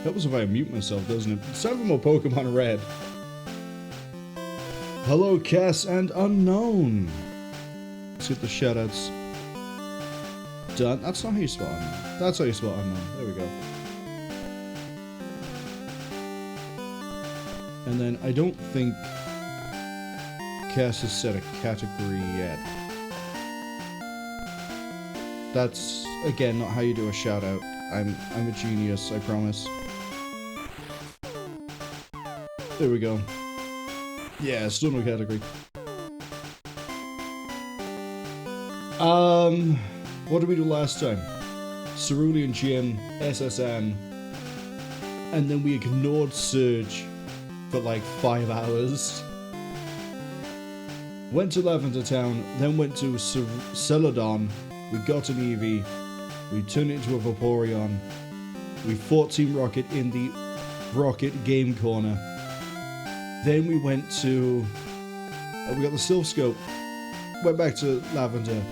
Helps if I mute myself, doesn't it? It's time for more Pokemon Red. Hello, Cass and Unknown. Let's get the shoutouts done. That's not how you spell Unknown. That's how you spell Unknown. There we go. And then I don't think Cass has set a category yet. That's, again, not how you do a shout-out. I'm a genius, I promise. There we go. Yeah, still no category. What did we do last time? Cerulean Gym, SSN, and then we ignored Surge for like 5 hours. Went to Lavender Town, then went to Celadon. We got an Eevee. We turned it into a Vaporeon. We fought Team Rocket in the Rocket Game Corner. Then we went to... we got the Sylph Scope. Went back to Lavender.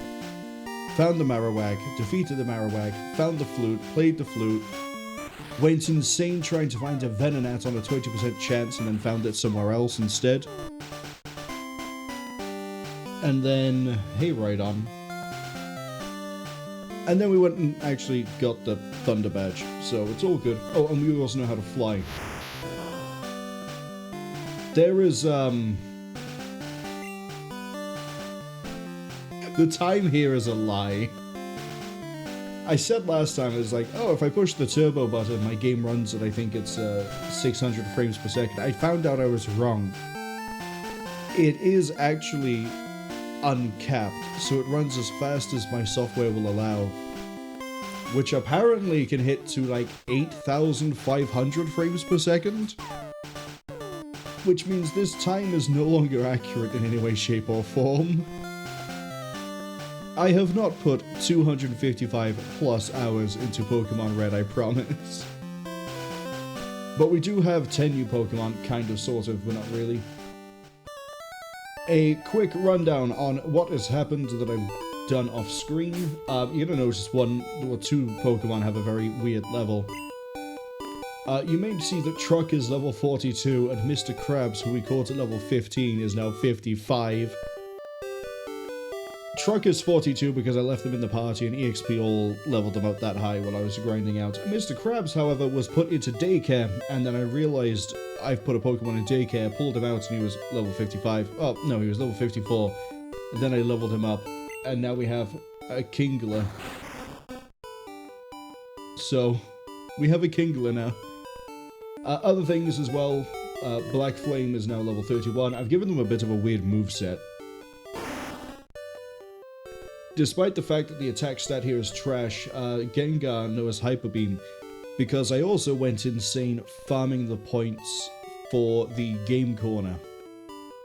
Found the Marowak. Defeated the Marowak. Found the flute. Played the flute. Went insane trying to find a Venonat on a 20% chance and then found it somewhere else instead. And then... hey, right on. And then we went and actually got the Thunder Badge, so it's all good. Oh, and we also know how to fly. There is, the time here is a lie. I said last time, it was like, oh, if I push the turbo button, my game runs at, I think it's 600 frames per second. I found out I was wrong. It is actually uncapped, so it runs as fast as my software will allow, which apparently can hit to like 8,500 frames per second, which means this time is no longer accurate in any way, shape, or form. I have not put 255 plus hours into Pokemon Red, I promise. But we do have 10 new Pokemon, kind of, sort of, but not really. A quick rundown on what has happened that I've done off screen. You're gonna notice one or two Pokemon have a very weird level. You may see that Truck is level 42 and Mr. Krabs, who we caught at level 15, is now 55. Truck is 42 because I left them in the party and EXP all leveled them out that high while I was grinding out. Mr. Krabs, however, was put into daycare, and then I realized I've put a Pokemon in daycare, pulled him out, and he was level 55. Oh, no, he was level 54. And then I leveled him up, and now we have a Kingler. So, we have a Kingler now. Other things as well, Black Flame is now level 31. I've given them a bit of a weird moveset. Despite the fact that the attack stat here is trash, Gengar knows Hyper Beam, because I also went insane farming the points for the Game Corner.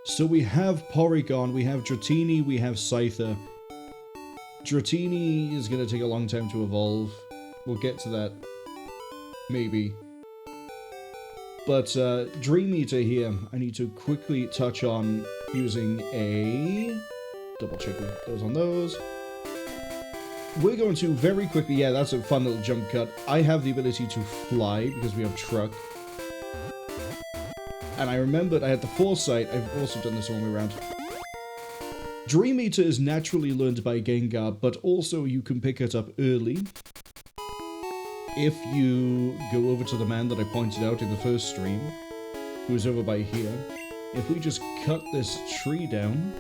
So we have Porygon, we have Dratini, we have Scyther. Dratini is going to take a long time to evolve. We'll get to that. Maybe. But Dream Eater here, I need to quickly touch on using a... double checking those on those. We're going to very quickly, yeah, that's a fun little jump cut. I have the ability to fly because we have Truck. And I remembered I had the foresight, I've also done this all the way around. Dream Eater is naturally learned by Gengar, but also you can pick it up early. If you go over to the man that I pointed out in the first stream, who's over by here, if we just cut this tree down...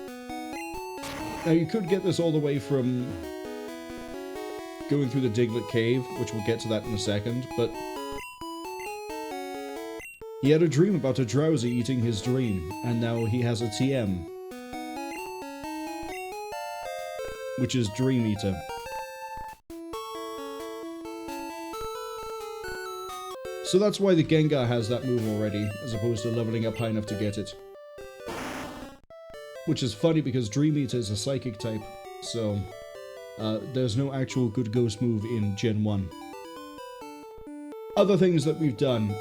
Now you could get this all the way from going through the Diglett Cave, which we'll get to that in a second, but... He had a dream about a Drowsy eating his dream, and now he has a TM. Which is Dream Eater. So that's why the Gengar has that move already, as opposed to leveling up high enough to get it. Which is funny because Dream Eater is a Psychic type, so there's no actual good Ghost move in Gen 1. Other things that we've done,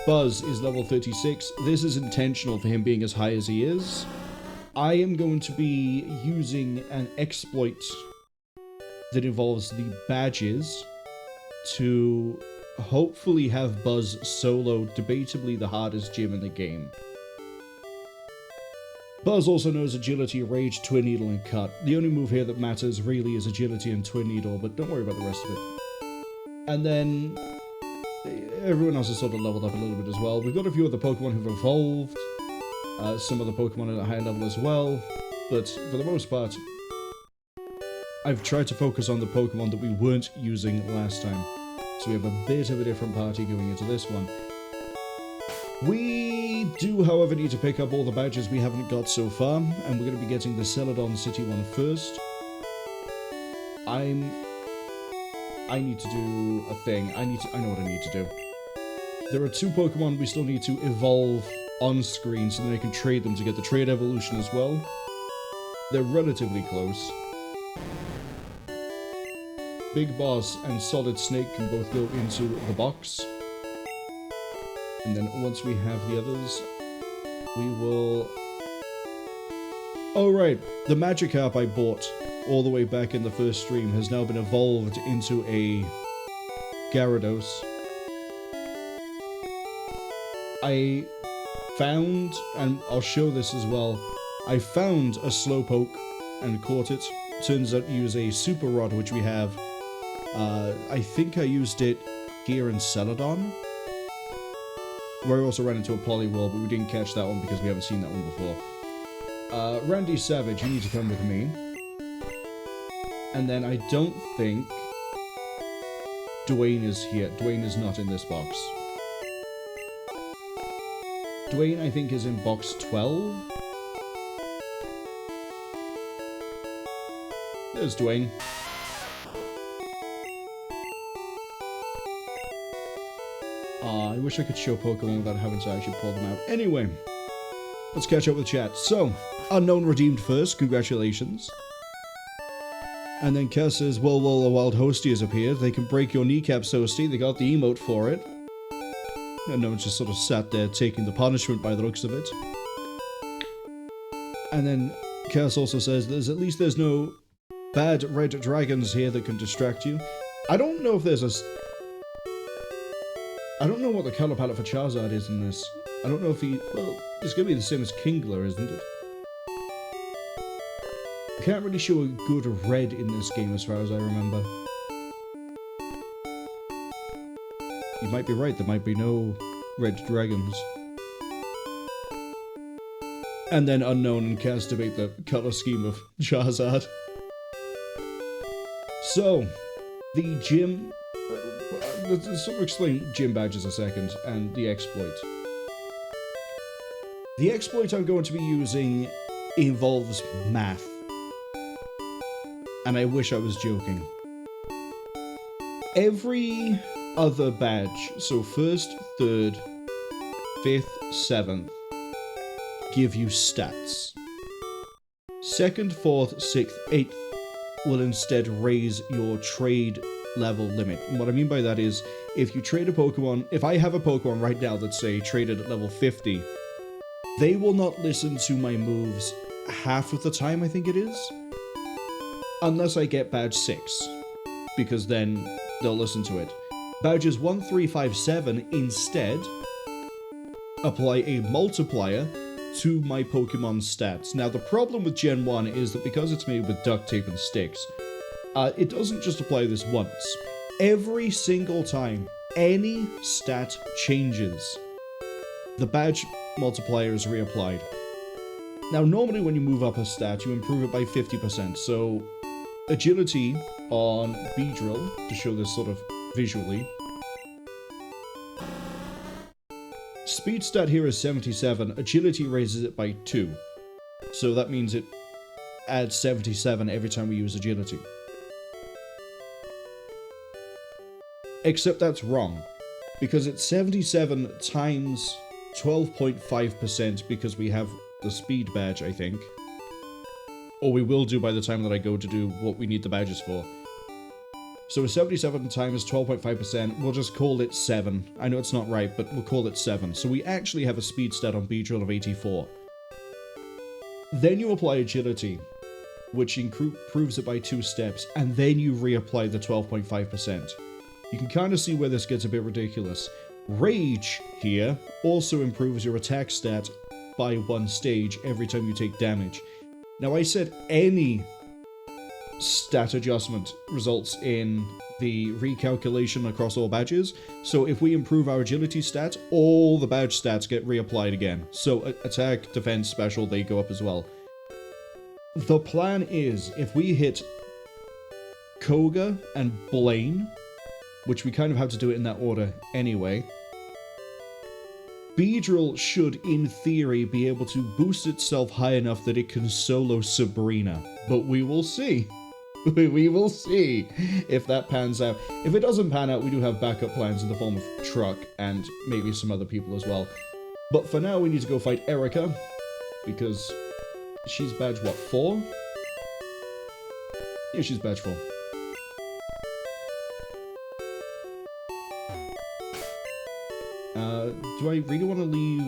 Buzz is level 36. This is intentional for him being as high as he is. I am going to be using an exploit that involves the badges to hopefully have Buzz solo debatably the hardest gym in the game. Buzz also knows Agility, Rage, Twin Needle, and Cut. The only move here that matters really is Agility and Twin Needle, but don't worry about the rest of it. And then everyone else has sort of leveled up a little bit as well. We've got a few other Pokemon who've evolved, some other Pokemon at a higher level as well, but for the most part, I've tried to focus on the Pokemon that we weren't using last time. So we have a bit of a different party going into this one. We do, however, need to pick up all the badges we haven't got so far, and we're going to be getting the Celadon City one first. I need to do a thing. I know what I need to do. There are 2 Pokemon we still need to evolve on screen so that I can trade them to get the trade evolution as well. They're relatively close. Big Boss and Solid Snake can both go into the box. And then once we have the others, we will... Oh right, the Magikarp I bought all the way back in the first stream has now been evolved into a Gyarados. I found, and I'll show this as well, I found a Slowpoke and caught it. Turns out to use a Super Rod, which we have. I think I used it here in Celadon, where I also ran into a Poliwhirl, but we didn't catch that one because we haven't seen that one before. Randy Savage, you need to come with me. And then I don't think Dwayne is here. Dwayne is not in this box. Dwayne, I think, is in box 12. There's Dwayne. I wish I could show Pokemon without having to actually pull them out. Anyway, let's catch up with chat. So, Unknown redeemed first. Congratulations. And then Kaz says, well, a wild hostie has appeared. They can break your kneecaps, hostie. They got the emote for it. And no one's just sort of sat there taking the punishment by the looks of it. And then Kaz also says, at least there's no bad red dragons here that can distract you. I don't know if there's a... I don't know what the color palette for Charizard is in this. I don't know if he... Well, it's going to be the same as Kingler, isn't it? I can't really show a good red in this game as far as I remember. You might be right, there might be no red dragons. And then Unknown and Kaz debate the color scheme of Charizard. So, the gym... Let's sort of explain gym badges a second, and the exploit. The exploit I'm going to be using involves math. And I wish I was joking. Every other badge, so 1st, 3rd, 5th, 7th, give you stats. 2nd, 4th, 6th, 8th will instead raise your trade level limit. And what I mean by that is, if you trade a Pokemon, if I have a Pokemon right now that's, say, traded at level 50, they will not listen to my moves half of the time, I think it is, unless I get badge 6, because then they'll listen to it. Badges 1, 3, 5, 7 instead apply a multiplier to my Pokemon's stats. Now, the problem with Gen 1 is that because it's made with duct tape and sticks, it doesn't just apply this once. Every single time any stat changes, the badge multiplier is reapplied. Now, normally when you move up a stat, you improve it by 50%, so agility on Beedrill, to show this sort of visually. Speed stat here is 77, agility raises it by 2. So that means it adds 77 every time we use agility. Except that's wrong, because it's 77 times 12.5% because we have the speed badge, I think. Or we will do by the time that I go to do what we need the badges for. So 77 times 12.5%, we'll just call it 7. I know it's not right, but we'll call it 7. So we actually have a speed stat on Beedrill of 84. Then you apply agility, which improves it by 2 steps, and then you reapply the 12.5%. you can kind of see where this gets a bit ridiculous. Rage here also improves your attack stat by 1 stage every time you take damage. Now I said any stat adjustment results in the recalculation across all badges, so if we improve our agility stat, all the badge stats get reapplied again. So attack, defense, special, they go up as well. The plan is, if we hit Koga and Blaine, which we kind of have to do it in that order anyway, Beedrill should, in theory, be able to boost itself high enough that it can solo Sabrina. But we will see. We will see if that pans out. If it doesn't pan out, we do have backup plans in the form of Truck and maybe some other people as well. But for now, we need to go fight Erica, because she's badge, what, 4? Yeah, she's badge 4. Do I really want to leave...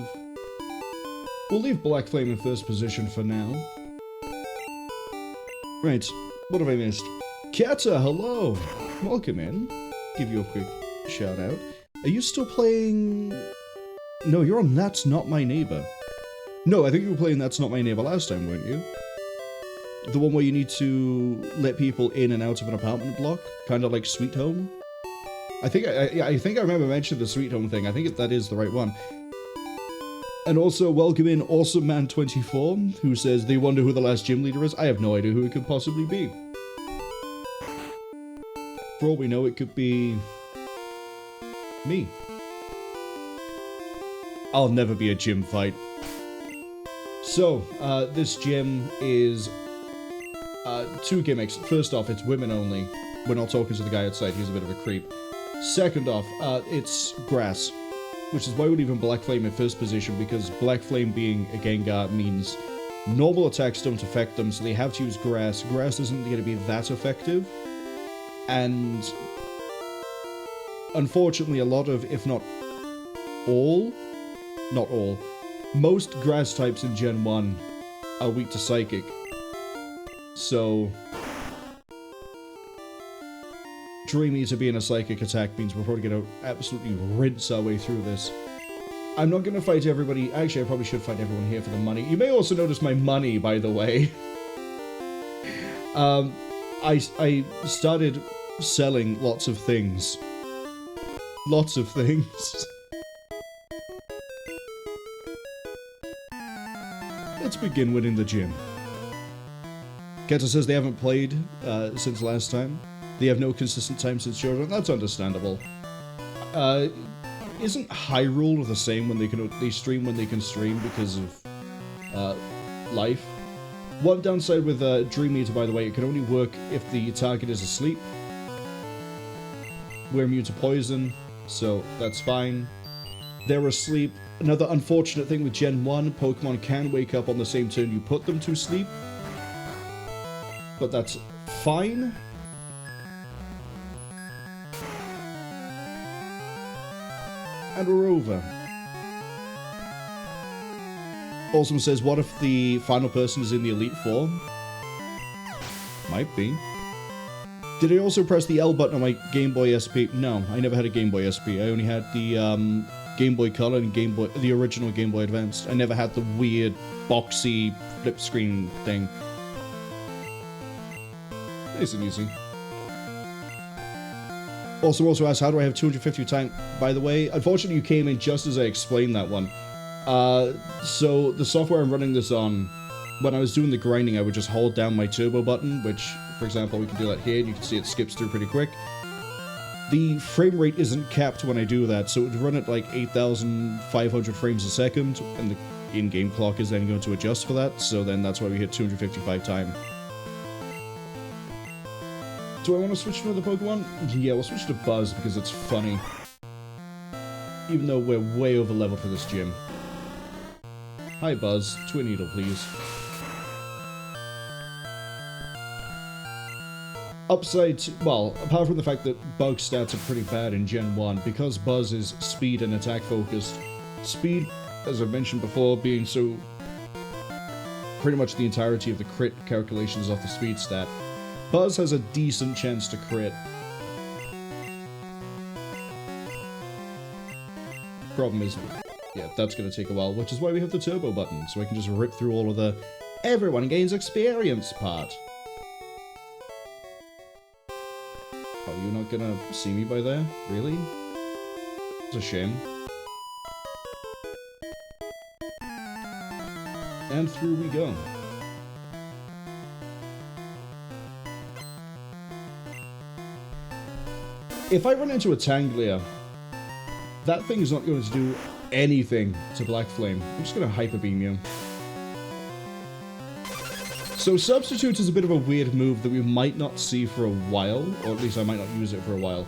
We'll leave Black Flame in first position for now. Right, what have I missed? Kata, hello! Welcome in. Give you a quick shout out. Are you still playing... No, you're on That's Not My Neighbor. No, I think you were playing That's Not My Neighbor last time, weren't you? The one where you need to let people in and out of an apartment block? Kind of like Sweet Home? I think I remember mentioning the Sweet Home thing. I think that is the right one. And also, welcome in Awesome Man 24, who says they wonder who the last gym leader is. I have no idea who it could possibly be. For all we know, it could be... me. I'll never be a gym fight. So, this gym is 2 gimmicks. First off, it's women only. We're not talking to the guy outside, he's a bit of a creep. Second off, it's grass, which is why we're leaving Black Flame in first position, because Black Flame being a Gengar means normal attacks don't affect them, so they have to use grass. Grass isn't going to be that effective, and unfortunately a lot of, if not all, not all, most grass types in Gen 1 are weak to Psychic, so... Dream Eater being a psychic attack means we're probably going to absolutely rinse our way through this. I'm not going to fight everybody. Actually, I probably should fight everyone here for the money. You may also notice my money, by the way. I started selling lots of things. Lots of things. Let's begin winning the gym. Keta says they haven't played since last time. They have no consistent time since children. That's understandable. Isn't Hyrule the same when they stream when they can stream because of life? One downside with Dream Eater, by the way, it can only work if the target is asleep. We're immune to poison, so that's fine. They're asleep. Another unfortunate thing with Gen 1, Pokemon can wake up on the same turn you put them to sleep. But that's fine. And we're over. Awesome says, what if the final person is in the Elite Four? Might be. Did I also press the L button on my Game Boy SP? No, I never had a Game Boy SP. I only had the Game Boy Color and the original Game Boy Advanced. I never had the weird, boxy, flip screen thing. Nice and easy. Also asked, how do I have 250 time? By the way, unfortunately you came in just as I explained that one. So the software I'm running this on, when I was doing the grinding, I would just hold down my turbo button, which, for example, we can do that here, and you can see it skips through pretty quick. The frame rate isn't capped when I do that, so it would run at like 8,500 frames a second, and the in-game clock is then going to adjust for that, so then that's why we hit 255 time. Do I want to switch to another Pokemon? Yeah, we'll switch to Buzz because it's funny. Even though we're way over level for this gym. Hi Buzz, Twin Needle please. Upside, well, apart from the fact that Bug stats are pretty bad in Gen 1, because Buzz is speed and attack focused. Speed, as I've mentioned before, being so... pretty much the entirety of the crit calculations off the speed stat. Buzz has a decent chance to crit. Problem is, yeah, that's going to take a while, which is why we have the turbo button, so I can just rip through all of the everyone gains experience part. Oh, you're not gonna see me by there? Really? It's a shame. And through we go. If I run into a Tanglia, that thing's not going to do anything to Black Flame. I'm just going to Hyper Beam you. So Substitute is a bit of a weird move that we might not see for a while, or at least I might not use it for a while.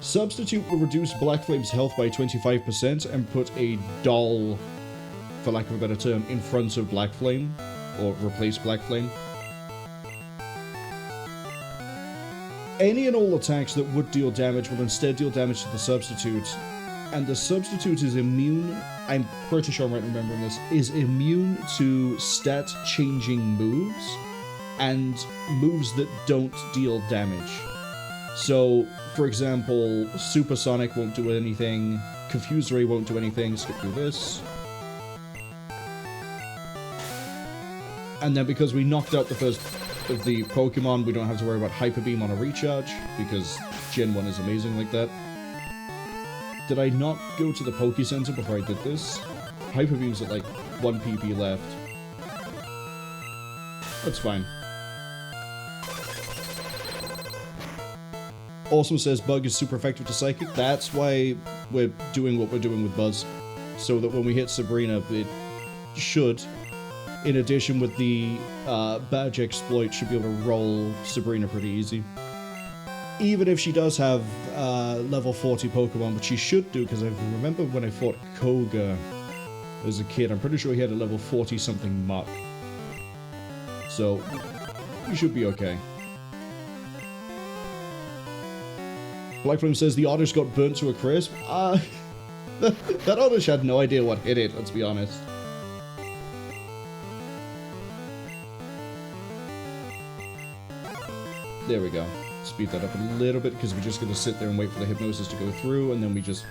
Substitute will reduce Black Flame's health by 25% and put a doll, for lack of a better term, in front of Black Flame, or replace Black Flame. Any and all attacks that would deal damage will instead deal damage to the Substitute, and the Substitute is immune, I'm pretty sure I'm right in remembering this, is immune to stat-changing moves, and moves that don't deal damage. So, for example, Supersonic won't do anything, Confuse Ray won't do anything, skip through this. And then because we knocked out the first of the Pokemon, we don't have to worry about Hyper Beam on a recharge, because Gen 1 is amazing like that. Did I not go to the Poke Center before I did this? Hyper Beam's at like 1 PP left. That's fine. Awesome says Bug is super effective to Psychic. That's why we're doing what we're doing with Buzz. So that when we hit Sabrina, it should, in addition with the badge exploit, should be able to roll Sabrina pretty easy. Even if she does have level 40 Pokemon, which she should do, because I remember when I fought Koga as a kid, I'm pretty sure he had a level 40 something Muck. So, we should be okay. Black Flame says the Oddish got burnt to a crisp. That Oddish had no idea what hit it, let's be honest. There we go. Speed that up a little bit, because we're just going to sit there and wait for the Hypnosis to go through, and then we just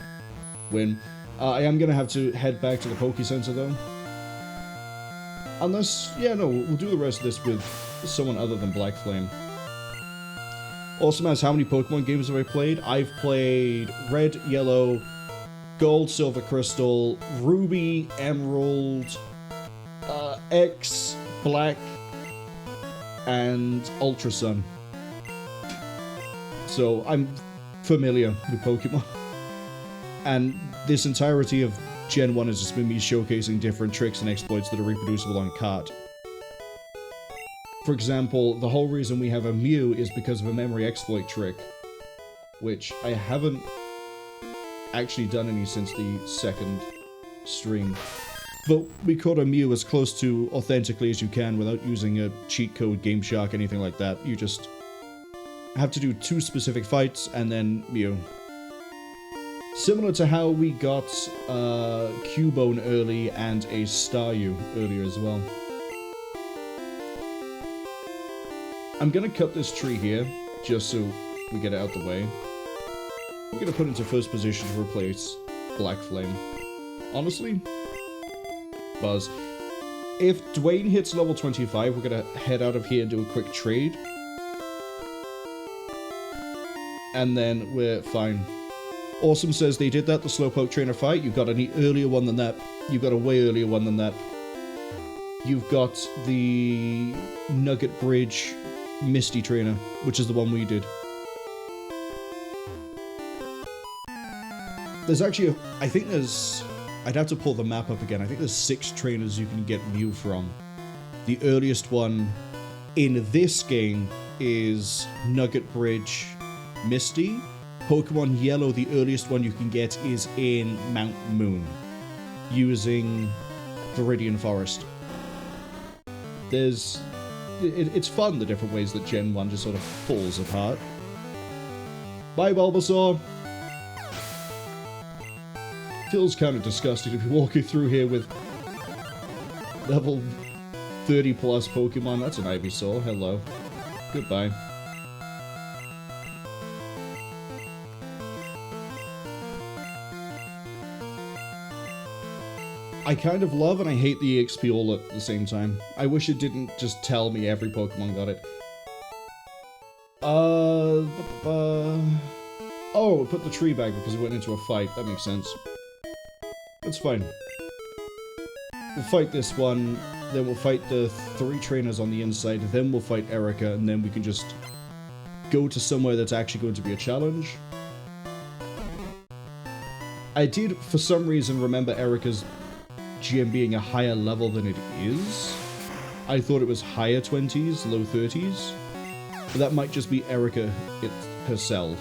win. I am going to have to head back to the Poke Center, though. Unless, yeah, no, we'll do the rest of this with someone other than Black Flame. Awesome as how many Pokemon games have I played? I've played Red, Yellow, Gold, Silver, Crystal, Ruby, Emerald, X, Black, and Ultra Sun. So I'm familiar with Pokemon. And this entirety of Gen 1 has just been me showcasing different tricks and exploits that are reproducible on cart. For example, the whole reason we have a Mew is because of a memory exploit trick, which I haven't actually done any since the second stream. But we caught a Mew as close to authentically as you can without using a cheat code, Game Shark, anything like that. You just have to do 2 specific fights and then Mew. Similar to how we got Cubone early and a Staryu earlier as well. I'm gonna cut this tree here, just so we get it out the way. We're gonna put it into first position to replace Black Flame. Honestly, Buzz. If Dwayne hits level 25, we're gonna head out of here and do a quick trade. And then we're fine. Awesome says they did that, the Slowpoke Trainer fight. You've got an earlier one than that. You've got a way earlier one than that. You've got the Nugget Bridge Misty Trainer, which is the one we did. There's actually I think there's... I'd have to pull the map up again. I think there's 6 trainers you can get Mew from. The earliest one in this game is Nugget Bridge Misty. Pokemon Yellow, the earliest one you can get is in Mount Moon, using Viridian Forest. It's fun, the different ways that Gen 1 just sort of falls apart. Bye, Bulbasaur! Feels kind of disgusting to be walking through here with level 30 plus Pokemon. That's an Ivysaur. Hello. Goodbye. I kind of love and I hate the EXP all at the same time. I wish it didn't just tell me every Pokemon got it. Oh, it put the tree back because it went into a fight. That makes sense. That's fine. We'll fight this one, then we'll fight the 3 trainers on the inside, then we'll fight Erica, and then we can just go to somewhere that's actually going to be a challenge. I did, for some reason, remember Erica's gym being a higher level than it is. I thought it was higher 20s, low 30s. But that might just be Erica herself.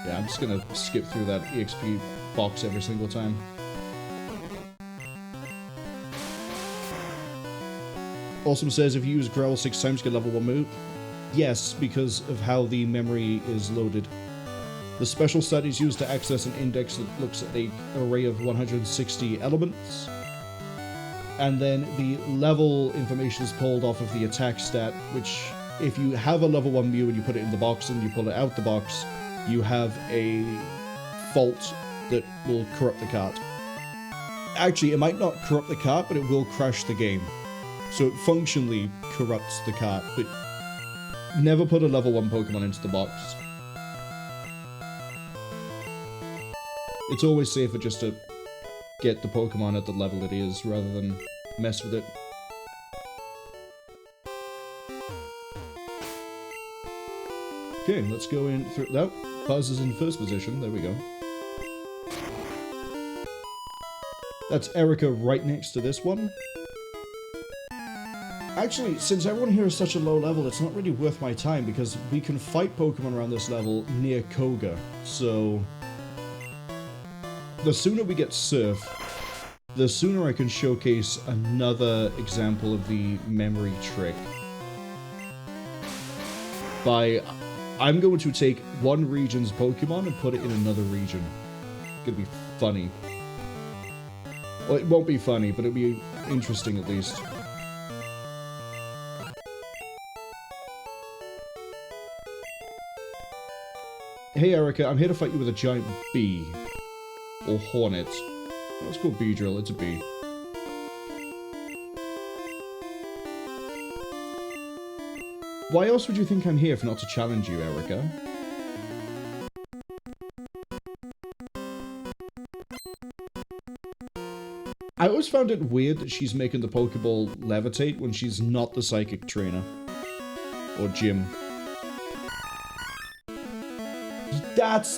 Yeah, I'm just gonna skip through that EXP box every single time. Awesome says, if you use Growl 6 times, get level 1 move. Yes, because of how the memory is loaded. The special stat is used to access an index that looks at an array of 160 elements. And then the level information is pulled off of the attack stat, which, if you have a level 1 Mew and you put it in the box and you pull it out the box, you have a fault that will corrupt the cart. Actually, it might not corrupt the cart, but it will crash the game. So it functionally corrupts the cart, but never put a level 1 Pokemon into the box. It's always safer just to get the Pokemon at the level it is, rather than mess with it. Okay, let's go in through... No, Buzz is in first position, there we go. That's Erica right next to this one. Actually, since everyone here is such a low level, it's not really worth my time, because we can fight Pokemon around this level near Koga, so... The sooner we get Surf, the sooner I can showcase another example of the memory trick. I'm going to take one region's Pokemon and put it in another region. It's gonna be funny. Well, it won't be funny, but it'll be interesting at least. Hey Erica, I'm here to fight you with a giant bee. Or hornet. Let's go Beedrill, it's a bee. Why else would you think I'm here if not to challenge you, Erica? I always found it weird that she's making the Pokeball levitate when she's not the psychic trainer. Or gym.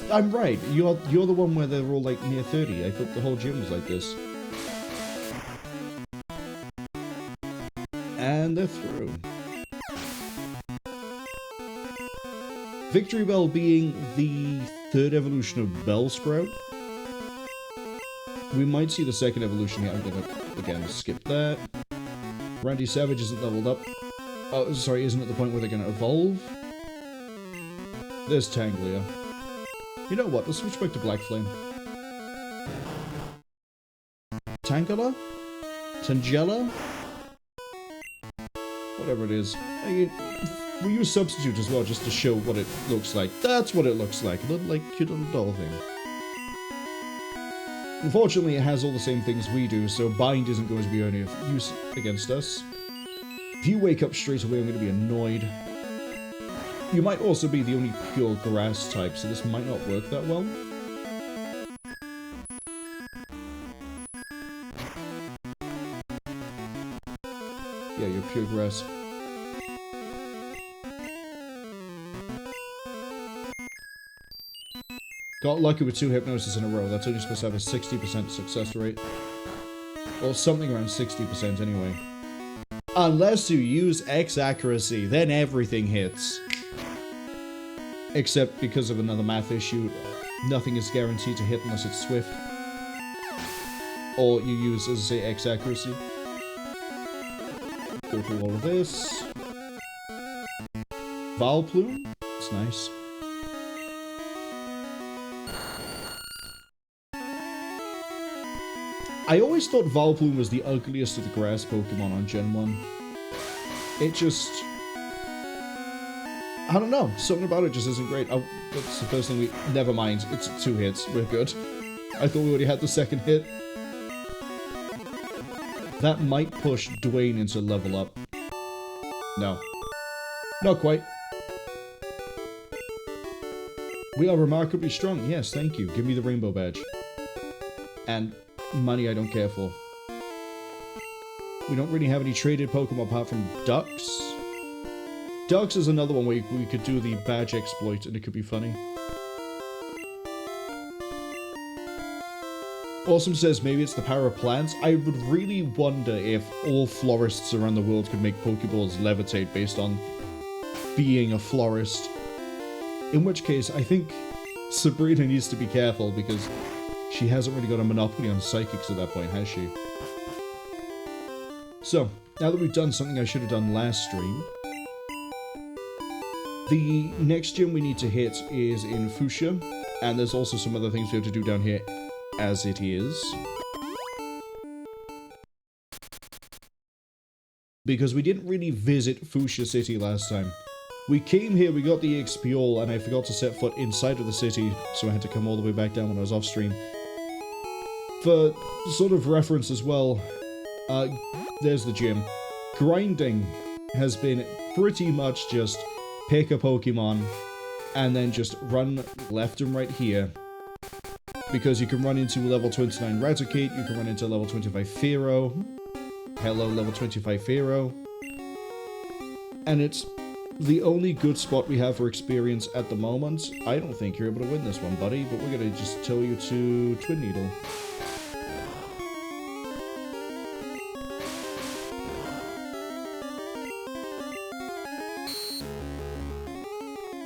I'm right. You're the one where they're all like near 30. I thought the whole gym was like this. And they're through. Victory Bell being the 3rd evolution of Bellsprout. We might see the 2nd evolution here. I'm gonna, again, skip that. Randy Savage isn't leveled up. Oh, sorry, isn't at the point where they're gonna evolve. There's Tanglia. You know what, let's switch back to Black Flame. Tangela? Tangela? Whatever it is. We use Substitute as well, just to show what it looks like. That's what it looks like. A little, like, cute little doll thing. Unfortunately, it has all the same things we do, so Bind isn't going to be any use against us. If you wake up straight away, I'm going to be annoyed. You might also be the only pure grass type, so this might not work that well. Yeah, you're pure grass. Got lucky with 2 Hypnosis in a row. That's only supposed to have a 60% success rate. Or something around 60% anyway. Unless you use X accuracy, then everything hits. Except because of another math issue, nothing is guaranteed to hit unless it's Swift. Or you use, as I say, X accuracy. Go through all of this. Vileplume? It's nice. I always thought Vileplume was the ugliest of the grass Pokemon on Gen 1. It just... I don't know. Something about it just isn't great. Oh, that's the first thing we... Never mind. It's 2 hits. We're good. I thought we already had the second hit. That might push Dwayne into level up. No. Not quite. We are remarkably strong. Yes, thank you. Give me the rainbow badge. And money I don't care for. We don't really have any traded Pokemon apart from Ducks. Ducks is another one where we could do the badge exploit and it could be funny. Awesome says maybe it's the power of plants. I would really wonder if all florists around the world could make Pokeballs levitate based on being a florist. In which case, I think Sabrina needs to be careful because she hasn't really got a monopoly on psychics at that point, has she? So, now that we've done something I should have done last stream, the next gym we need to hit is in Fuchsia, and there's also some other things we have to do down here as it is. Because we didn't really visit Fuchsia City last time. We came here, we got the XP all, and I forgot to set foot inside of the city, so I had to come all the way back down when I was off stream. For sort of reference as well, there's the gym. Grinding has been pretty much just pick a Pokemon and then just run left and right here. Because you can run into level 29 Raticate, you can run into level 25 Fearow. Hello, level 25 Fearow. And it's the only good spot we have for experience at the moment. I don't think you're able to win this one, buddy, but we're gonna just tow you to Twin Needle.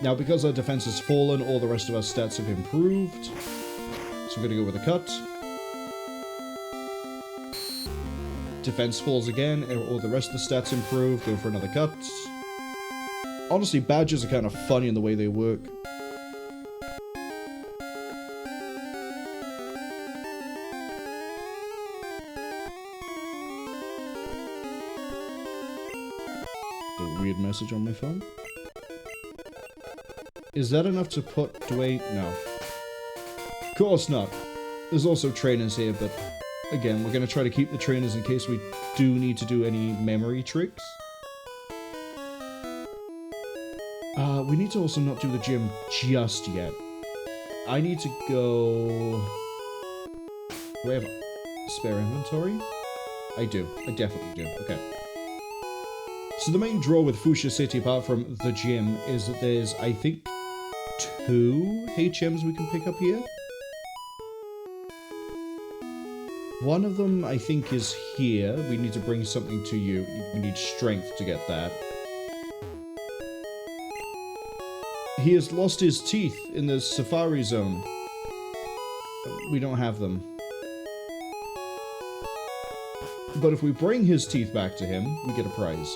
Now, because our defense has fallen, all the rest of our stats have improved. So we're going to go with a cut. Defense falls again, and all the rest of the stats improve. Go for another cut. Honestly, badges are kind of funny in the way they work. A weird message on my phone. Is that enough to put Dwayne? No. Of course not. There's also trainers here, but again, we're going to try to keep the trainers in case we do need to do any memory tricks. We need to also not do the gym just yet. I need to go... Do I have a spare inventory? I do. I definitely do. Okay. So the main draw with Fuchsia City, apart from the gym, is that there's, I think, 2 HMs we can pick up here. One of them, I think, is here. We need to bring something to you. We need strength to get that. He has lost his teeth in the Safari Zone. We don't have them. But if we bring his teeth back to him, we get a prize.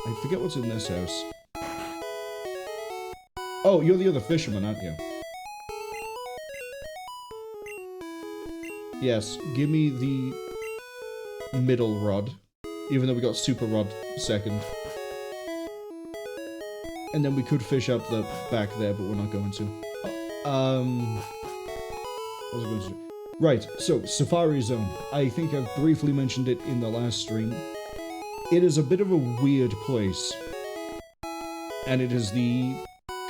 I forget what's in this house. Oh, you're the other fisherman, aren't you? Yes, give me the middle rod. Even though we got super rod second. And then we could fish up the back there, but we're not going to. What was I going to do? Right, so, Safari Zone. I think I've briefly mentioned it in the last stream. It is a bit of a weird place. And it is the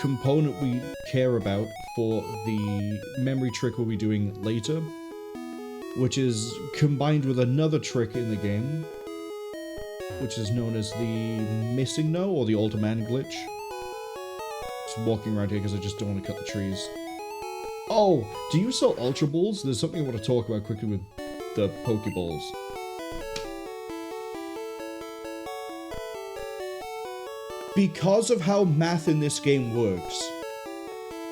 component we care about for the memory trick we'll be doing later. Which is combined with another trick in the game. Which is known as the Missingno, or the Older Man glitch. Just walking around here because I just don't want to cut the trees. Oh, do you sell Ultra Balls? There's something I want to talk about quickly with the Pokeballs. Because of how math in this game works,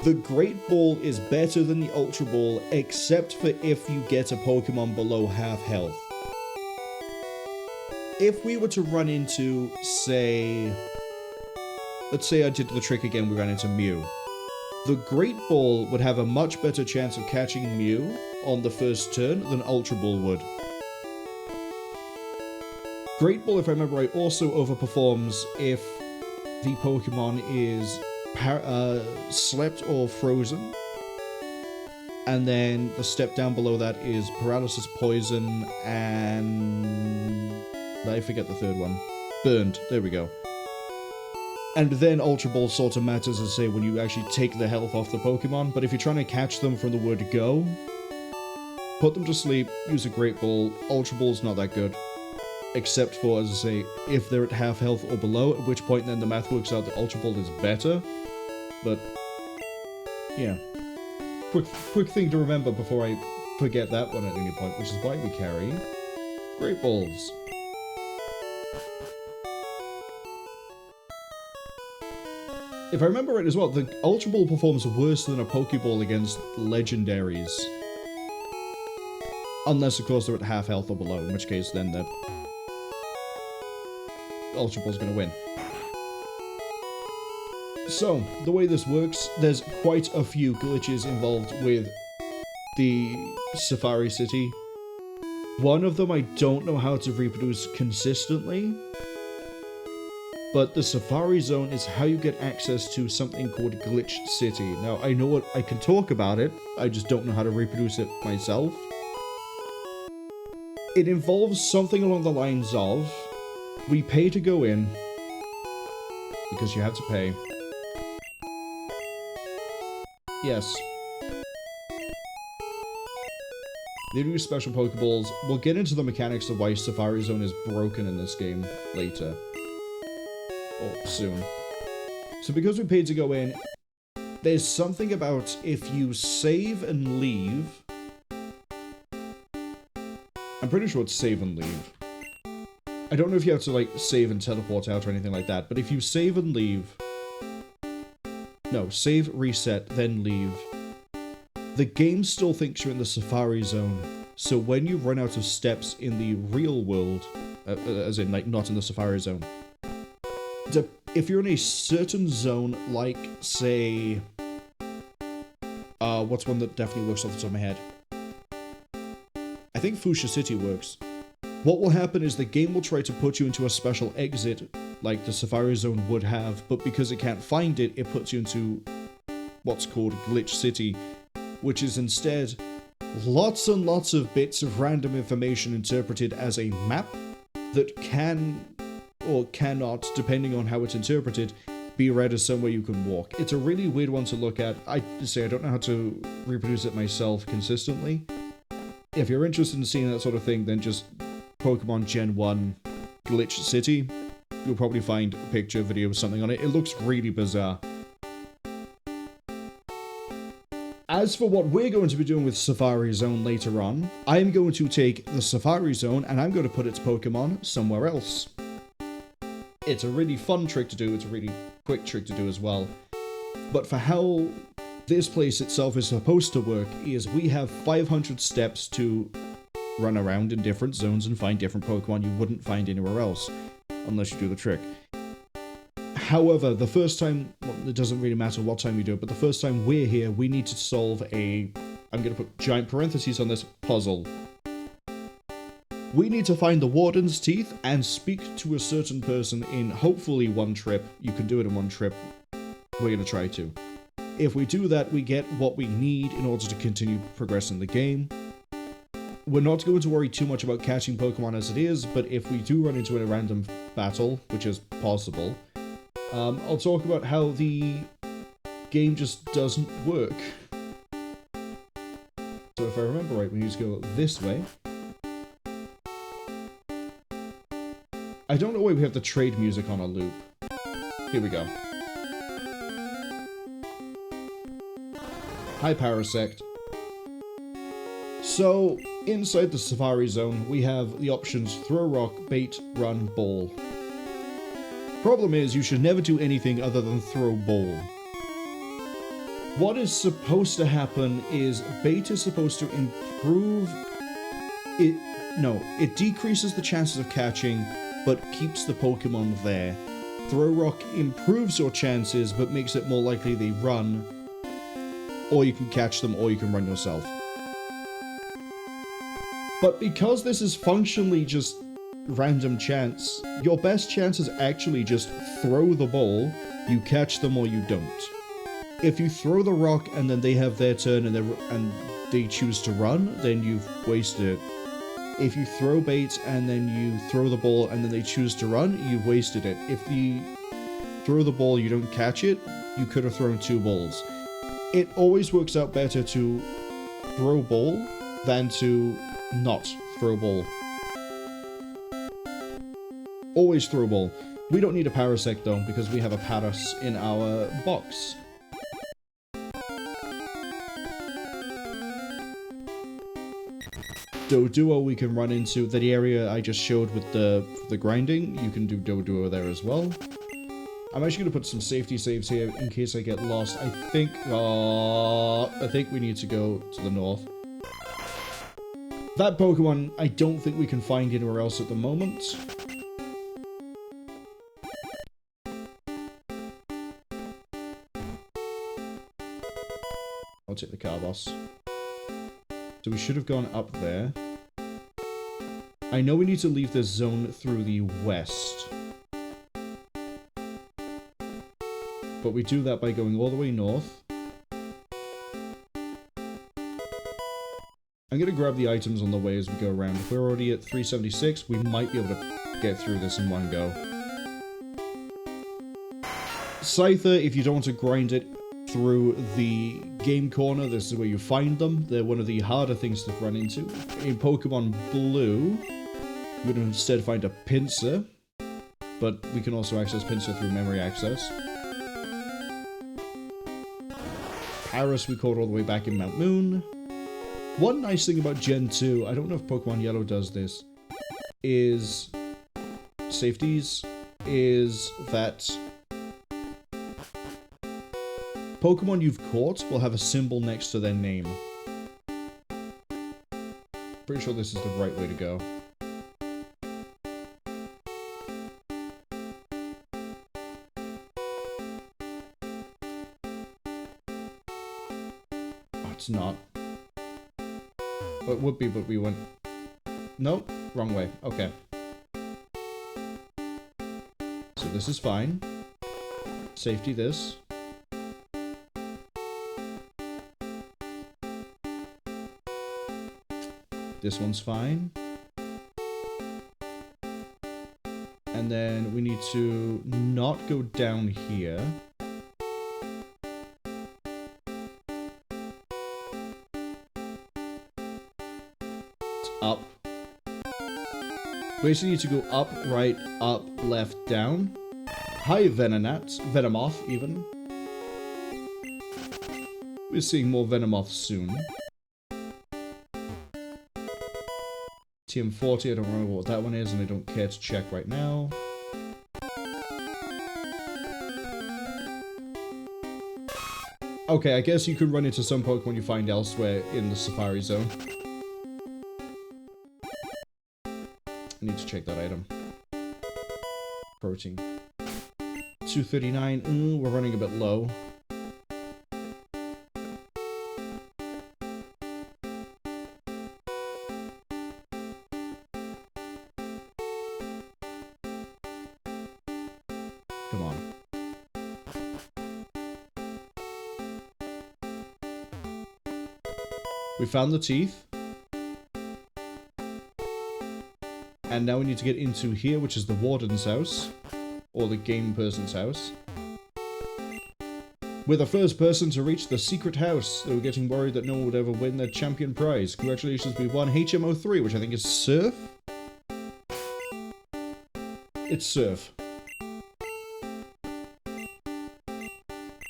the Great Ball is better than the Ultra Ball, except for if you get a Pokemon below half health. If we were to run into, say... Let's say I did the trick again, we ran into Mew. The Great Ball would have a much better chance of catching Mew on the first turn than Ultra Ball would. Great Ball, if I remember right, also overperforms if the Pokemon is slept or frozen. And then the step down below that is paralysis, poison, and I forget the third one. Burned. There we go. And then Ultra Ball sort of matters, as I say, when you actually take the health off the Pokemon. But if you're trying to catch them from the word go, put them to sleep, use a Great Ball. Ultra Ball's not that good. Except for, as I say, if they're at half health or below, at which point then the math works out that Ultra Ball is better. But, yeah. Quick thing to remember before I forget that one at any point, which is why we carry Great Balls. If I remember right as well, the Ultra Ball performs worse than a Pokeball against legendaries. Unless, of course, they're at half health or below, in which case then the Ultra Ball's going to win. So, the way this works, there's quite a few glitches involved with the Safari City. One of them I don't know how to reproduce consistently, but the Safari Zone is how you get access to something called Glitch City. Now, I know I can talk about it, I just don't know how to reproduce it myself. It involves something along the lines of, we pay to go in, because you have to pay. Yes. They do special Pokeballs. We'll get into the mechanics of why Safari Zone is broken in this game later. Or soon. So because we paid to go in, there's something about if you save and leave... I'm pretty sure it's save and leave. I don't know if you have to, like, save and teleport out or anything like that, but if you save and leave... No, save, reset, then leave. The game still thinks you're in the Safari Zone, so when you run out of steps in the real world, as in, like, not in the Safari Zone, if you're in a certain zone, like, say... what's one that definitely works off the top of my head? I think Fuchsia City works. What will happen is the game will try to put you into a special exit, like the Safari Zone would have, but because it can't find it, it puts you into what's called Glitch City, which is instead lots and lots of bits of random information interpreted as a map that can, or cannot, depending on how it's interpreted, be read as somewhere you can walk. It's a really weird one to look at. I don't know how to reproduce it myself consistently. If you're interested in seeing that sort of thing, then just Pokemon Gen 1 Glitch City. You'll probably find a picture, video, something on it. It looks really bizarre. As for what we're going to be doing with Safari Zone later on, I'm going to take the Safari Zone and I'm going to put its Pokemon somewhere else. It's a really fun trick to do, it's a really quick trick to do as well. But for how this place itself is supposed to work is we have 500 steps to run around in different zones and find different Pokemon you wouldn't find anywhere else, unless you do the trick. However, the first time, well, it doesn't really matter what time you do it, but the first time we're here, we need to solve a, I'm going to put giant parentheses on this, puzzle. We need to find the Warden's Teeth and speak to a certain person in hopefully one trip. You can do it in one trip. We're going to try to. If we do that, we get what we need in order to continue progressing the game. We're not going to worry too much about catching Pokemon as it is, but if we do run into a random battle, which is possible, I'll talk about how the game just doesn't work. So if I remember right, we need to go this way. I don't know why we have the trade music on a loop. Here we go. Hi, Parasect. So, inside the Safari Zone, we have the options Throw Rock, Bait, Run, Ball. Problem is, you should never do anything other than throw ball. What is supposed to happen is Bait is supposed to improve... It decreases the chances of catching, but keeps the Pokemon there. Throw Rock improves your chances, but makes it more likely they run, or you can catch them, or you can run yourself. But because this is functionally just random chance. Your best chance is actually just throw the ball, you catch them or you don't. If you throw the rock and then they have their turn and they choose to run, then you've wasted it. If you throw bait and then you throw the ball and then they choose to run, you've wasted it. If you throw the ball, you don't catch it, you could have thrown 2 balls. It always works out better to throw ball than to not throw ball. Always throw ball. We don't need a Parasect though, because we have a Paras in our box. Doduo we can run into the area I just showed with the grinding. You can do Doduo there as well. I'm actually going to put some safety saves here in case I get lost. I think we need to go to the north. That Pokemon, I don't think we can find anywhere else at the moment. I'll take the car boss. So we should have gone up there. I know we need to leave this zone through the west. But we do that by going all the way north. I'm going to grab the items on the way as we go around. If we're already at 376, we might be able to get through this in one go. Scyther, if you don't want to grind it through the game corner, this is where you find them. They're one of the harder things to run into. In Pokemon Blue, we're going to instead find a Pinsir, but we can also access Pinsir through memory access. Paras we caught all the way back in Mount Moon. One nice thing about Gen 2, I don't know if Pokemon Yellow does this, is safeties, is that Pokemon you've caught will have a symbol next to their name. Pretty sure this is the right way to go. Oh, it's not. Well, it would be, but we went... Nope, wrong way. Okay. So this is fine. Safety this. This one's fine. And then we need to not go down here. It's up. We basically need to go up, right, up, left, down. Hi, Venonat. Venomoth, even. We're seeing more Venomoths soon. TM40, I don't remember what that one is, and I don't care to check right now. Okay, I guess you could run into some Pokemon you find elsewhere in the Safari Zone. I need to check that item. Protein. 239, we're running a bit low. Come on. We found the teeth. And now we need to get into here, which is the warden's house. Or the game person's house. We're the first person to reach the secret house. They were getting worried that no one would ever win their champion prize. Congratulations, we won HMO3, which I think is Surf. It's Surf.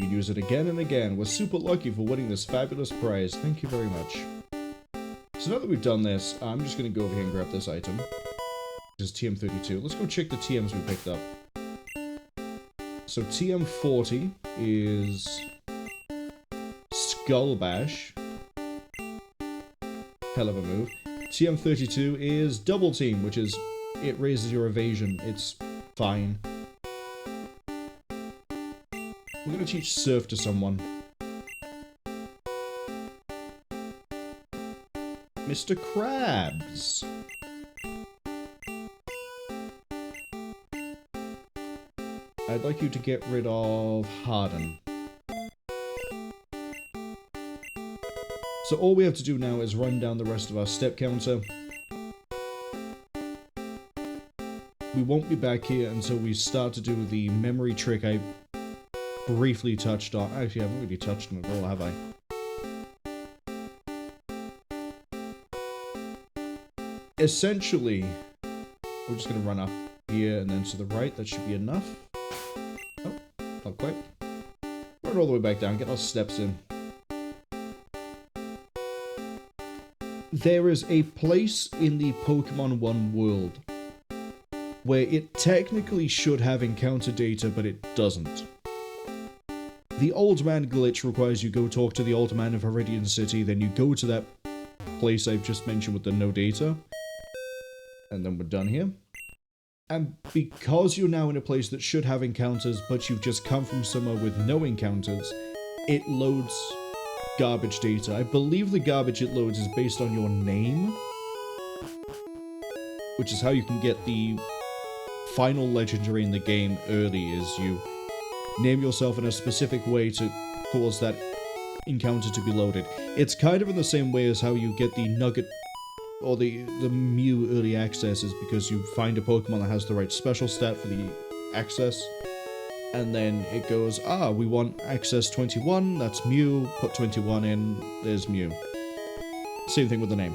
You use it again and again. We're super lucky for winning this fabulous prize. Thank you very much. So now that we've done this, I'm just going to go over here and grab this item. This is TM32. Let's go check the TMs we picked up. So TM40 is Skull Bash. Hell of a move. TM32 is Double Team, which is, it raises your evasion. It's fine. We're going to teach Surf to someone. Mr. Krabs. I'd like you to get rid of Harden. So all we have to do now is run down the rest of our step counter. We won't be back here until we start to do the memory trick I briefly touched on. Actually, I haven't really touched on it at all, have I? Essentially, we're just going to run up here and then to the right. That should be enough. Oh, not quite. Run all the way back down, get our steps in. There is a place in the Pokemon 1 world where it technically should have encounter data, but it doesn't. The Old Man glitch requires you go talk to the Old Man of Viridian City, then you go to that place I've just mentioned with the no data, and then we're done here. And because you're now in a place that should have encounters, but you've just come from somewhere with no encounters, it loads garbage data. I believe the garbage it loads is based on your name, which is how you can get the final legendary in the game early, is you name yourself in a specific way to cause that encounter to be loaded. It's kind of in the same way as how you get the Nugget or the Mew early access, is because you find a Pokemon that has the right special stat for the access, and then it goes, we want access 21, that's Mew, put 21 in, there's Mew. Same thing with the name.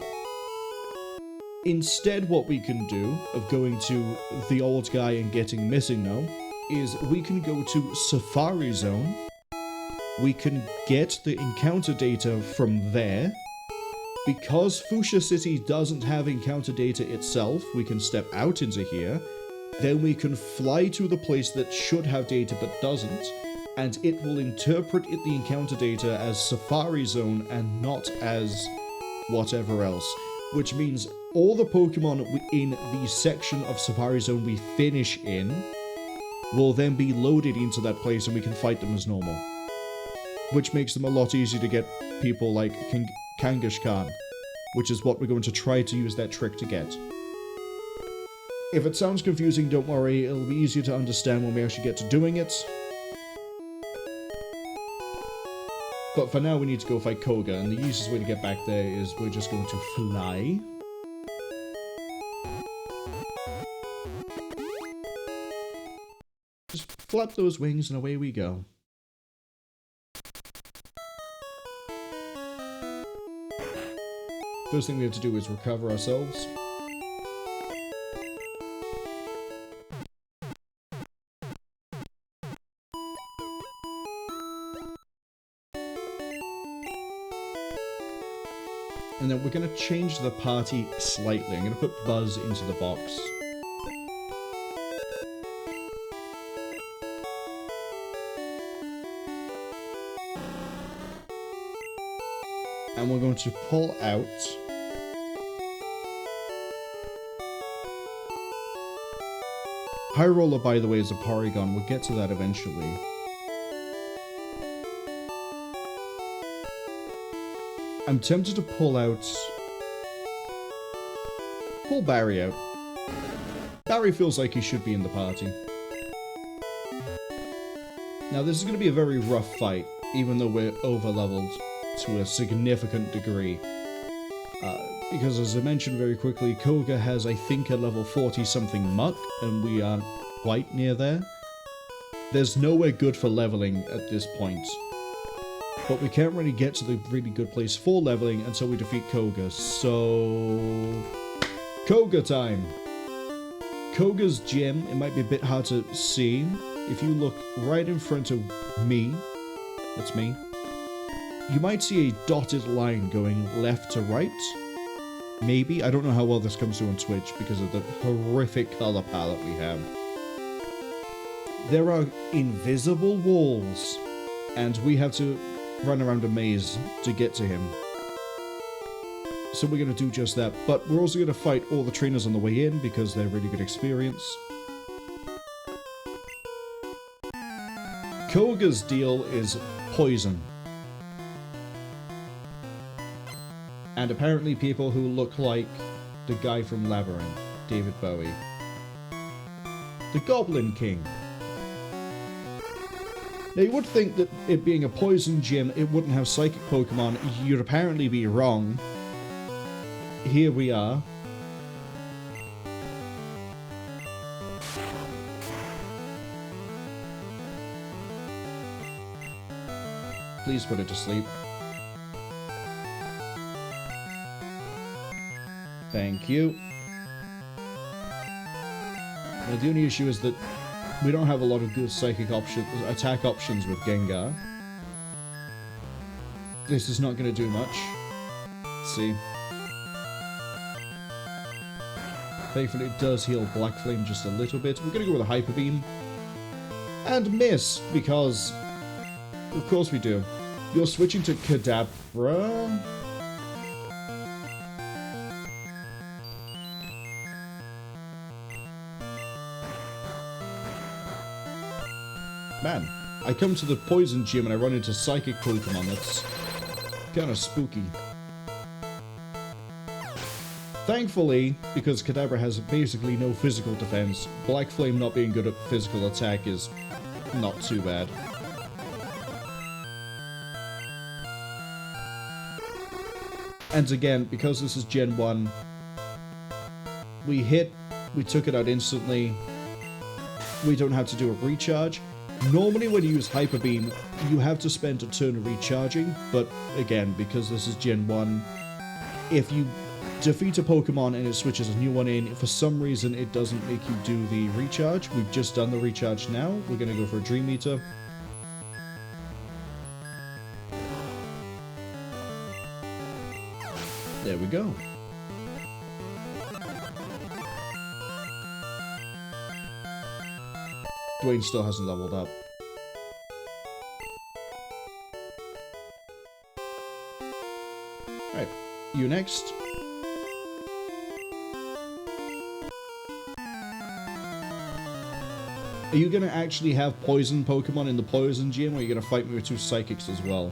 Instead, what we can do, of going to the old guy and getting Missingno, is we can go to Safari Zone, we can get the encounter data from there. Because Fuchsia City doesn't have encounter data itself, we can step out into here, then we can fly to the place that should have data but doesn't, and it will interpret the encounter data as Safari Zone and not as whatever else. Which means all the Pokemon in the section of Safari Zone we finish in will then be loaded into that place and we can fight them as normal. Which makes them a lot easier to get people like Kangaskhan, which is what we're going to try to use that trick to get. If it sounds confusing, don't worry, it'll be easier to understand when we actually get to doing it. But for now we need to go fight Koga, and the easiest way to get back there is we're just going to fly. Just flap those wings and away we go. First thing we have to do is recover ourselves. And then we're going to change the party slightly. I'm going to put Buzz into the box. And we're going to pull out High Roller, by the way, is a Porygon. We'll get to that eventually. I'm tempted to pull Barry out. Barry feels like he should be in the party. Now this is going to be a very rough fight, even though we're over-leveled to a significant degree. Because as I mentioned very quickly, Koga has, I think, a level 40-something Muck, and we aren't quite near there. There's nowhere good for leveling at this point. But we can't really get to the really good place for leveling until we defeat Koga, so... Koga time! Koga's gym, it might be a bit hard to see. If you look right in front of me, that's me, you might see a dotted line going left to right. Maybe. I don't know how well this comes through on Twitch because of the horrific color palette we have. There are invisible walls, and we have to run around a maze to get to him. So we're going to do just that, but we're also going to fight all the trainers on the way in because they're really good experience. Koga's deal is poison. And apparently people who look like the guy from Labyrinth, David Bowie. The Goblin King. Now, you would think that it being a poison gym, it wouldn't have psychic Pokemon. You'd apparently be wrong. Here we are. Please put it to sleep. Thank you. Now, the only issue is that we don't have a lot of good psychic options, attack options with Gengar. This is not going to do much. Let's see. Thankfully, it does heal Black Flame just a little bit. We're going to go with a Hyper Beam. And miss, because... Of course we do. You're switching to Kadabra. Man, I come to the Poison Gym and I run into Psychic Pokemon. That's kind of spooky. Thankfully, because Kadabra has basically no physical defense, Black Flame not being good at physical attack is not too bad. And again, because this is Gen 1, we hit, we took it out instantly, we don't have to do a recharge. Normally when you use Hyper Beam, you have to spend a turn recharging, but again, because this is Gen 1, if you defeat a Pokemon and it switches a new one in, for some reason it doesn't make you do the recharge. We've just done the recharge now. We're going to go for a Dream Eater. There we go. Dwayne still hasn't leveled up. Alright, you next. Are you going to actually have poison Pokemon in the Poison Gym, or are you going to fight me with two Psychics as well?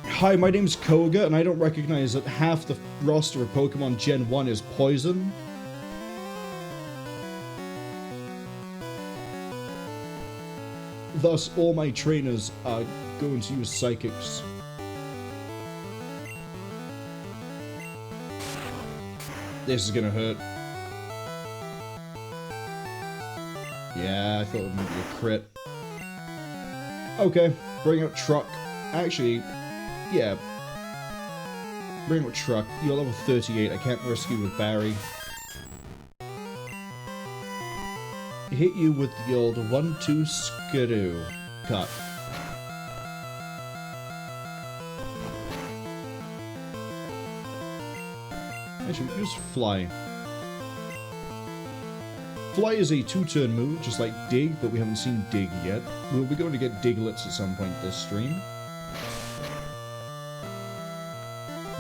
Hi, my name's Koga, and I don't recognize that half the roster of Pokemon Gen 1 is Poison. Thus, all my trainers are going to use Psychics. This is gonna hurt. Yeah, I thought it would be a crit. Okay, bring out Truck. Actually... yeah. Bring up Truck. You're level 38. I can't rescue with Barry. Hit you with the old 1-2 skidoo. Cut. Actually, use Fly. Fly is a 2-turn move, just like Dig, but we haven't seen Dig yet. We'll be going to get Diglets at some point this stream.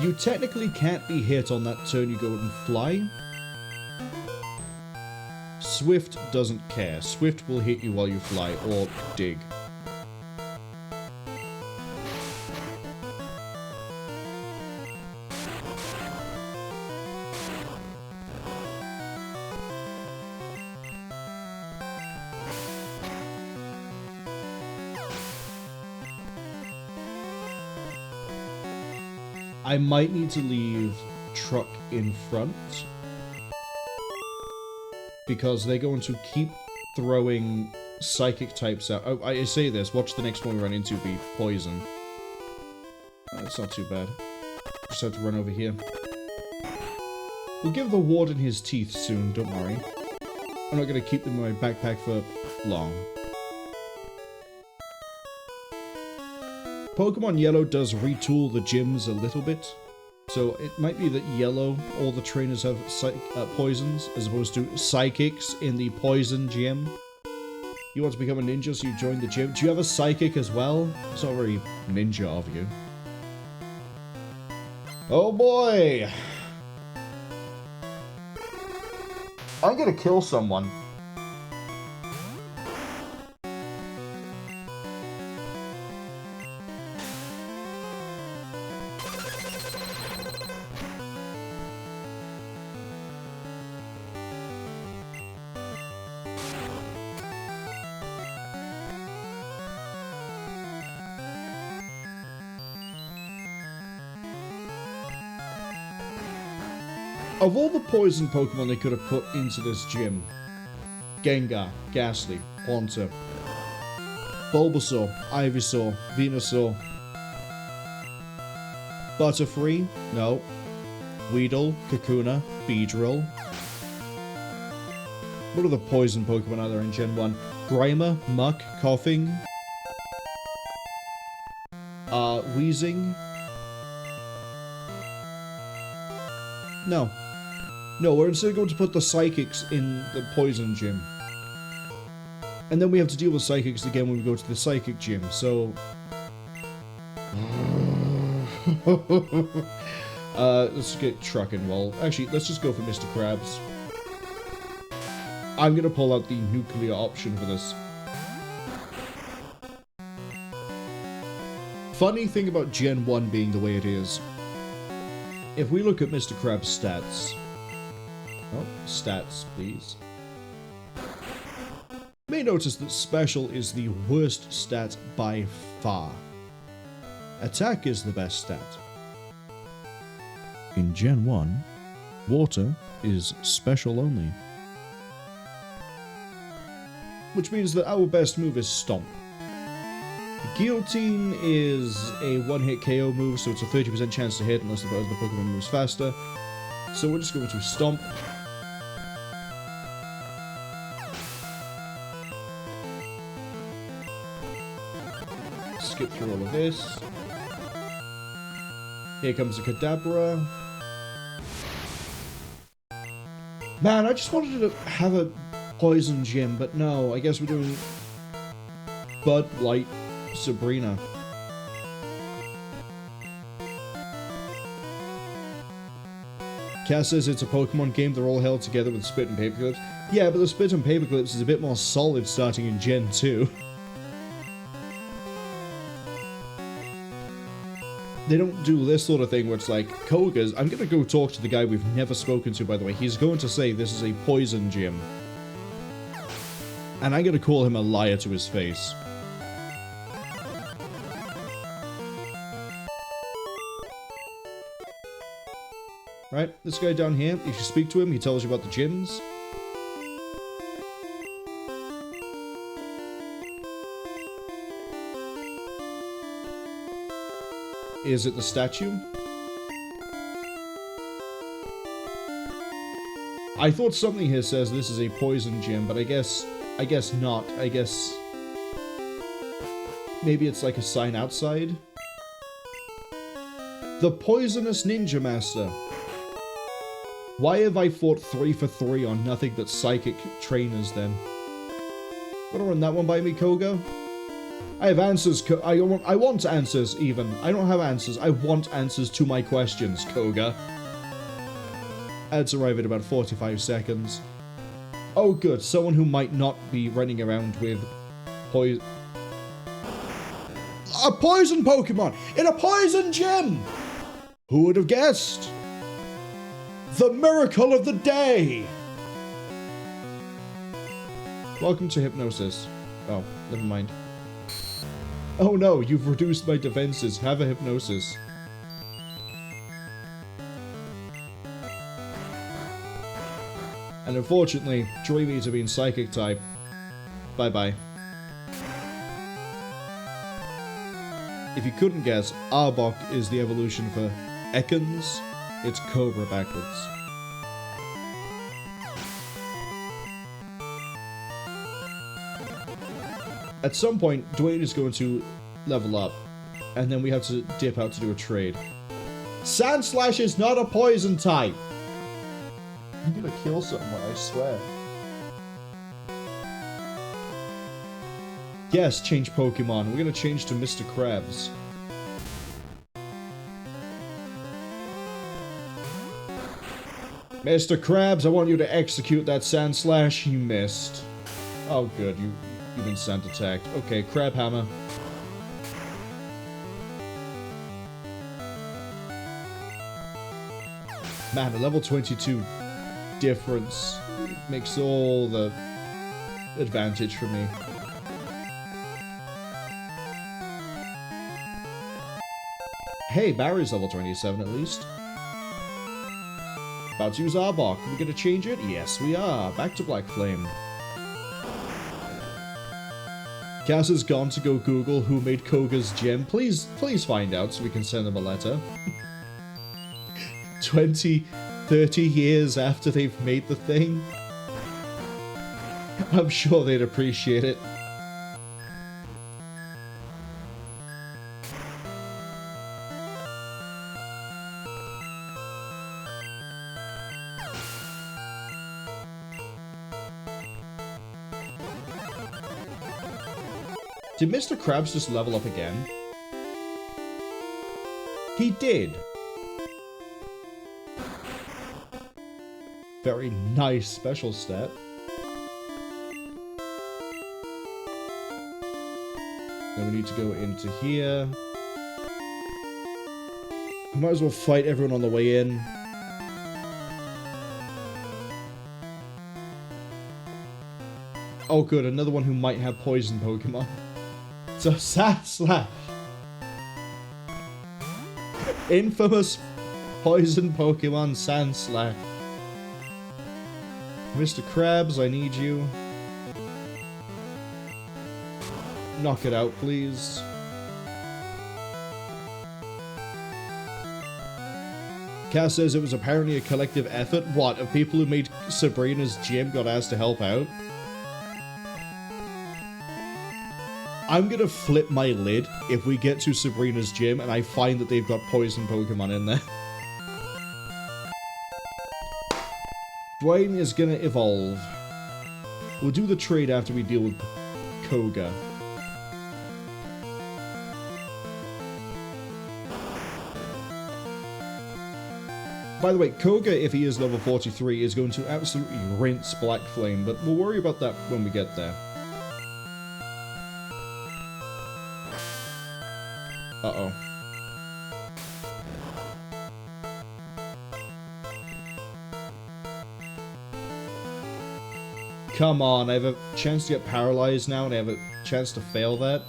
You technically can't be hit on that turn you go and Fly. Swift doesn't care. Swift will hit you while you fly, or Dig. I might need to leave Truck in front, because they're going to keep throwing Psychic types out. Oh, I say this, watch the next one we run into be Poison. That's not too bad. Just have to run over here. We'll give the Warden his teeth soon, don't worry. I'm not going to keep them in my backpack for long. Pokemon Yellow does retool the gyms a little bit, so it might be that Yellow, all the trainers have poisons, as opposed to Psychics in the Poison Gym. You want to become a ninja, so you join the gym. Do you have a Psychic as well? It's not very ninja of you. Oh boy! I'm gonna kill someone. Of all the poison Pokemon they could have put into this gym, Gengar, Ghastly, Haunter, Bulbasaur, Ivysaur, Venusaur, Butterfree, no, Weedle, Kakuna, Beedrill. What other poison Pokemon are there in Gen 1? Grimer, Muck, Coughing, Wheezing. No. No, we're instead going to put the Psychics in the Poison Gym. And then we have to deal with Psychics again when we go to the Psychic Gym, so... let's get trucking. Well, actually, let's just go for Mr. Krabs. I'm gonna pull out the nuclear option for this. Funny thing about Gen 1 being the way it is. If we look at Mr. Krabs' stats... Oh, stats, please. You may notice that Special is the worst stat by far. Attack is the best stat. In Gen 1, Water is Special only. Which means that our best move is Stomp. Guillotine is a one-hit KO move, so it's a 30% chance to hit unless the Pokemon moves faster. So we're just going to Stomp. Skip through all of this. Here comes a Kadabra. Man, I just wanted to have a Poison Gym, but no, I guess we're doing Bud, Light, Sabrina. Cass says it's a Pokemon game, they're all held together with Spit and Paperclips. Yeah, but the Spit and Paperclips is a bit more solid starting in Gen 2. They don't do this sort of thing where it's like, Koga's, I'm gonna go talk to the guy we've never spoken to, by the way. He's going to say this is a Poison Gym. And I'm gonna call him a liar to his face. Right, this guy down here, if you speak to him, he tells you about the gyms. Is it the statue? I thought something here says this is a Poison Gym, but I guess not. I guess maybe it's like a sign outside. The Poisonous Ninja Master. Why have I fought 3 for 3 on nothing but psychic trainers then? Wanna run that one by me, Koga? I have answers, I want answers, even. I don't have answers, I want answers to my questions, Koga. Ads arrive in about 45 seconds. Oh good, someone who might not be running around with a poison Pokemon in a Poison Gym! Who would have guessed? The miracle of the day! Welcome to Hypnosis. Oh, never mind. Oh no, you've reduced my defenses. Have a Hypnosis. And unfortunately, Dreamies are being Psychic type. Bye-bye. If you couldn't guess, Arbok is the evolution for Ekans. It's Cobra backwards. At some point, Dwayne is going to level up, and then we have to dip out to do a trade. Sandslash is not a poison type! I'm gonna kill someone, I swear. Yes, change Pokemon. We're gonna change to Mr. Krabs. Mr. Krabs, I want you to execute that Sandslash. You missed. Oh good, you've been sand attacked. Okay, Crab Hammer. Man, a level 22 difference makes all the advantage for me. Hey, Barry's level 27 at least. About to use Arbok. Are we gonna change it? Yes, we are. Back to Black Flame. Cass has gone to go Google who made Koga's gem. Please find out so we can send them a letter. 20, 30 years after they've made the thing. I'm sure they'd appreciate it. Did Mr. Krabs just level up again? He did. Very nice special stat. Then we need to go into here. We might as well fight everyone on the way in. Oh good, another one who might have poison Pokemon. So Sandslash. Infamous poison Pokemon Sandslash. Mr. Krabs, I need you. Knock it out, please. Cass says it was apparently a collective effort. What, of people who made Sabrina's gym got asked to help out? I'm gonna flip my lid if we get to Sabrina's gym and I find that they've got poison Pokemon in there. Dwayne is gonna evolve. We'll do the trade after we deal with Koga. By the way, Koga, if he is level 43, is going to absolutely rinse Black Flame, but we'll worry about that when we get there. Uh-oh. Come on, I have a chance to get paralyzed now, and I have a chance to fail that.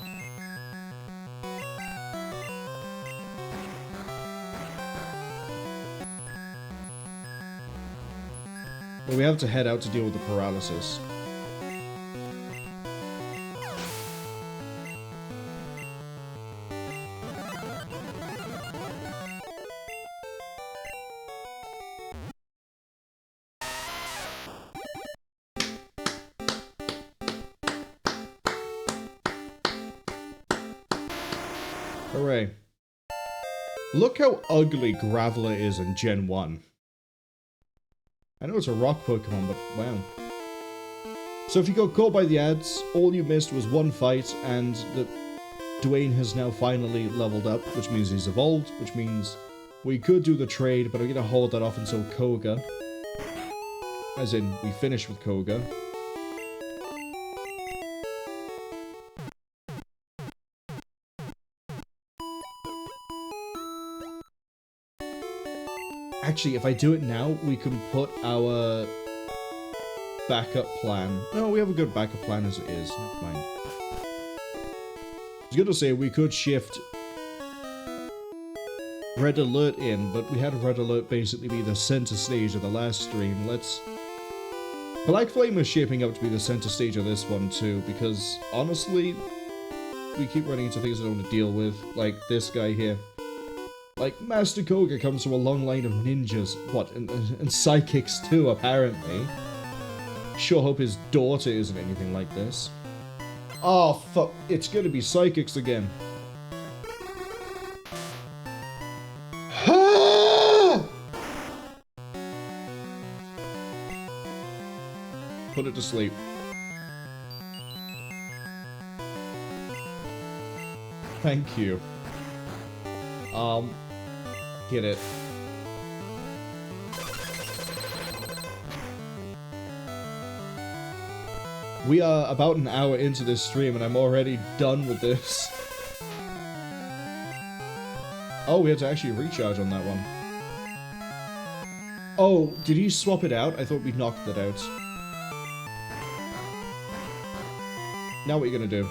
Well, we have to head out to deal with the paralysis. Hooray. Look how ugly Graveler is in Gen 1. I know it's a rock Pokemon, but wow. So if you got caught by the ads, all you missed was one fight, and that Dwayne has now finally leveled up, which means he's evolved, which means we could do the trade, but I'm gonna hold that off until Koga. As in, we finish with Koga. Actually, if I do it now, we can put our backup plan. No, we have a good backup plan as it is. Never mind. I was gonna say we could shift Red Alert in, but we had Red Alert basically be the center stage of the last stream. Black Flame is shaping up to be the center stage of this one too, because honestly, we keep running into things I don't want to deal with, like this guy here. Like, Master Koga comes from a long line of ninjas. What, and psychics too, apparently. Sure hope his daughter isn't anything like this. Oh, fuck. It's gonna be psychics again. Put it to sleep. Thank you. Get it. We are about an hour into this stream and I'm already done with this. Oh, we had to actually recharge on that one. Oh, did he swap it out? I thought we knocked that out. Now what are you gonna do?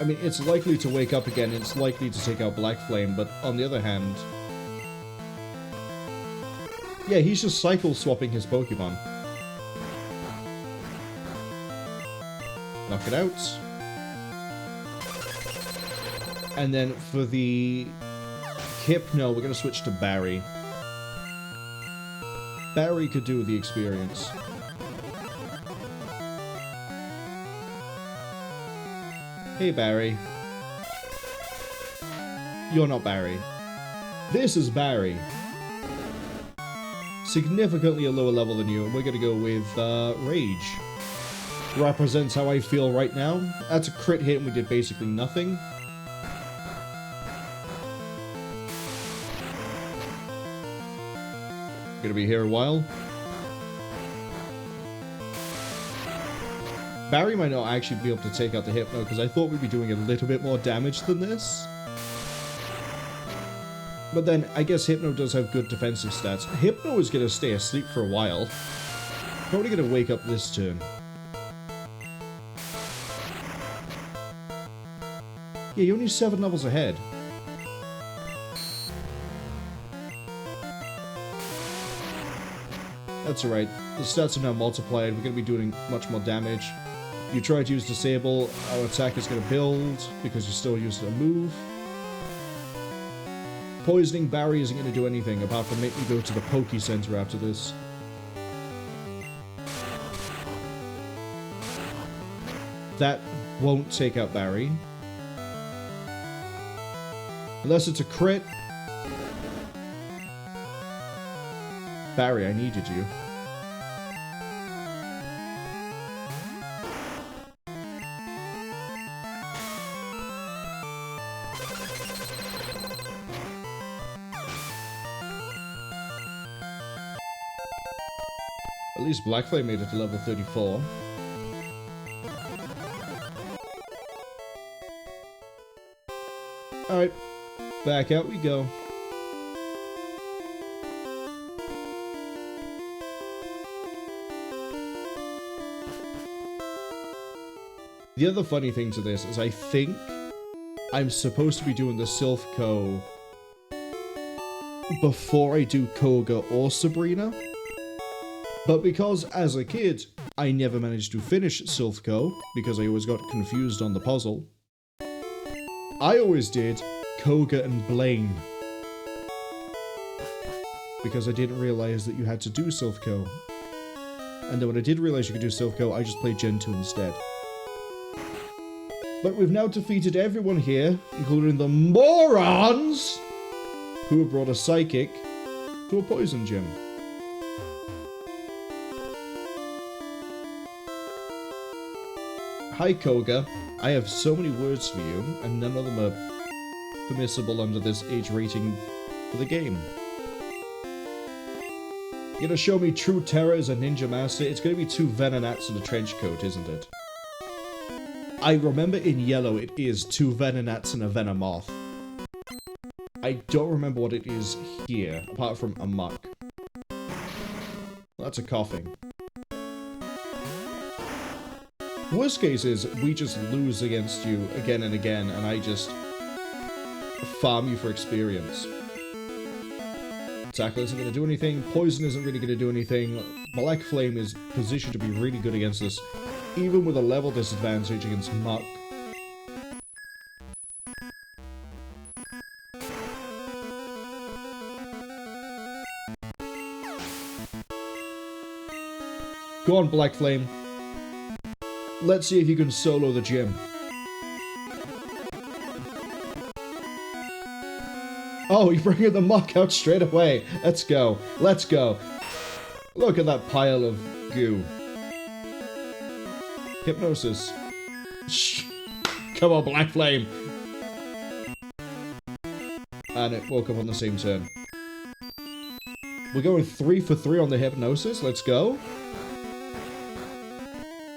I mean, it's likely to wake up again, it's likely to take out Black Flame, but on the other hand... Yeah, he's just cycle swapping his Pokemon. Knock it out. And then for the Hypno, we're going to switch to Barry. Barry could do the experience. Hey, Barry. You're not Barry. This is Barry. Significantly a lower level than you, and we're going to go with Rage. Represents how I feel right now. That's a crit hit, and we did basically nothing. Gonna be here a while. Barry might not actually be able to take out the Hypno, because I thought we'd be doing a little bit more damage than this. But then, I guess Hypno does have good defensive stats. Hypno is gonna stay asleep for a while. Probably gonna wake up this turn. Yeah, you're only 7 levels ahead. That's alright. The stats are now multiplied. We're going to be doing much more damage. You try to use Disable. Our attack is going to build because you still used a move. Poisoning Barry isn't going to do anything apart from make me go to the Poke Center after this. That won't take out Barry. Unless it's a crit. Barry, I needed you. At least Black Flame made it to level 34. Alright, back out we go. The other funny thing to this is I think I'm supposed to be doing the Silph Co before I do Koga or Sabrina. But because, as a kid, I never managed to finish Silph Co because I always got confused on the puzzle, I always did Koga and Blaine. Because I didn't realize that you had to do Silph Co. And then when I did realize you could do Silph Co, I just played Gen 2 instead. But we've now defeated everyone here, including the morons who have brought a Psychic to a Poison Gym. Hi Koga, I have so many words for you, and none of them are permissible under this age rating for the game. You're gonna show me true terror as a ninja master? It's gonna be 2 Venonats and a trench coat, isn't it? I remember in yellow it is 2 Venonats and a Venomoth. I don't remember what it is here, apart from a muck. That's a coughing. Worst case is, we just lose against you again and again, and I just farm you for experience. Tackle isn't going to do anything, Poison isn't really going to do anything, Black Flame is positioned to be really good against us, even with a level disadvantage against Muck. Go on, Black Flame. Let's see if you can solo the gym. Oh, you're bringing the Muck out straight away. Let's go. Let's go. Look at that pile of goo. Hypnosis. Shh. Come on, Black Flame. And it woke up on the same turn. We're going 3 for 3 on the Hypnosis. Let's go.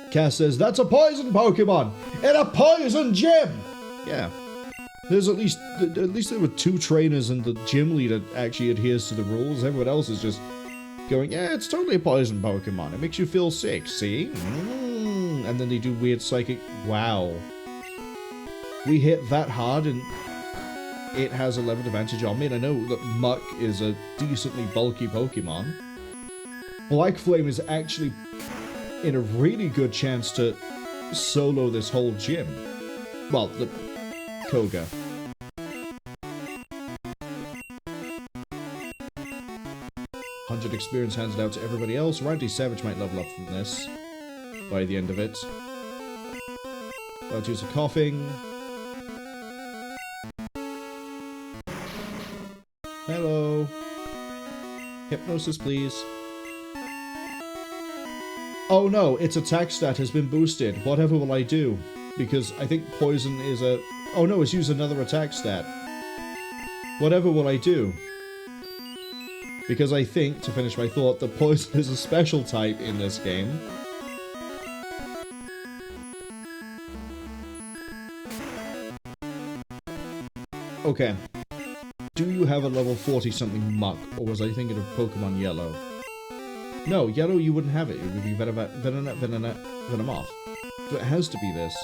Cass says, that's a poison Pokemon in a poison gym! Yeah. There's at least there were 2 trainers and the gym leader actually adheres to the rules. Everyone else is just going, yeah, it's totally a poison Pokemon. It makes you feel sick, see? And then they do weird psychic. Wow. We hit that hard and it has a level advantage on me, and I know that Muck is a decently bulky Pokemon. Black Flame is actually in a really good chance to solo this whole gym. Well, the Koga. $100 experience handed out to everybody else. Randy Savage might level up from this by the end of it. I'll use a coughing. Hello. Hypnosis, please. Oh no, its attack stat has been boosted. Whatever will I do? Because I think poison is a... Oh no, it's used another attack stat. Whatever will I do? Because I think, to finish my thought, that poison is a special type in this game. Okay. Do you have a level 40-something Muck, or was I thinking of Pokemon Yellow? No, Yellow you wouldn't have it. It would be Venomoth. So it has to be this.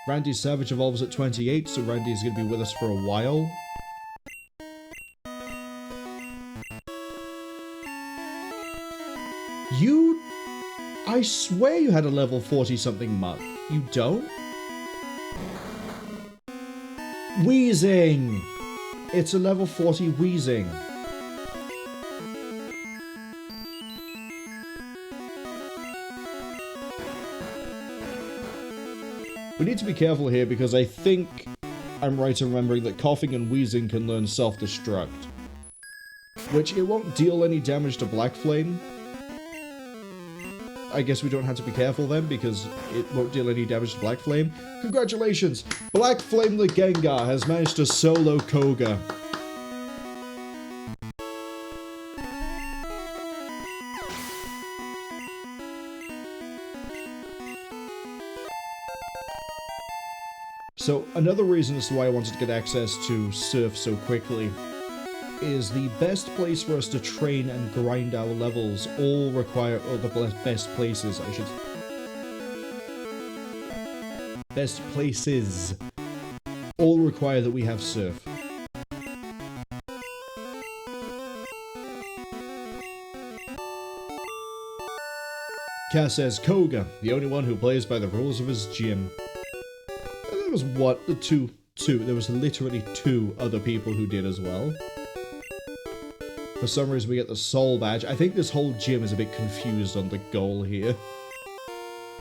Randy Savage evolves at 28, so Randy's going to be with us for a while. You... I swear you had a level 40-something Muck. You don't? Wheezing! It's a level 40 Wheezing. We need to be careful here because I think I'm right in remembering that Coughing and Wheezing can learn self-destruct. Which it won't deal any damage to Black Flame. I guess we don't have to be careful then because it won't deal any damage to Black Flame. Congratulations! Black Flame the Gengar has managed to solo Koga. So, another reason as to why I wanted to get access to Surf so quickly is the best place for us to train and grind our levels all require, or the best places, I should... Best places all require that we have Surf. Cass says, Koga, the only one who plays by the rules of his gym. There was what? There was literally 2 other people who did as well. For some reason we get the Soul Badge. I think this whole gym is a bit confused on the goal here.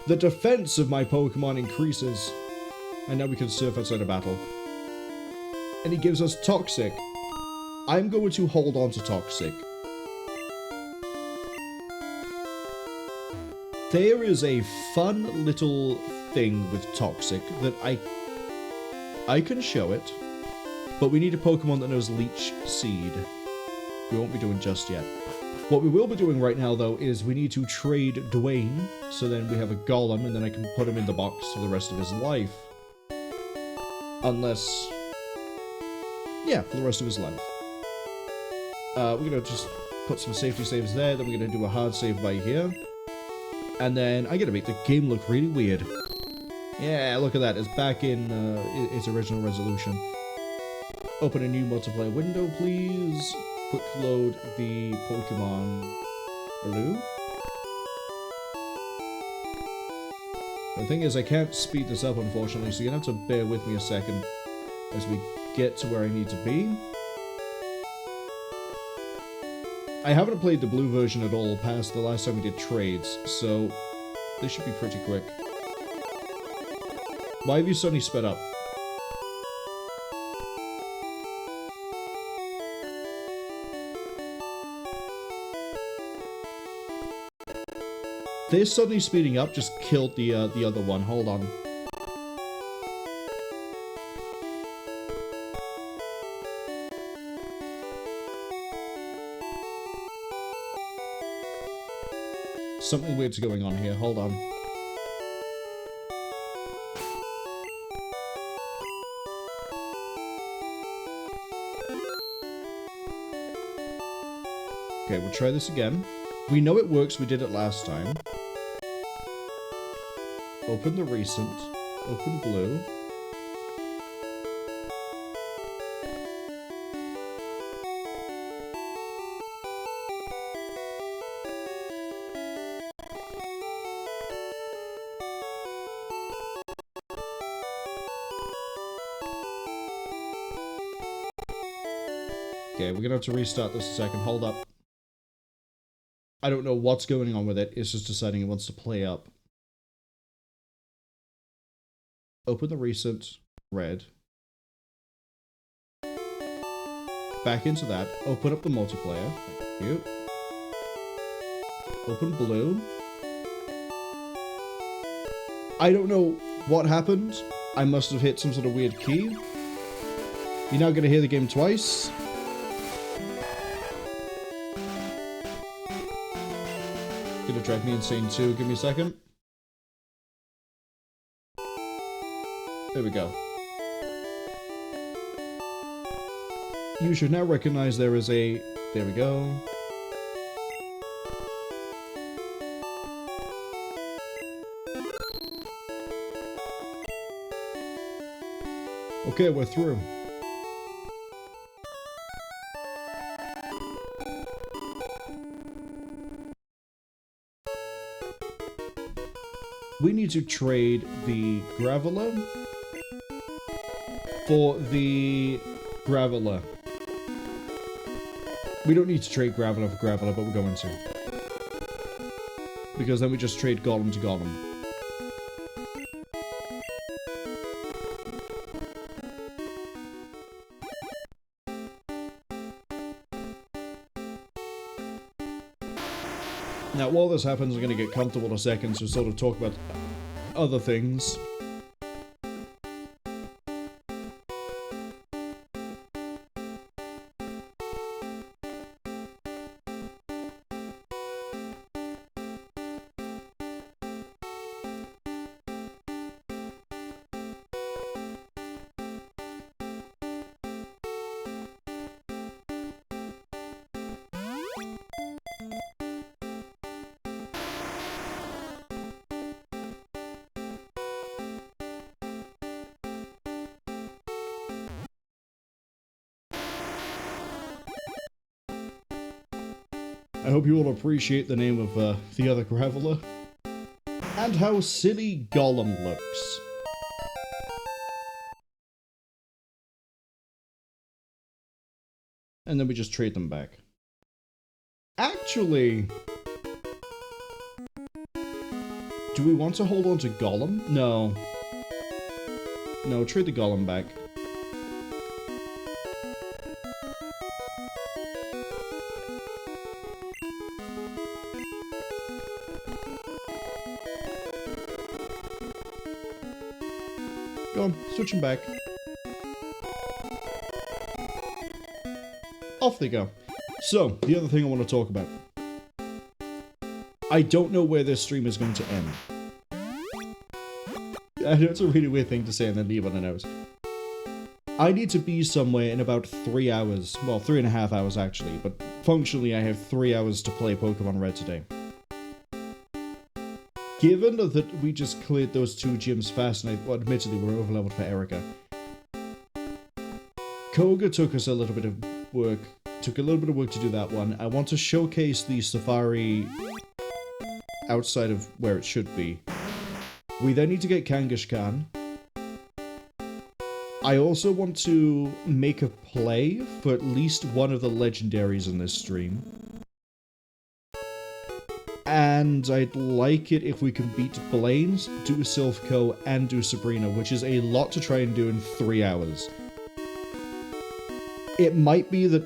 The defense of my Pokemon increases. And now we can surf outside of battle. And he gives us Toxic. I'm going to hold on to Toxic. There is a fun little thing with Toxic that I can show it, but we need a Pokemon that knows Leech Seed. We won't be doing just yet. What we will be doing right now, though, is we need to trade Dwayne, so then we have a Golem, and then I can put him in the box for the rest of his life. Unless... yeah, for the rest of his life. We're gonna just put some safety saves there, then we're gonna do a hard save by here. And then I'm gonna make the game look really weird. Yeah, look at that. It's back in its original resolution. Open a new multiplayer window, please. Quick load the Pokemon Blue. The thing is, I can't speed this up, unfortunately, so you're gonna have to bear with me a second as we get to where I need to be. I haven't played the blue version at all past the last time we did trades, so this should be pretty quick. Why have you suddenly sped up? This suddenly speeding up just killed the other one. Hold on. Something weird's going on here. Hold on. Okay, we'll try this again. We know it works, we did it last time. Open the recent. Open blue. Okay, we're gonna have to restart this a second. Hold up. I don't know what's going on with it. It's just deciding it wants to play up. Open the recent. Red. Back into that. Open up the multiplayer. Thank you. Open blue. I don't know what happened. I must have hit some sort of weird key. You're now gonna hear the game twice. Gonna drive me insane too. Give me a second. There we go. You should now recognize there is a... There we go. Okay, we're through. We need to trade the Graveler for the Graveler. We don't need to trade Graveler for Graveler, but we're going to. Because then we just trade Golem to Golem. Now, while this happens, I'm going to get comfortable in a second to sort of talk about other things. I hope you all appreciate the name of the other Graveler. And how silly Golem looks. And then we just trade them back. Actually... do we want to hold on to Golem? No. No, trade the Golem back. Go on, switch them back. Off they go. So, the other thing I want to talk about. I don't know where this stream is going to end. I know it's a really weird thing to say and then leave on a note. I need to be somewhere in about 3 hours. Well, 3.5 hours actually, but functionally I have 3 hours to play Pokemon Red today. Given that we just cleared those 2 gyms fast, and well, admittedly we're overleveled for Erica. Koga took us a little bit of work. Took a little bit of work to do that one. I want to showcase the Safari outside of where it should be. We then need to get Kangaskhan. I also want to make a play for at least one of the legendaries in this stream. And I'd like it if we can beat Blaine, do Silphco, and do Sabrina, which is a lot to try and do in 3 hours. It might be that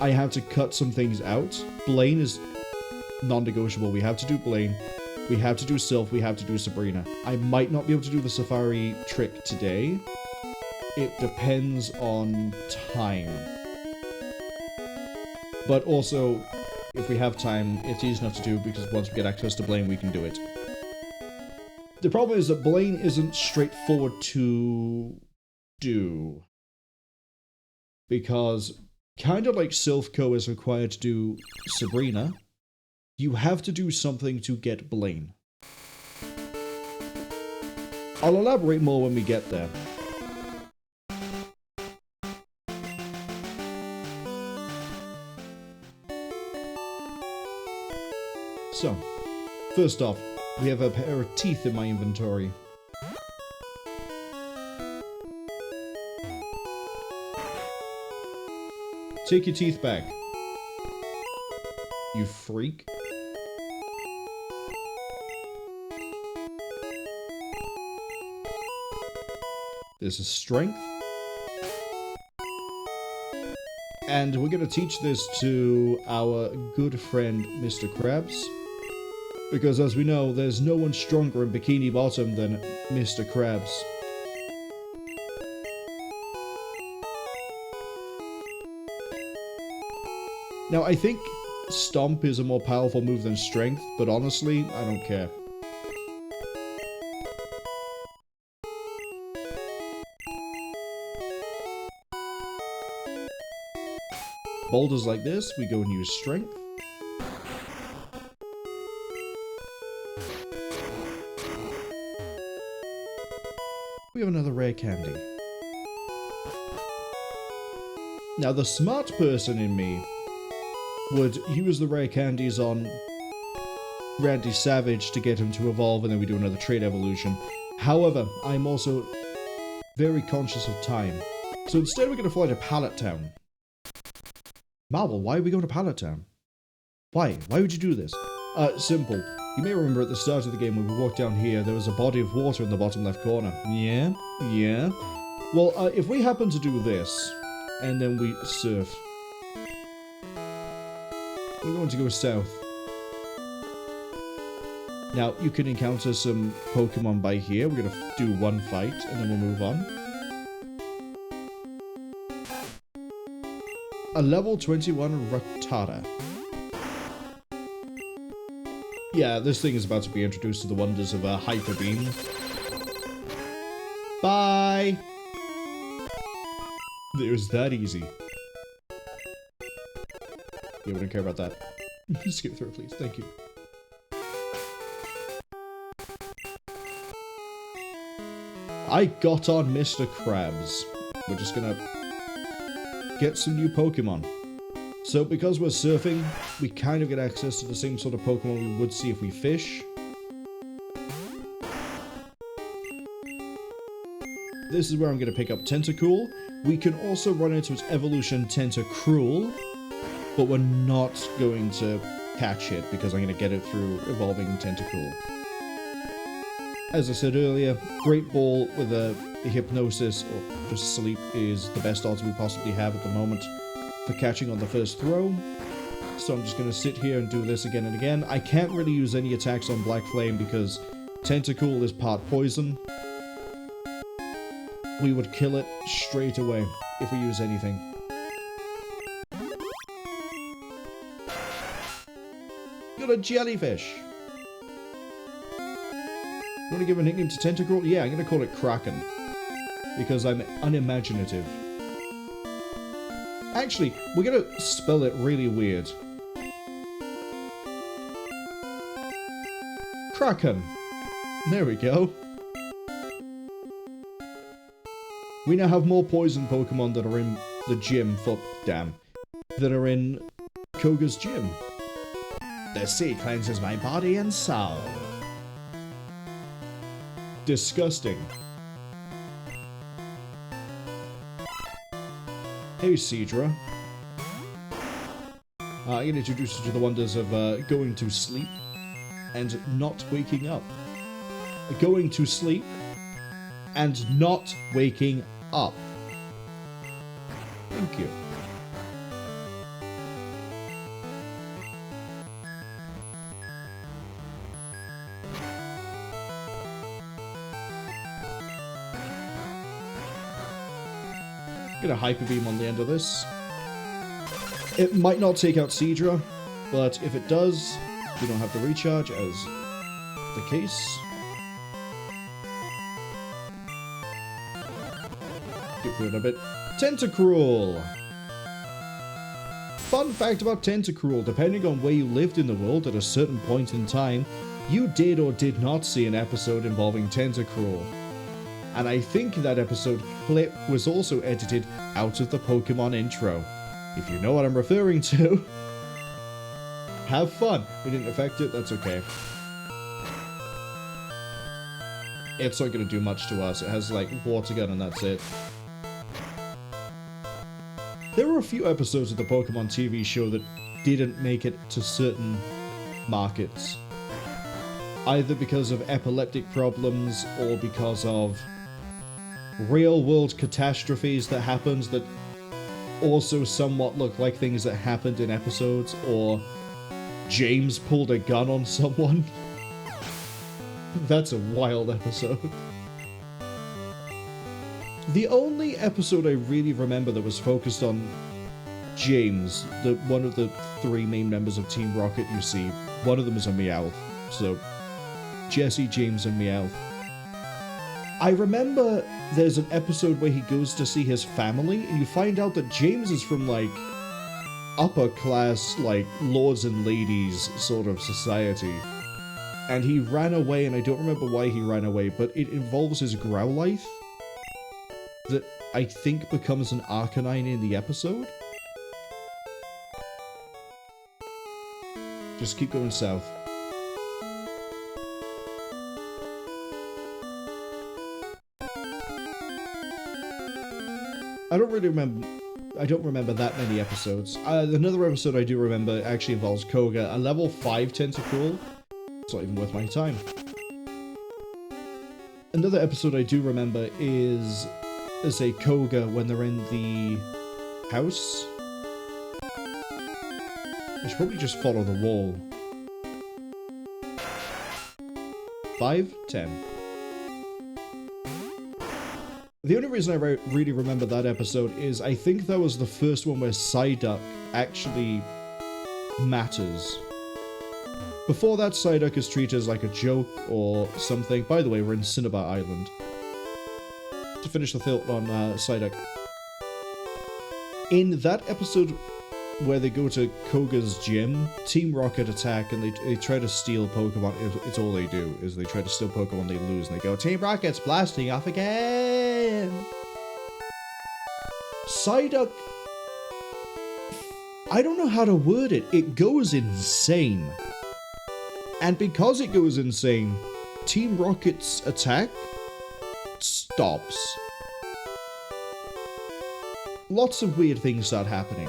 I have to cut some things out. Blaine is non-negotiable. We have to do Blaine. We have to do Sylph. We have to do Sabrina. I might not be able to do the Safari trick today. It depends on time. But also, if we have time, it's easy enough to do because once we get access to Blaine, we can do it. The problem is that Blaine isn't straightforward to do. Because, kind of like Silphco is required to do Sabrina, you have to do something to get Blaine. I'll elaborate more when we get there. So, first off, we have a pair of teeth in my Take your teeth back. You freak. This is strength. And we're going to teach this to our good friend, Mr. Krabs. Because as we know, there's no one stronger in Bikini Bottom than Mr. Krabs. Now, I think Stomp is a more powerful move than Strength, but honestly, I don't care. Boulders like this, we go and use Strength. We have another rare candy. Now, the smart person in me would use the rare candies on Randy Savage to get him to evolve, and then we do another trait evolution. However, I'm also very conscious of time. So instead we're going to fly to Pallet Town. Marwol, why are we going to Pallet Town? Why? Why would you do this? Simple. You may remember at the start of the game when we walked down here, there was a body of water in the bottom left corner. Yeah? Yeah? Well, if we happen to do this, and then we surf, we're going to go south. Now, you can encounter some Pokemon by here. We're going to do one fight, and then we'll move on. A level 21 Rattata. Yeah, this thing is about to be introduced to the wonders of Hyper Beam. Bye! It was that easy. Yeah, we don't care about that. Skip through it, please. Thank you. I got on Mr. Krabs. We're just gonna get some new Pokemon. So because we're surfing, we kind of get access to the same sort of Pokemon we would see if we fish. This is where I'm going to pick up Tentacool. We can also run into its evolution Tentacruel, but we're not going to catch it because I'm going to get it through evolving Tentacool. As I said earlier, Great Ball with a Hypnosis or just Sleep is the best odds we possibly have at the moment for catching on the first throw. So I'm just going to sit here and do this again and again. I can't really use any attacks on Black Flame because Tentacool is part poison. We would kill it straight away if we use anything. Got a jellyfish. You want to give a nickname to Tentacruel? Yeah, I'm going to call it Kraken. Because I'm unimaginative. Actually, we're going to spell it really weird. Kraken. There we go. We now have more poison Pokemon that are in the gym that are in Koga's gym. The sea cleanses my body and soul. Disgusting. Hey, Seadra. I'm going to introduce you to the wonders of going to sleep and not waking up. Going to sleep and not waking up. Thank you. Get a Hyper Beam on the end of this. It might not take out Seadra, but if it does, we don't have to recharge as the case. Get through it a bit. Tentacruel! Fun fact about Tentacruel, depending on where you lived in the world at a certain point in time, you did or did not see an episode involving Tentacruel. And I think that episode clip was also edited out of the Pokemon intro. If you know what I'm referring to, have fun. We didn't affect it, that's okay. It's not going to do much to us. It has, like, Water Gun and that's it. There were a few episodes of the Pokemon TV show that didn't make it to certain markets. Either because of epileptic problems or because of real-world catastrophes that happened that also somewhat look like things that happened in episodes, or James pulled a gun on someone. That's a wild episode. The only episode I really remember that was focused on James, one of the 3 main members of Team Rocket you see, one of them is a Meowth, so Jesse, James, and Meowth. I remember there's an episode where he goes to see his family, and you find out that James is from, like, upper class, like, lords and ladies sort of society. And he ran away, and I don't remember why he ran away, but it involves his Growlithe that I think becomes an Arcanine in the episode. Just keep going south. I don't remember that many episodes. Another episode I do remember actually involves Koga, a level 5 Tentacool. It's not even worth my time. Another episode I do remember is, say, Koga when they're in the house. I should probably just follow the wall. 5, 10. The only reason I really remember that episode is I think that was the first one where Psyduck actually matters. Before that, Psyduck is treated as like a joke or something. By the way, we're in Cinnibar Island. To finish the thought on Psyduck. In that episode where they go to Koga's gym, Team Rocket attack and they try to steal Pokemon. It's all they do, is they try to steal Pokemon, they lose, and they go, Team Rocket's blasting off again! Psyduck, I don't know how to word it, it goes insane. And because it goes insane, Team Rocket's attack stops. Lots of weird things start happening.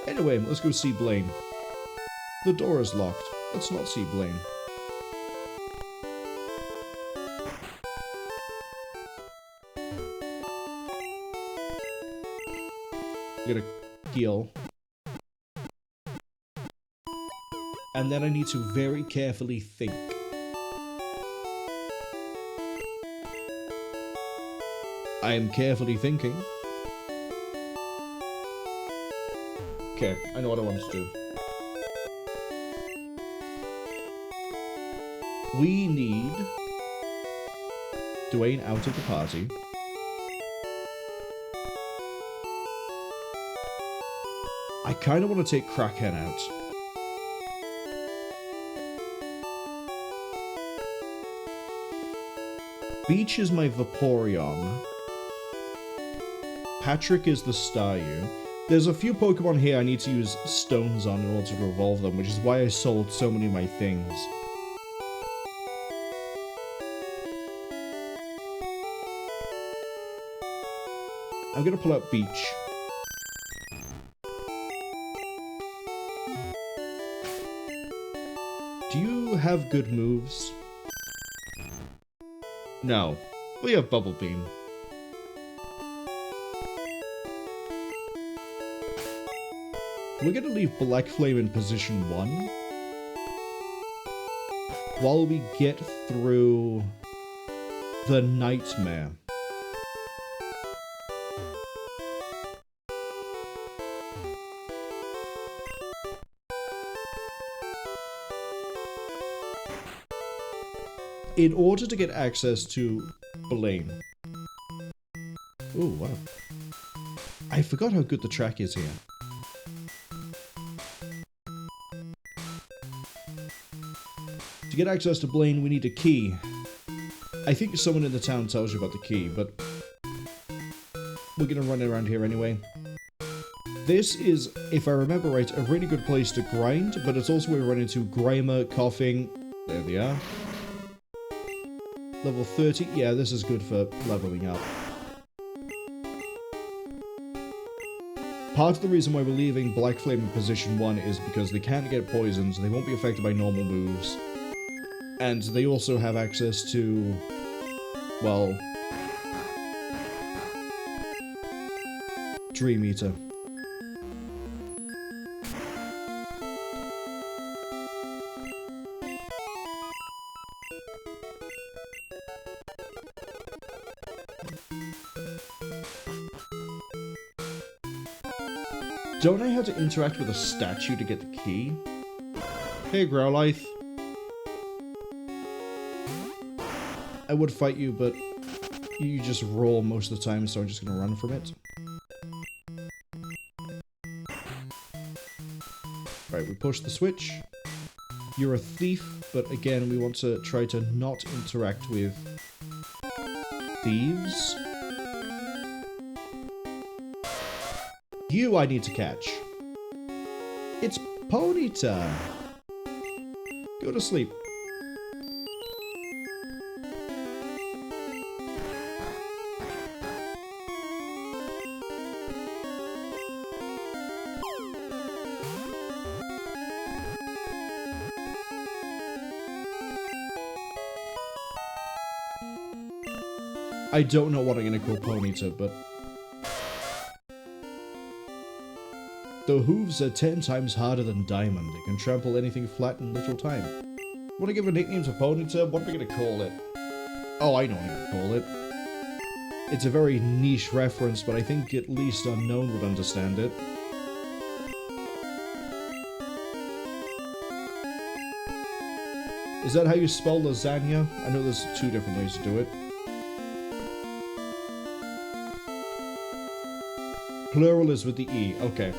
Anyway, let's go see Blaine. The door is locked. Let's not see Blaine. Get a heal. And then I need to very carefully think. I am carefully thinking. Okay, I know what I want to do. We need Dwayne out of the party. I kind of want to take Kraken out. Beach is my Vaporeon. Patrick is the Staryu. There's a few Pokemon here I need to use stones on in order to evolve them, which is why I sold so many of my things. I'm gonna pull out Beach. Do you have good moves? No. We have Bubble Beam. We're gonna leave Black Flame in position 1 while we get through the Nightmare. In order to get access to Blaine. Ooh, wow. I forgot how good the track is here. To get access to Blaine, we need a key. I think someone in the town tells you about the key, but we're gonna run around here anyway. This is, if I remember right, a really good place to grind, but it's also where we run into Grimer, Coughing. There they are. Level 30. Yeah, this is good for leveling up. Part of the reason why we're leaving Black Flame in position 1 is because they can't get poisoned, so they won't be affected by normal moves. And they also have access to, well, Dream Eater. Don't I have to interact with a statue to get the key? Hey, Growlithe. I would fight you, but you just roll most of the time, so I'm just gonna run from it. Right, we push the switch. You're a thief, but again, we want to try to not interact with thieves. You I need to catch. It's Ponyta. Go to sleep. I don't know what I'm gonna call Ponyta, but the hooves are 10 times harder than Diamond. They can trample anything flat in little time. Want to give a nickname to Ponyta? What are we gonna call it? Oh, I know what I'm gonna call it. It's a very niche reference, but I think at least Unknown would understand it. Is that how you spell lasagna? I know there's 2 different ways to do it. Plural is with the E, okay.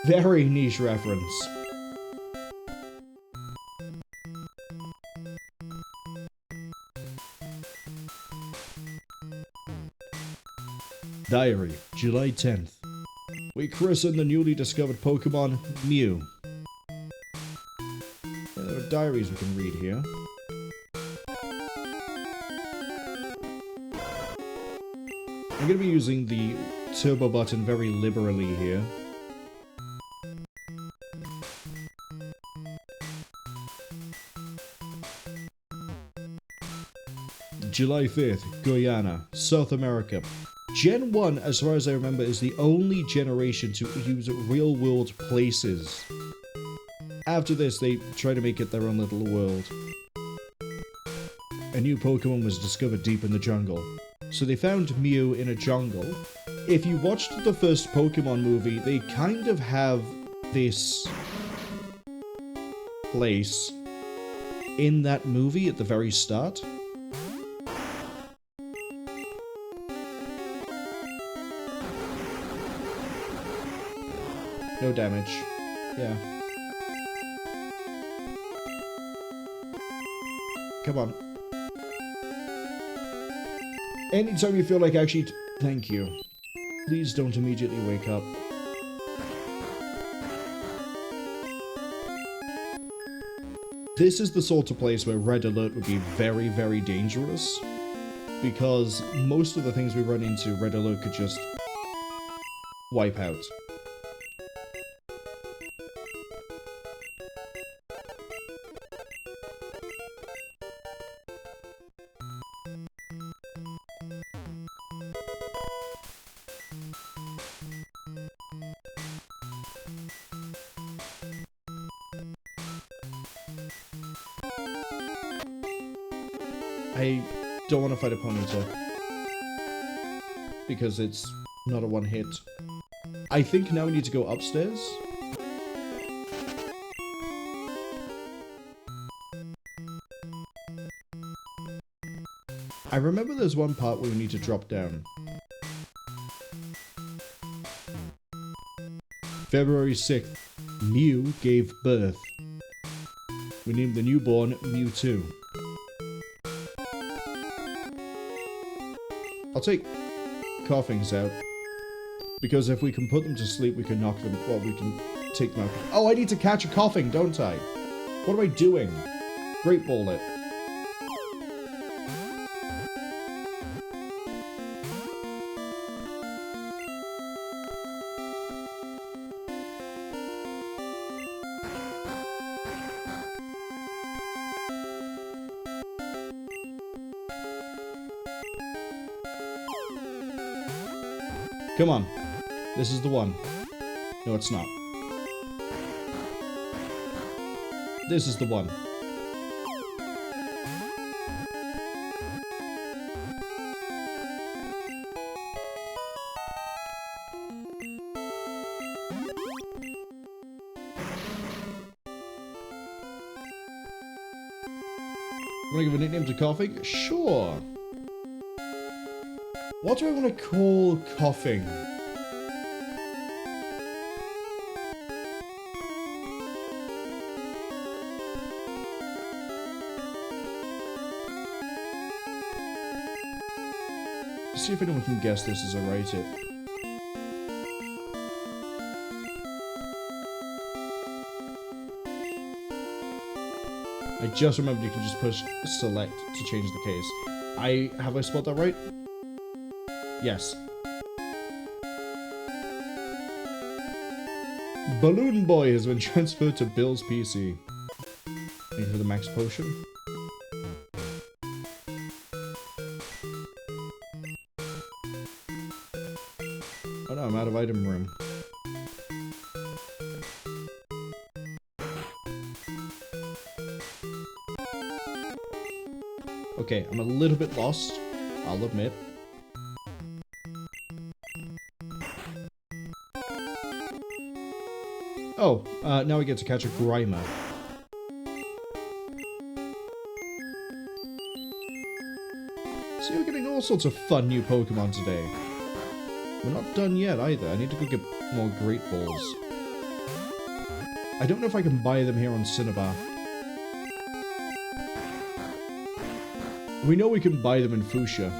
Very niche reference. Diary, July 10th. We christened the newly discovered Pokemon Mew. There are diaries we can read here. I'm going to be using the turbo button very liberally here. July 5th, Guyana, South America. Gen 1, as far as I remember, is the only generation to use real-world places. After this, they try to make it their own little world. A new Pokemon was discovered deep in the jungle. So they found Mew in a jungle. If you watched the first Pokemon movie, they kind of have this place in that movie at the very start. No damage. Yeah. Come on. Anytime you feel like actually... Thank you. Please don't immediately wake up. This is the sort of place where Red Alert would be very, very dangerous. Because most of the things we run into, Red Alert could just wipe out. I don't want to fight a Ponyta. Because it's not a one hit. I think now we need to go upstairs. I remember there's one part where we need to drop down. February 6th. Mew gave birth. We named the newborn Mewtwo. I'll take Coughings out. Because if we can put them to sleep, we can knock them... Well, we can take them out. Oh, I need to catch a Coughing, don't I? What am I doing? Great Ball it. Come on. This is the one. No, it's not. This is the one. Want to give a nickname to coughing? Sure. What do I want to call coughing? See if anyone can guess this as I write it. I just remembered you can just push select to change the case. Have I spelled that right? Yes. Balloon Boy has been transferred to Bill's PC. Need for the max potion. Oh no, I'm out of item room. Okay, I'm a little bit lost, I'll admit. Oh, now we get to catch a Grimer. See, we're getting all sorts of fun new Pokemon today. We're not done yet either. I need to go get more Great Balls. I don't know if I can buy them here on Cinnibar. We know we can buy them in Fuchsia.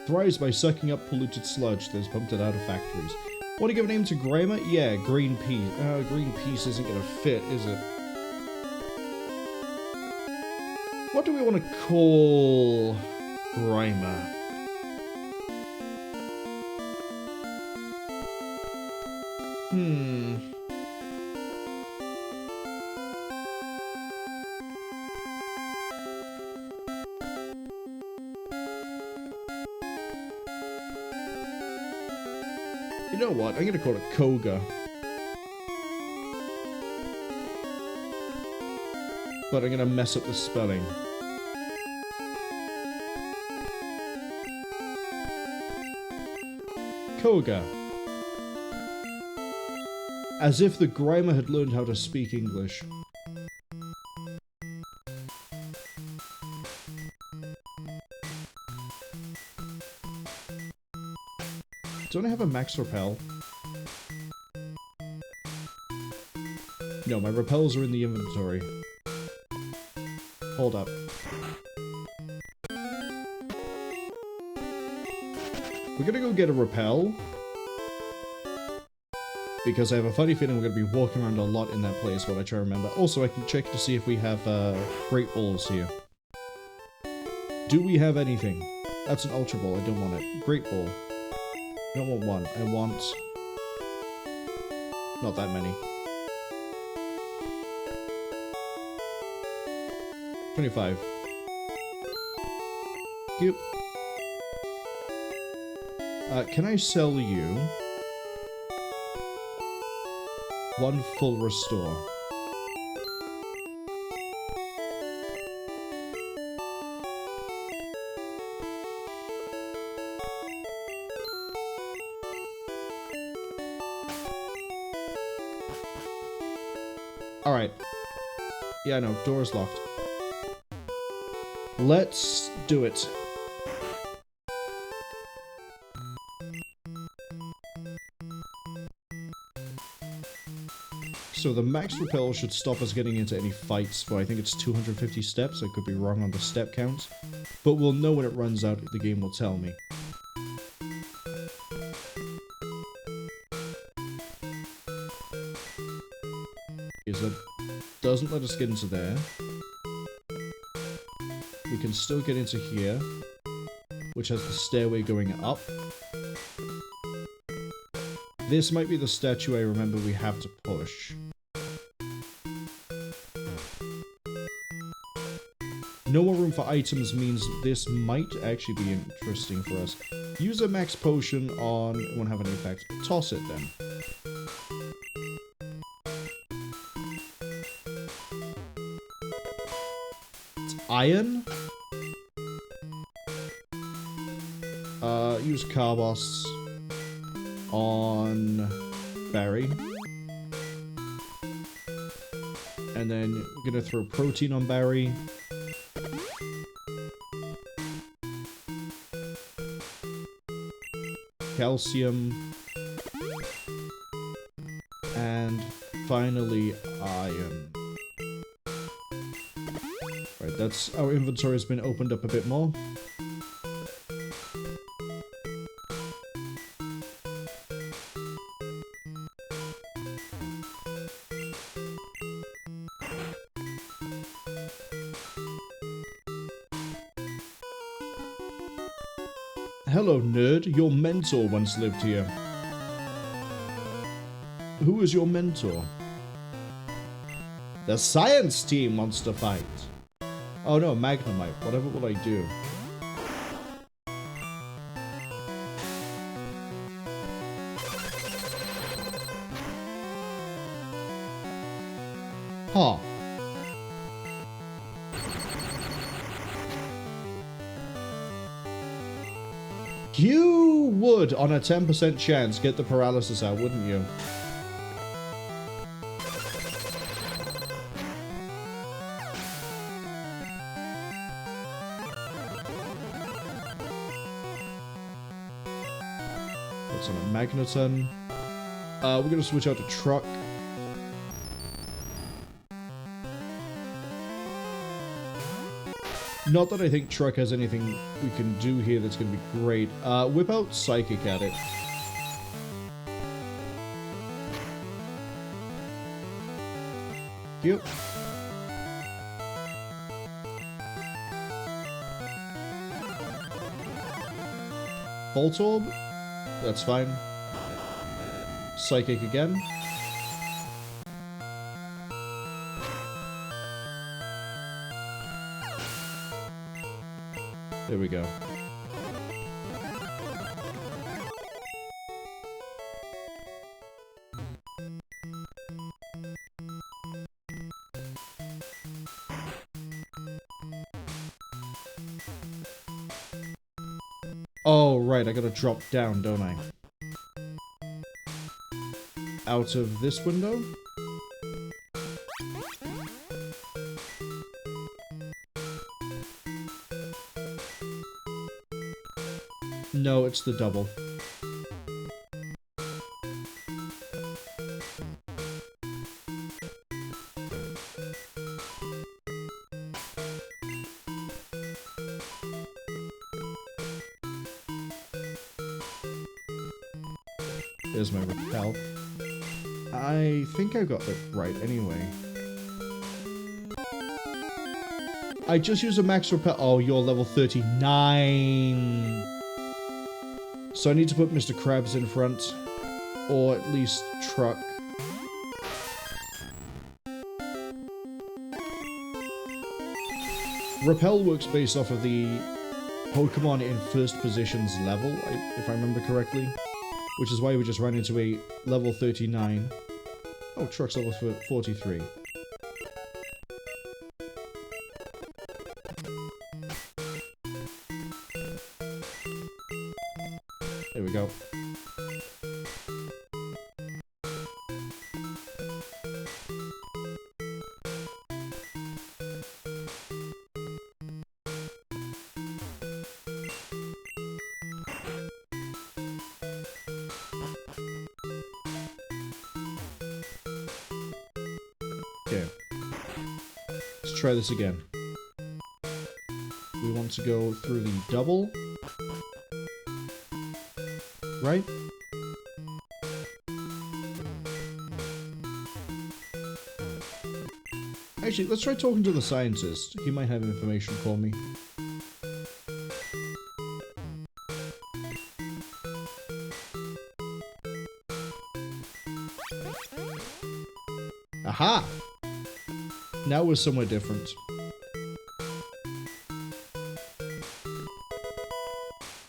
Thrives by sucking up polluted sludge that is pumped out of factories. Want to give a name to Grimer? Yeah, Green Pea. Green Peace isn't gonna fit, is it? What do we want to call Grimer? You know what? I'm gonna call it Koga. But I'm gonna mess up the spelling. Koga. As if the Grimer had learned how to speak English. Don't I have a max repel? No, my repels are in the inventory. Hold up. We're gonna go get a repel. Because I have a funny feeling we're going to be walking around a lot in that place while I try to remember. Also, I can check to see if we have Great Balls here. Do we have anything? That's an Ultra Ball. I don't want it. Great Ball. I don't want one. I want... not that many. 25. Cute. Can I sell you... one full restore. Alright. Yeah, no, door is locked. Let's do it. So the max repel should stop us getting into any fights for, I think it's 250 steps. I could be wrong on the step count. But we'll know when it runs out, the game will tell me. Is that doesn't let us get into there. We can still get into here, which has the stairway going up. This might be the statue I remember we have to push. No more room for items means this might actually be interesting for us. Use a max potion on... It won't have any effect. Toss it then. It's iron? Use Carbos on Barry. And then we're gonna throw protein on Barry. Calcium. And finally iron. Right, that's our inventory has been opened up a bit more. Hello, nerd. Your mentor once lived here. Who is your mentor? The science team wants to fight. Oh no, Magnemite. Whatever will I do? Huh. You would, on a 10% chance, get the paralysis out, wouldn't you? That's on a Magneton. We're gonna switch out to Truck. Not that I think Truck has anything we can do here that's going to be great. Whip out Psychic at it. Yep. Bolt Orb? That's fine. Psychic again. There we go. Oh, right, I gotta drop down, don't I? Out of this window? No, it's the double. There's my repel. I think I got that right anyway. I just used a max repel. Oh, you're level 39. So I need to put Mr. Krabs in front. Or at least Truck. Repel works based off of the Pokemon in first position's level, if I remember correctly. Which is why we just ran into a level 39. Oh, Truck's level 43. There we go. Okay. Let's try this again. We want to go through the double. Right? Actually, let's try talking to the scientist. He might have information for me. Aha! Now we're somewhere different.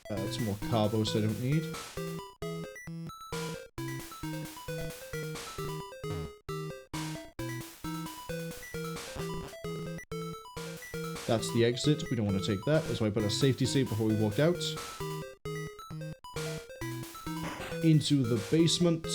That's more carbos I don't need. That's the exit. We don't want to take that. That's why I put a safety save before we walked out. Into the basement.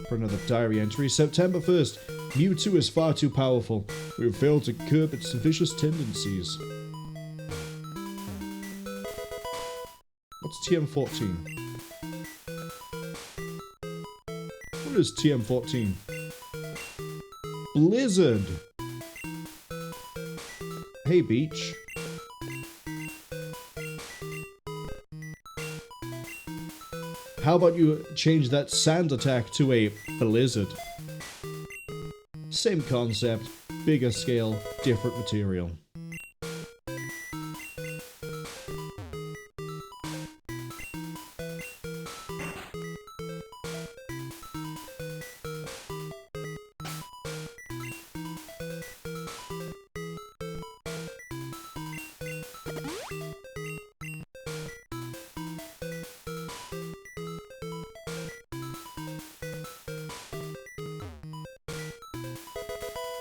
For another diary entry. September 1st. Mewtwo is far too powerful. We have failed to curb its vicious tendencies. What's TM14? What is TM14? Blizzard! Hey, Beach. How about you change that sand attack to a blizzard? Same concept, bigger scale, different material.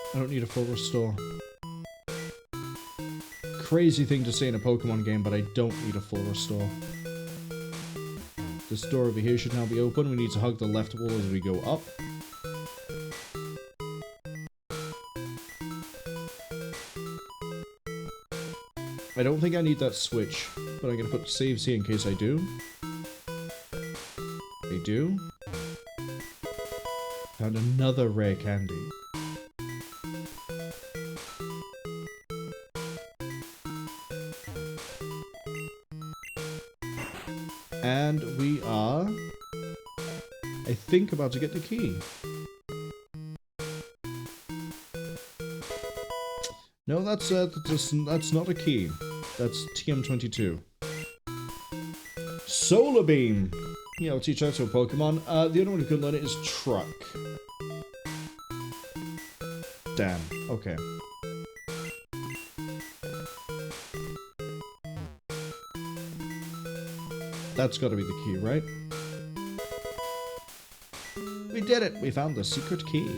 I don't need a full restore. Crazy thing to say in a Pokemon game, but I don't need a full restore. This door over here should now be open. We need to hug the left wall as we go up. I don't think I need that switch, but I'm going to put saves here in case I do. I do. Found another rare candy. And we are, I think, about to get the key. No, that's not a key. That's TM22. Solar Beam! Yeah, I'll teach that to a Pokemon. The only one who can learn it is Truck. Damn. Okay. That's got to be the key, right? We did it! We found the secret key.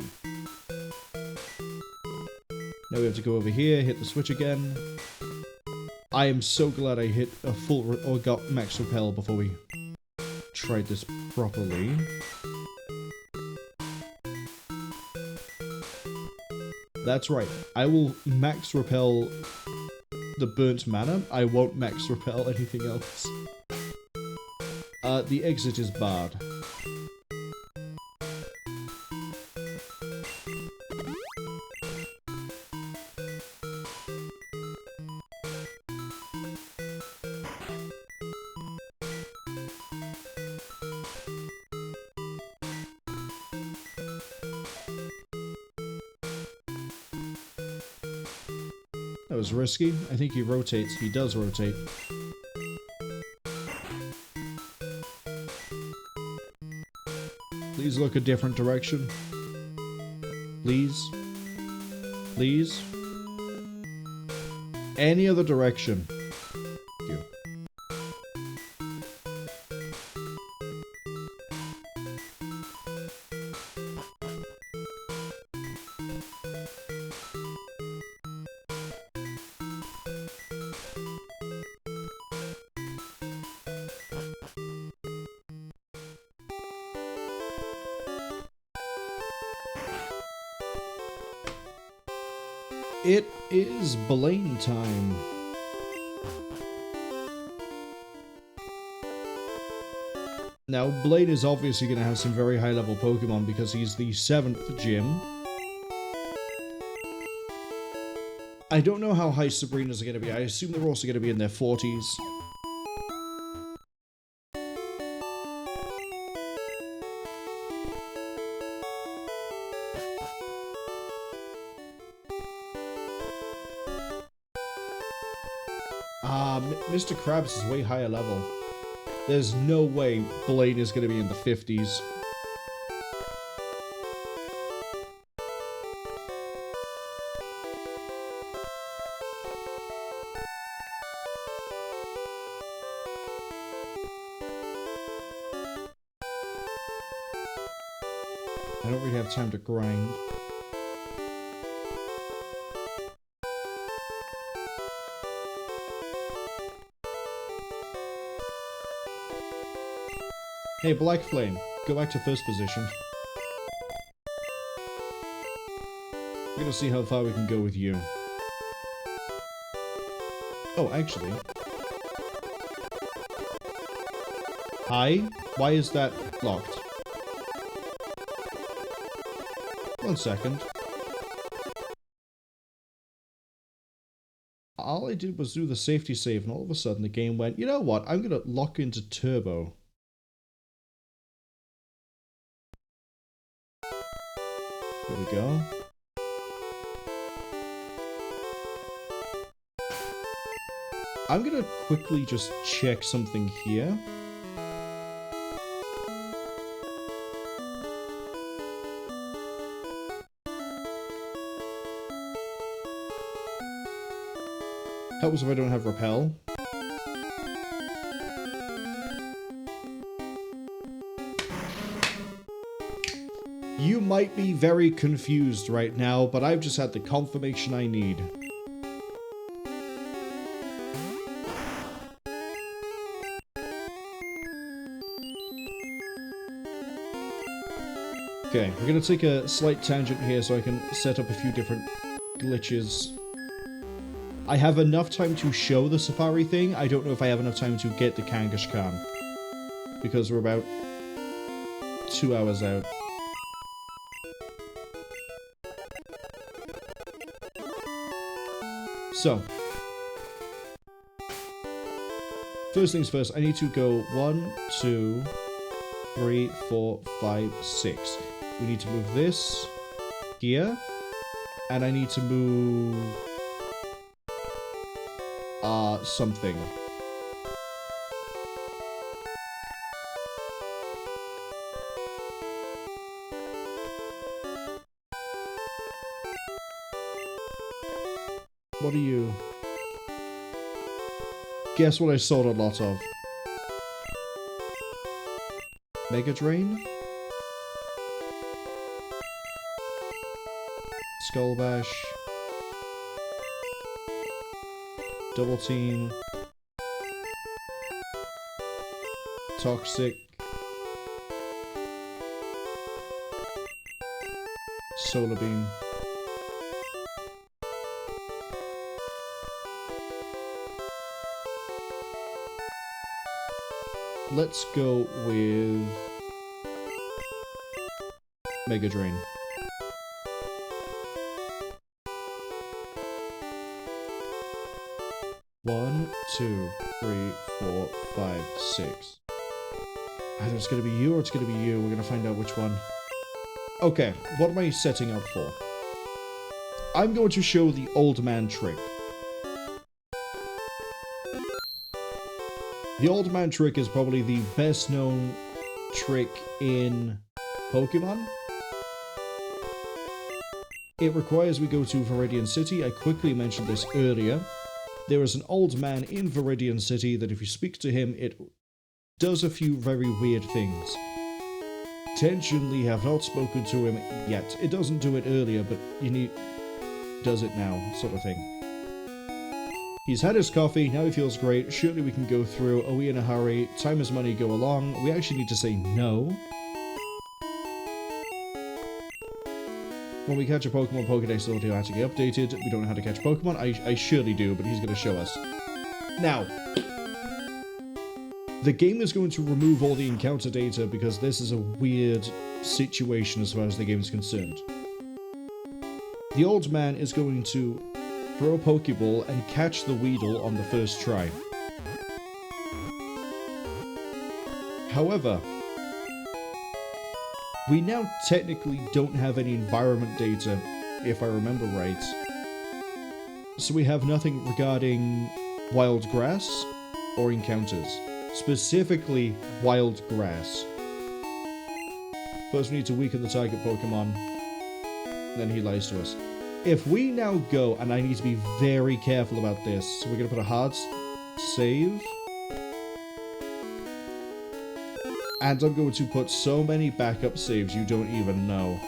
Now we have to go over here, hit the switch again. I am so glad I hit a full or got max repel before we tried this properly. That's right. I will max repel the burnt mana. I won't max repel anything else. The exit is barred. That was risky. I think he rotates. He does rotate. Please look a different direction. Please. Please. Any other direction. Thank you. It is Blaine time. Now, Blaine is obviously going to have some very high-level Pokemon because he's the 7th gym. I don't know how high Sabrina's are going to be. I assume they're also going to be in their 40s. Mr. Krabs is way higher level. There's no way Blaine is going to be in the 50s. I don't really have time to grind. Hey, Black Flame, go back to first position. We're gonna see how far we can go with you. Oh, actually. Hi? Why is that locked? 1 second. All I did was do the safety save, and all of a sudden the game went, you know what, I'm gonna lock into turbo. There we go. I'm gonna quickly just check something here. Helps if I don't have repel. You might be very confused right now, but I've just had the confirmation I need. Okay, we're gonna take a slight tangent here so I can set up a few different glitches. I have enough time to show the safari thing. I don't know if I have enough time to get the Kangash Khan, because we're about 2 hours out. So, first things first, I need to go 1, 2, 3, 4, 5, 6. We need to move this here, and I need to move something. What are you? Guess what I sold a lot of? Mega Drain? Skull Bash? Double Team? Toxic? Solar Beam? Let's go with Mega Drain. One, 2, 3, 4, 5, 6. Either it's gonna be you or it's gonna be you. We're gonna find out which one. Okay, what am I setting up for? I'm going to show the old man trick. The old man trick is probably the best known trick in Pokemon. It requires we go to Viridian City. I quickly mentioned this earlier. There is an old man in Viridian City that if you speak to him, it does a few very weird things. Intentionally have not spoken to him yet. It doesn't do it earlier, but does it now, sort of thing. He's had his coffee, now he feels great, surely we can go through, are we in a hurry, time is money, go along, we actually need to say no. When we catch a Pokemon, Pokedex is automatically updated, we don't know how to catch Pokemon, I surely do, but he's going to show us. Now, the game is going to remove all the encounter data because this is a weird situation as far as the game is concerned. The old man is going to throw a Pokeball and catch the Weedle on the first try. However, we now technically don't have any environment data, if I remember right. So we have nothing regarding wild grass, or encounters. Specifically, wild grass. First we need to weaken the target Pokemon. Then he lies to us. If we now go, and I need to be very careful about this, so we're going to put a hard save. And I'm going to put so many backup saves you don't even know.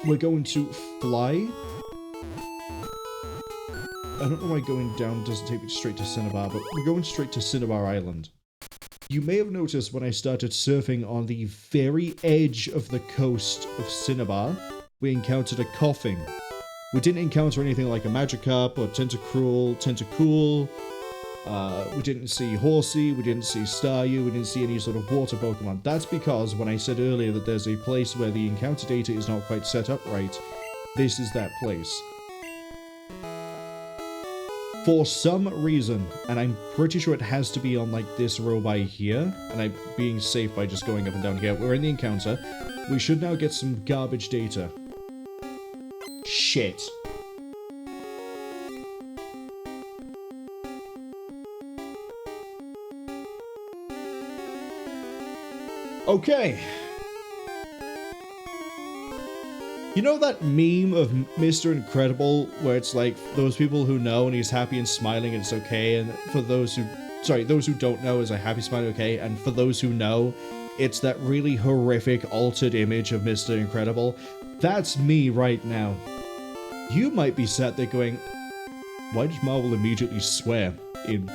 We're going to fly. I don't know why going down doesn't take me straight to Cinnibar, but we're going straight to Cinnibar Island. You may have noticed when I started surfing on the very edge of the coast of Cinnibar, we encountered a coughing. We didn't encounter anything like a Magikarp or Tentacool. We didn't see Horsey, we didn't see Staryu, we didn't see any sort of water Pokemon. That's because when I said earlier that there's a place where the encounter data is not quite set up right, this is that place. For some reason, and I'm pretty sure it has to be on like this row by here, and I'm being safe by just going up and down here. We're in the encounter. We should now get some garbage data. Shit. Okay. You know that meme of Mr. Incredible where it's like those people who know and he's happy and smiling and it's okay, and for those who don't know is a happy smiling okay, and for those who know it's that really horrific altered image of Mr. Incredible? That's me right now. You might be sat there going, why did Marwol immediately swear in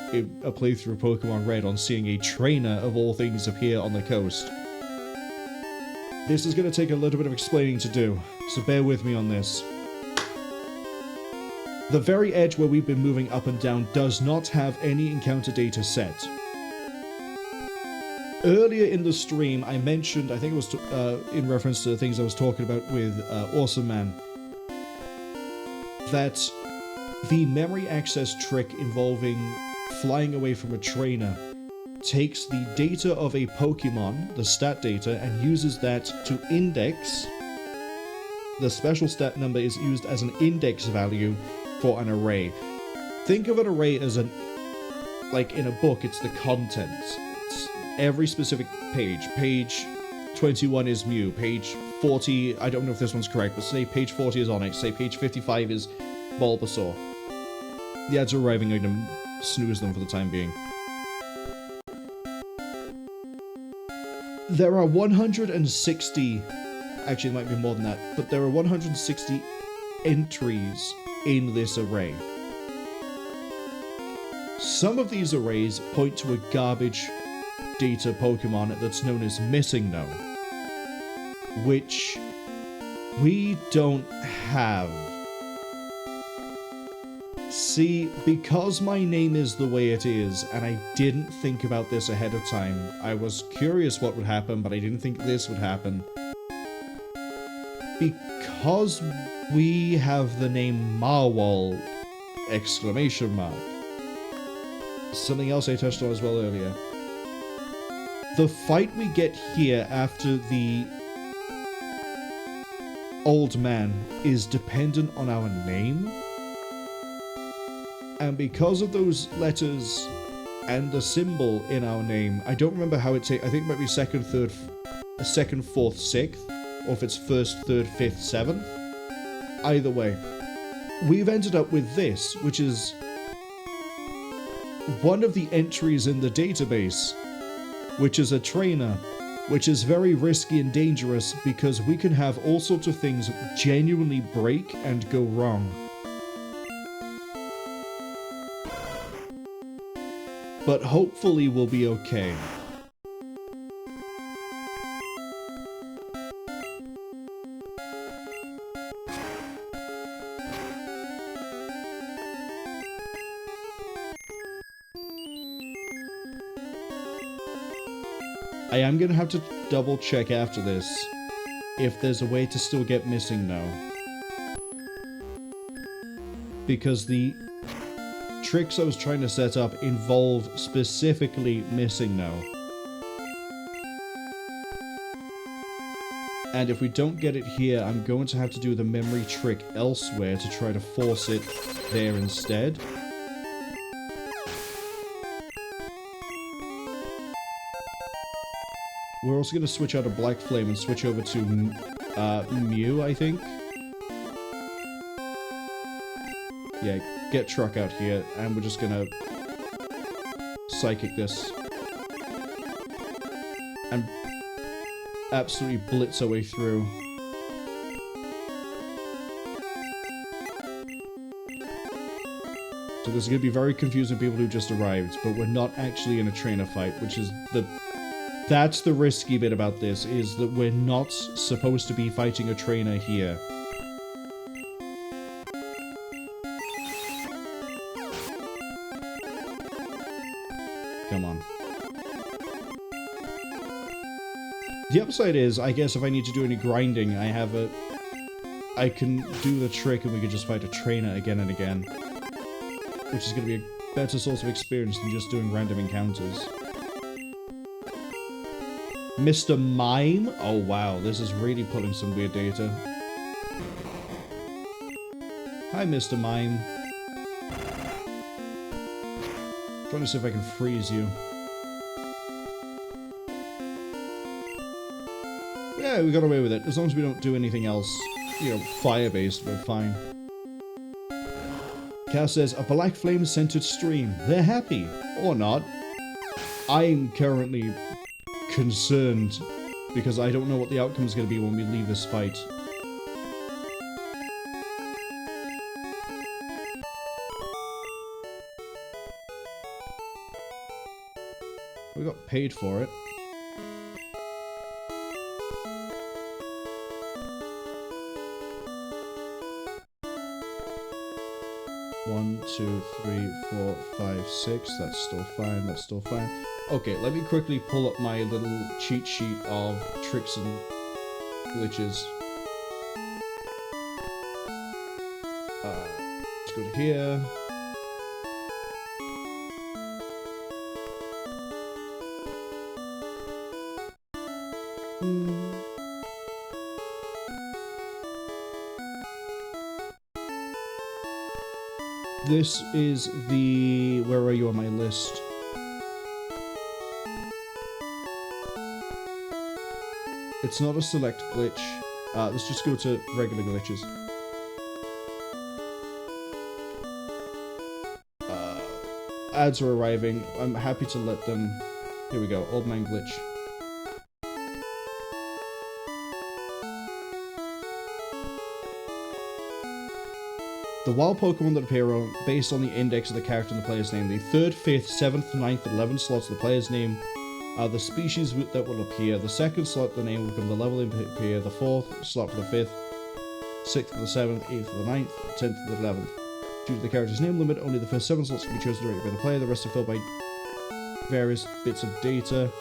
a playthrough of Pokemon Red on seeing a trainer of all things appear on the coast? This is going to take a little bit of explaining to do, so bear with me on this. The very edge where we've been moving up and down does not have any encounter data set. Earlier in the stream, I mentioned, I think it was in reference to the things I was talking about with Awesome Man, that the memory access trick involving flying away from a trainer takes the data of a Pokemon, the stat data, and uses that to index. The special stat number is used as an index value for an array. Think of an array as like in a book, it's the contents. It's every specific page. Page 21 is Mew. Page 40, I don't know if this one's correct, but say page 40 is Onix. Say page 55 is Bulbasaur. The ads are arriving, I'm going to snooze them for the time being. There are 160, actually it might be more than that, but there are 160 entries in this array. Some of these arrays point to a garbage data Pokemon that's known as Missingno, which we don't have. See, because my name is the way it is, and I didn't think about this ahead of time, I was curious what would happen, but I didn't think this would happen. Because we have the name Marwol! Exclamation mark. Something else I touched on as well earlier. The fight we get here after the old man is dependent on our name. And because of those letters and the symbol in our name, I don't remember how it takes. I think it might be second, third, second, fourth, sixth, or if it's first, third, fifth, seventh. Either way, we've ended up with this, which is one of the entries in the database, which is a trainer, which is very risky and dangerous because we can have all sorts of things genuinely break and go wrong. But hopefully we'll be okay. I am going to have to double check after this if there's a way to still get Missingno. Because the tricks I was trying to set up involve specifically Missingno. And if we don't get it here, I'm going to have to do the memory trick elsewhere to try to force it there instead. We're also going to switch out of Black Flame and switch over to Mew, I think. Yeah, get Truck out here, and we're just going to Psychic this. And absolutely blitz our way through. So this is going to be very confusing people who just arrived, but we're not actually in a trainer fight, which is that's the risky bit about this, is that we're not supposed to be fighting a trainer here. Come on. The upside is, I guess if I need to do any grinding, I can do the trick and we can just fight a trainer again and again. Which is going to be a better source of experience than just doing random encounters. Mr. Mime? Oh wow, this is really pulling some weird data. Hi, Mr. Mime. Trying to see if I can freeze you. Yeah, we got away with it. As long as we don't do anything else, you know, fire-based, we're fine. Cass says, a Black Flame-centered stream. They're happy. Or not. I'm currently concerned because I don't know what the outcome is going to be when we leave this fight. We got paid for it. One, two, three, four, five, six. That's still fine. That's still fine. Okay, let me quickly pull up my little cheat sheet of tricks and glitches. Let's go to here. This is the... Where are you on my list? It's not a select glitch. Let's just go to regular glitches. Ads are arriving. I'm happy to let them... Here we go. Old Man glitch. The wild Pokemon that appear are based on the index of the character and the player's name. The 3rd, 5th, 7th, 9th, and 11th slots of the player's name are the species that will appear. The 2nd slot of the name will become the level it appear. The 4th slot for the 5th, 6th for the 7th, 8th for the 9th, 10th for the 11th. Due to the character's name limit, only the first 7 slots can be chosen directly by the player. The rest are filled by various bits of data.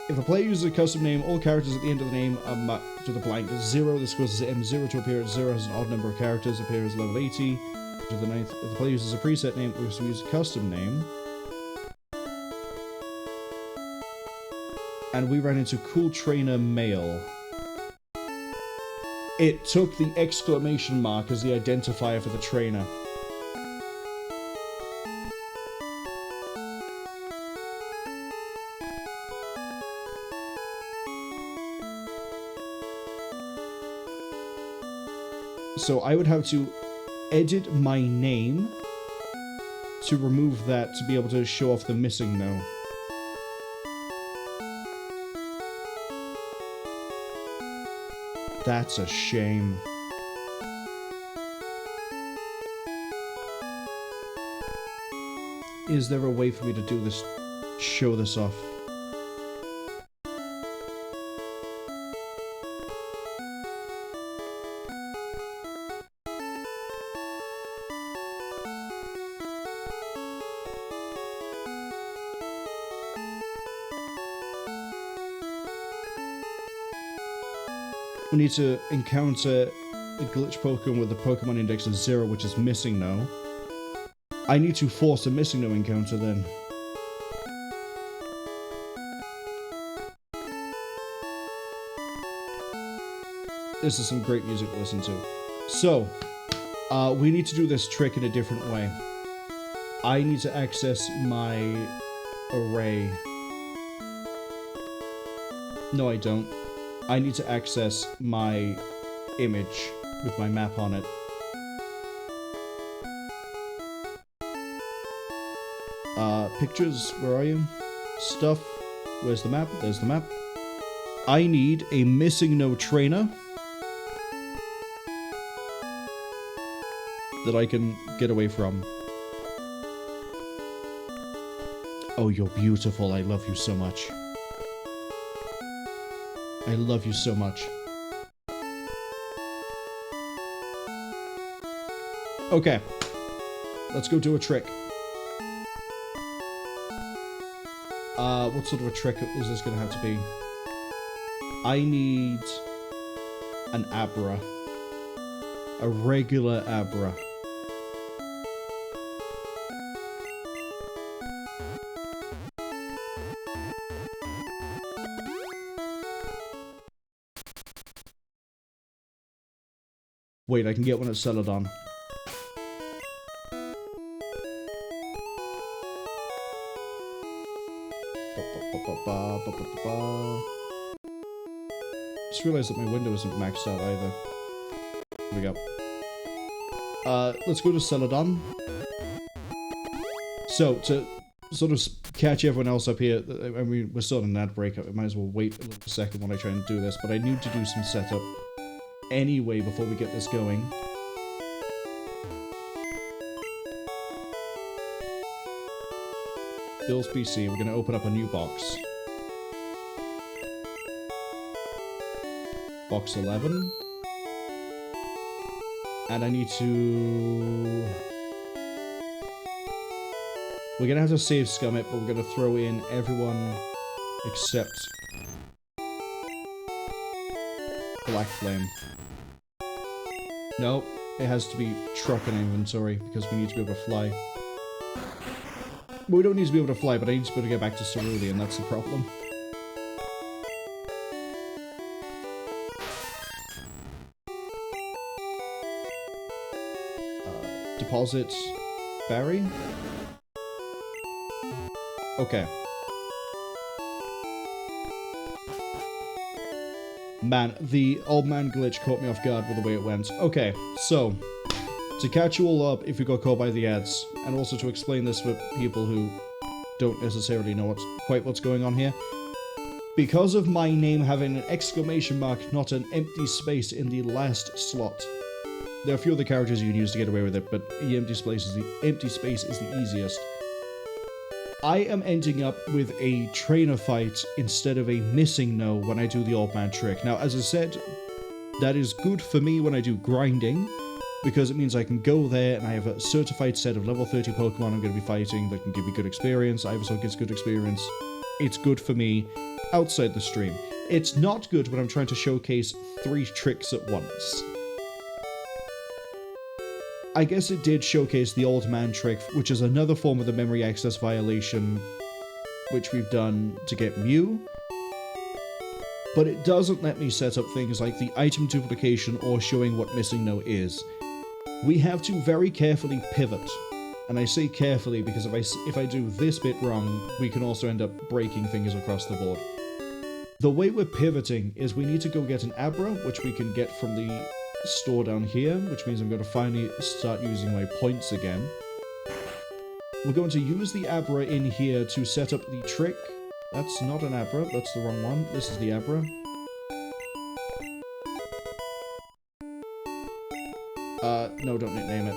If a player uses a custom name, all characters at the end of the name are mapped to the blank 0. This causes M0 to appear at 0, has an odd number of characters, appears level 80. To the 9th, if the player uses a preset name, or use a custom name. And we ran into Cool Trainer Male. It took the exclamation mark as the identifier for the trainer. So I would have to edit my name to remove that to be able to show off the Missingno. That's a shame. Is there a way for me to do this, show this off? We need to encounter a glitch Pokemon with the Pokemon index of 0, which is Missingno. I need to force a Missingno encounter then. This is some great music to listen to. So, we need to do this trick in a different way. I need to access my array. No, I don't. I need to access my image with my map on it. Pictures, where are you? Stuff, where's the map? There's the map. I need a Missingno trainer that I can get away from. Oh, you're beautiful. I love you so much. I love you so much. Okay. Let's go do a trick. What sort of a trick is this going to have to be? I need an Abra. A regular Abra. Wait, I can get one at Celadon. Just realized that my window isn't maxed out either. Here we go. Let's go to Celadon. So, to sort of catch everyone else up here, I mean, we're still in an ad break. I might as well wait a little second when I try and do this, but I need to do some setup anyway before we get this going. Bill's PC, we're going to open up a new box. Box 11. And I need to... We're going to have to save scum it, but we're going to throw in everyone except Black Flame. No, it has to be truck and inventory because we need to be able to fly. Well, we don't need to be able to fly, but I need to be able to get back to Cerulean, that's the problem. Deposit Barry? Okay. Man, the old man glitch caught me off guard with the way it went. Okay, so, to catch you all up if you got caught by the ads, and also to explain this for people who don't necessarily know quite what's going on here. Because of my name having an exclamation mark, not an empty space in the last slot, there are a few other characters you can use to get away with it, but the empty space is the easiest. I am ending up with a trainer fight instead of a Missingno when I do the old man trick. Now, as I said, that is good for me when I do grinding, because it means I can go there and I have a certified set of level 30 Pokemon I'm going to be fighting that can give me good experience. Ivysaur gets good experience. It's good for me outside the stream. It's not good when I'm trying to showcase 3 tricks at once. I guess it did showcase the old man trick, which is another form of the memory access violation, which we've done to get Mew. But it doesn't let me set up things like the item duplication or showing what Missingno is. We have to very carefully pivot. And I say carefully because if I do this bit wrong, we can also end up breaking things across the board. The way we're pivoting is we need to go get an Abra, which we can get from the store down here, which means I'm going to finally start using my points again. We're going to use the Abra in here to set up the trick. That's not an Abra, that's the wrong one. This is the Abra. No, don't nickname it.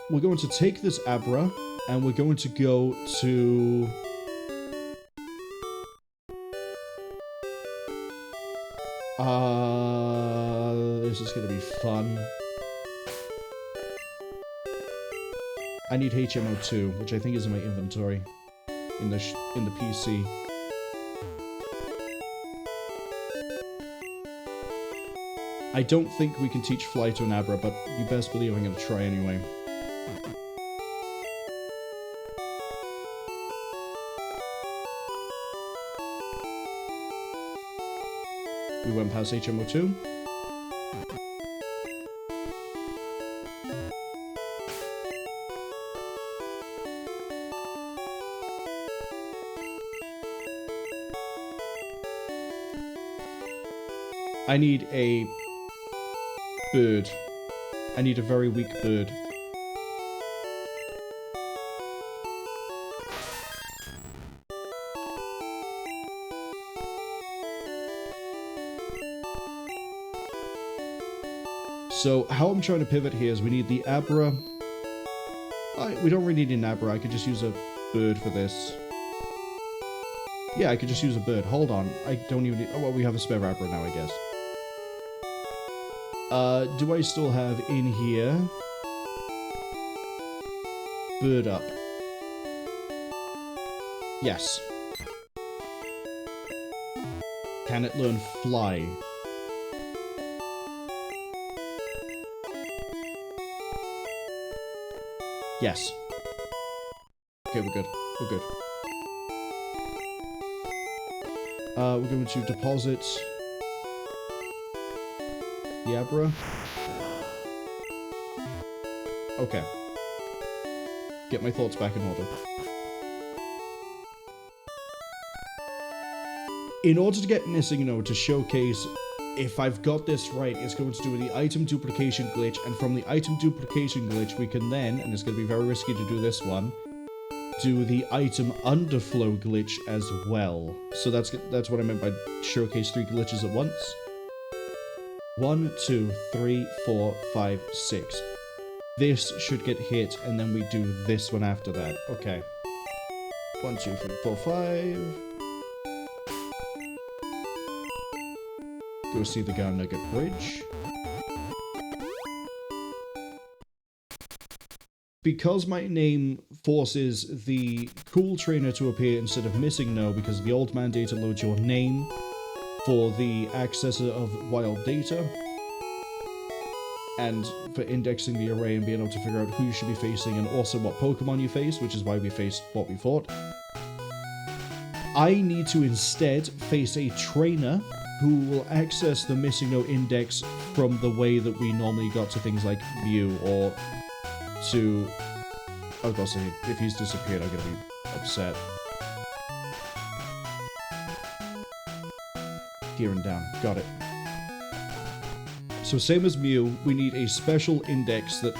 We're going to take this Abra, and we're going to go to... this is going to be fun. I need HMO2, which I think is in my inventory, in the PC. I don't think we can teach Fly to an Abra, but you best believe I'm going to try anyway. We went past HMO2. I need a bird. I need a very weak bird. So, how I'm trying to pivot here is we need the Abra. We don't really need an Abra. I could just use a bird for this. Yeah, I could just use a bird. Hold on. I don't even need... Oh, well, we have a spare Abra now, I guess. Do I still have in here... Bird up. Yes. Can it learn fly? Yes. Okay, we're good. We're good. We're going to deposit the Abra. Okay. Get my thoughts back in order. In order to get Missingno to showcase if I've got this right, it's going to do the item duplication glitch, and from the item duplication glitch we can then, and it's going to be very risky to do this one, do the item underflow glitch as well. So that's what I meant by showcase 3 glitches at once. 1, 2, 3, 4, 5, 6. This should get hit, and then we do this one after that. Okay. 1, 2, 3, 4, 5. Go see the Nugget Bridge. Because my name forces the cool trainer to appear instead of Missingno, because the old man data loads your name for the accessor of wild data, and for indexing the array and being able to figure out who you should be facing and also what Pokemon you face, which is why we faced what we fought. I need to instead face a trainer who will access the Missingno index from the way that we normally got to things like Mew, or to... I was about to say, if he's disappeared, I'm going to be upset. Here and down. Got it. So same as Mew, we need a special index that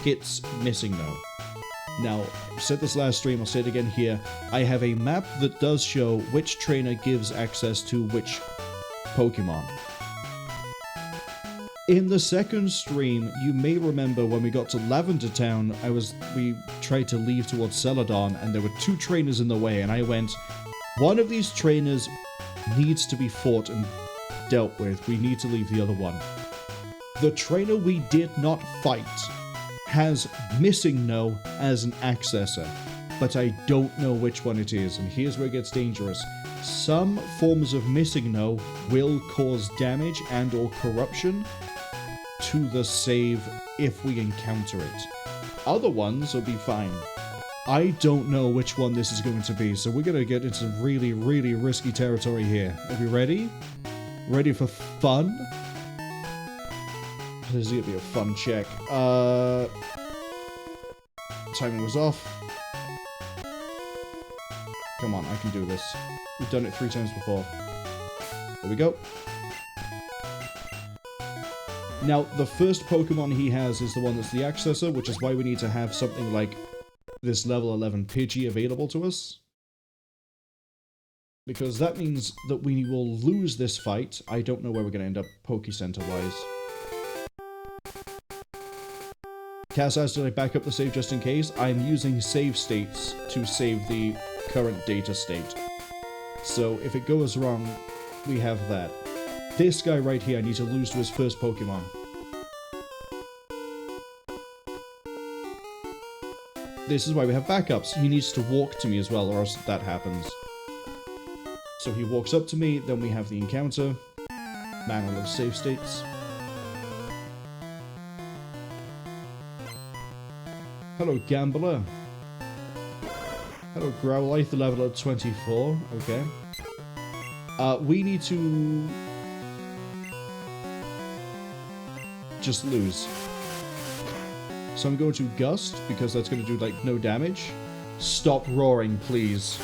hits Missingno. Now, I said this last stream, I'll say it again here. I have a map that does show which trainer gives access to which Pokemon. In the second stream, you may remember when we got to Lavender Town, we tried to leave towards Celadon, and there were 2 trainers in the way, and I went, one of these trainers needs to be fought and dealt with. We need to leave the other one. The trainer we did not fight has Missingno as an accessor, but I don't know which one it is, and here's where it gets dangerous. Some forms of Missingno will cause damage and or corruption to the save if we encounter it. Other ones will be fine. I don't know which one this is going to be, so we're going to get into really, really risky territory here. Are we ready? Ready for fun? This is going to be a fun check. Timing was off. Come on, I can do this. We've done it 3 times before. There we go. Now, the first Pokemon he has is the one that's the accessor, which is why we need to have something like this level 11 Pidgey available to us. Because that means that we will lose this fight. I don't know where we're going to end up Poke-Center-wise. Cass asked, did I back up the save just in case? I'm using save states to save the current data state. So if it goes wrong, we have that. This guy right here, I need to lose to his first Pokemon. This is why we have backups. He needs to walk to me as well, or else that happens. So he walks up to me, then we have the encounter. Man, I love save states. Hello, Gambler. Hello, Growlithe, level at 24. Okay. We need to just lose. So I'm going to Gust, because that's going to do, like, no damage. Stop roaring, please.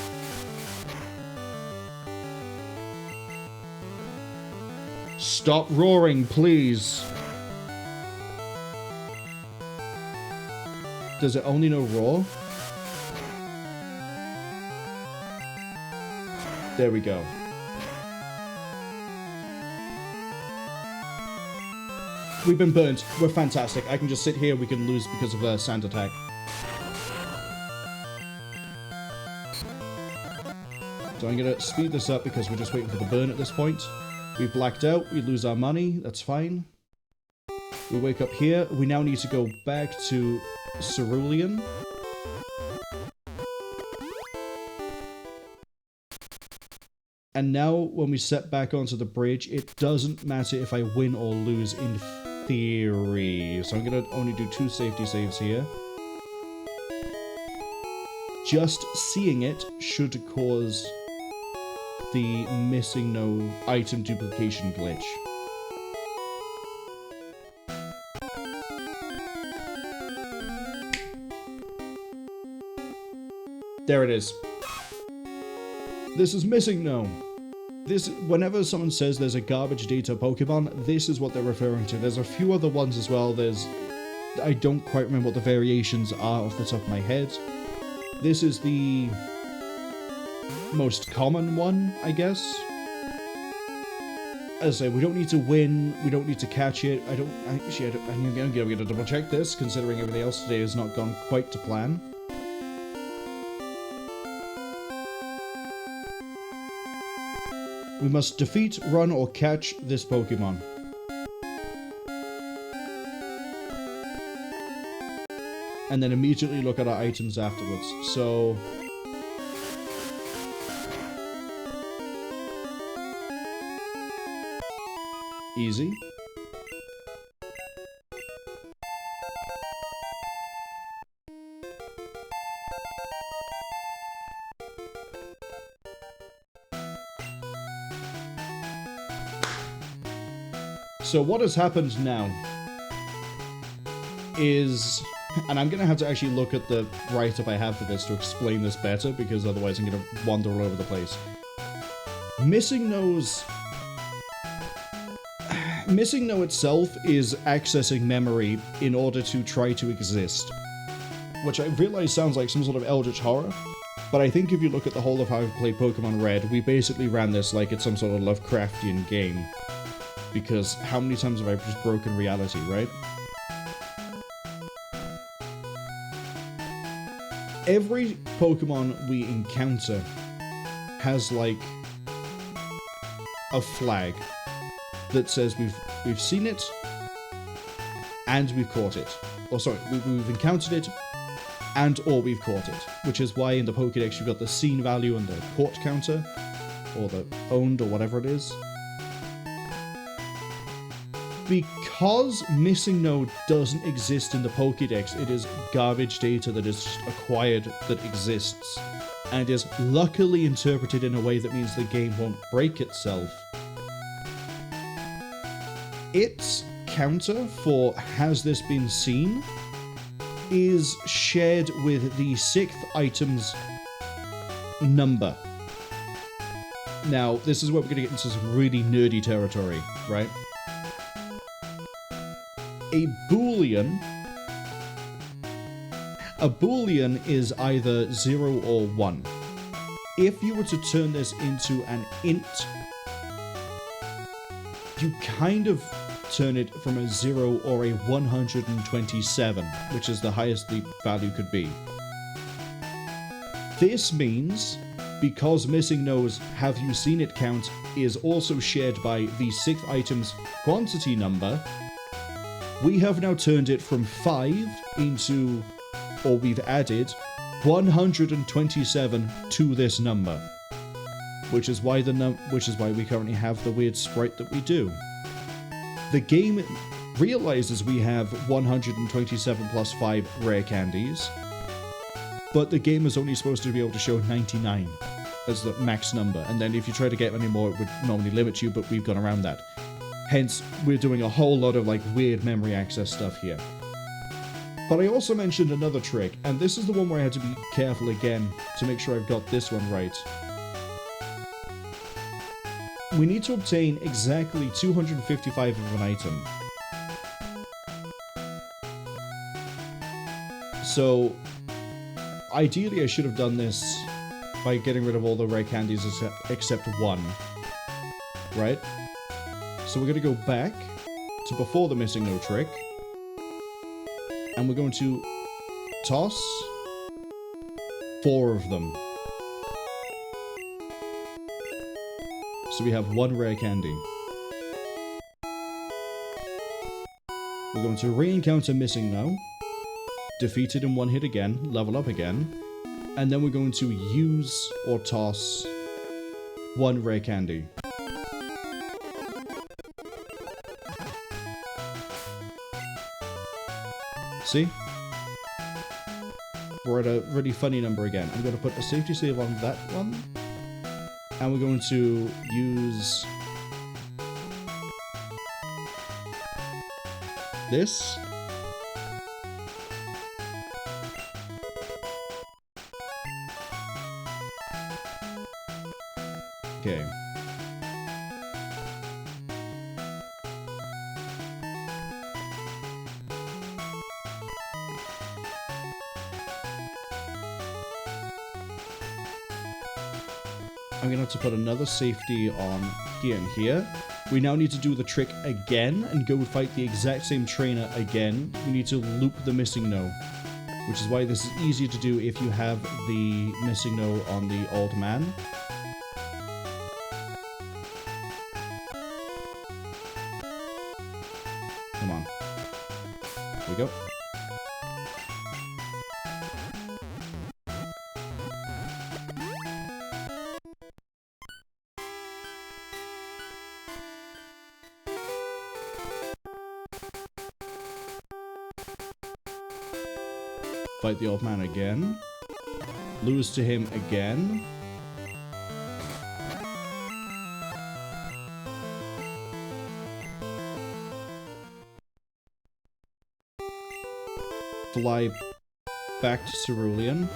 Stop roaring, please. Does it only know roar? There we go. We've been burnt. We're fantastic. I can just sit here. We can lose because of a sand attack. So I'm going to speed this up because we're just waiting for the burn at this point. We've blacked out. We lose our money. That's fine. We wake up here. We now need to go back to Cerulean. And now, when we step back onto the bridge, it doesn't matter if I win or lose in theory. So I'm going to only do 2 safety saves here. Just seeing it should cause the Missingno item duplication glitch. There it is. This is Missingno. This, whenever someone says there's a garbage data Pokemon, this is what they're referring to. There's a few other ones as well. I don't quite remember what the variations are off the top of my head. This is the most common one, I guess. As I say, we don't need to win. We don't need to catch it. I'm going to double check this, considering everything else today has not gone quite to plan. We must defeat, run, or catch this Pokemon. And then immediately look at our items afterwards. So... easy. So what has happened now is, and I'm going to have to actually look at the write-up I have for this to explain this better, because otherwise I'm going to wander all over the place. Missingno itself is accessing memory in order to try to exist, which I realize sounds like some sort of eldritch horror, but I think if you look at the whole of how I've played Pokemon Red, we basically ran this like it's some sort of Lovecraftian game. Because how many times have I just broken reality, right? Every Pokemon we encounter has, like, a flag that says we've seen it and we've caught it. Or sorry, we've encountered it and or we've caught it. Which is why in the Pokédex you've got the seen value and the caught counter, or the owned, or whatever it is. Because Missingno doesn't exist in the Pokédex, it is garbage data that is acquired that exists, and is luckily interpreted in a way that means the game won't break itself. Its counter for has this been seen is shared with the 6th item's number. Now, this is where we're going to get into some really nerdy territory, right? A Boolean is either 0 or 1. If you were to turn this into an int, you kind of turn it from a 0 or a 127, which is the highest the value could be. This means, because Missingno's have you seen it count is also shared by the 6th item's quantity number, we have now turned it from 5 into, or we've added, 127 to this number. Which is why we currently have the weird sprite that we do. The game realizes we have 127 plus 5 rare candies, but the game is only supposed to be able to show 99 as the max number, and then if you try to get any more it would normally limit you, but we've gone around that. Hence, we're doing a whole lot of, like, weird memory access stuff here. But I also mentioned another trick, and this is the one where I had to be careful again to make sure I've got this one right. we need to obtain exactly 255 of an item. So, ideally I should have done this by getting rid of all the rare candies except one. Right? So we're going to go back to before the Missingno trick. And we're going to toss 4 of them. So we have 1 rare candy. We're going to re-encounter Missingno. Defeat it in 1 hit again. Level up again. And then we're going to use or toss 1 rare candy. See? We're at a really funny number again. I'm going to put a safety save on that one. And we're going to use this. Okay. I'm going to have to put another safety on here and here. We now need to do the trick again and go fight the exact same trainer again. We need to loop the Missingno, which is why this is easier to do if you have the Missingno on the old man. Come on. Here we go. Fight the old man again. Lose to him again. Fly back to Cerulean.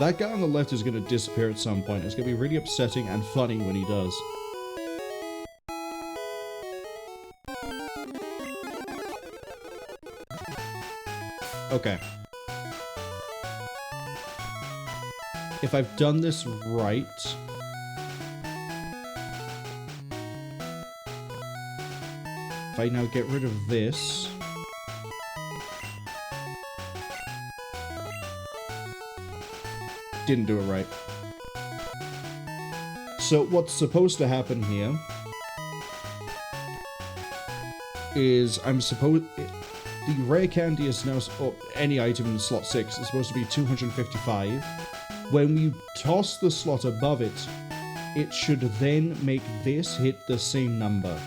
That guy on the left is going to disappear at some point. It's going to be really upsetting and funny when he does. Okay. If I've done this right... If I now get rid of this... Didn't do it right. So what's supposed to happen here is the rare candy is now, or any item in slot 6 is supposed to be 255. When we toss the slot above it, it should then make this hit the same number.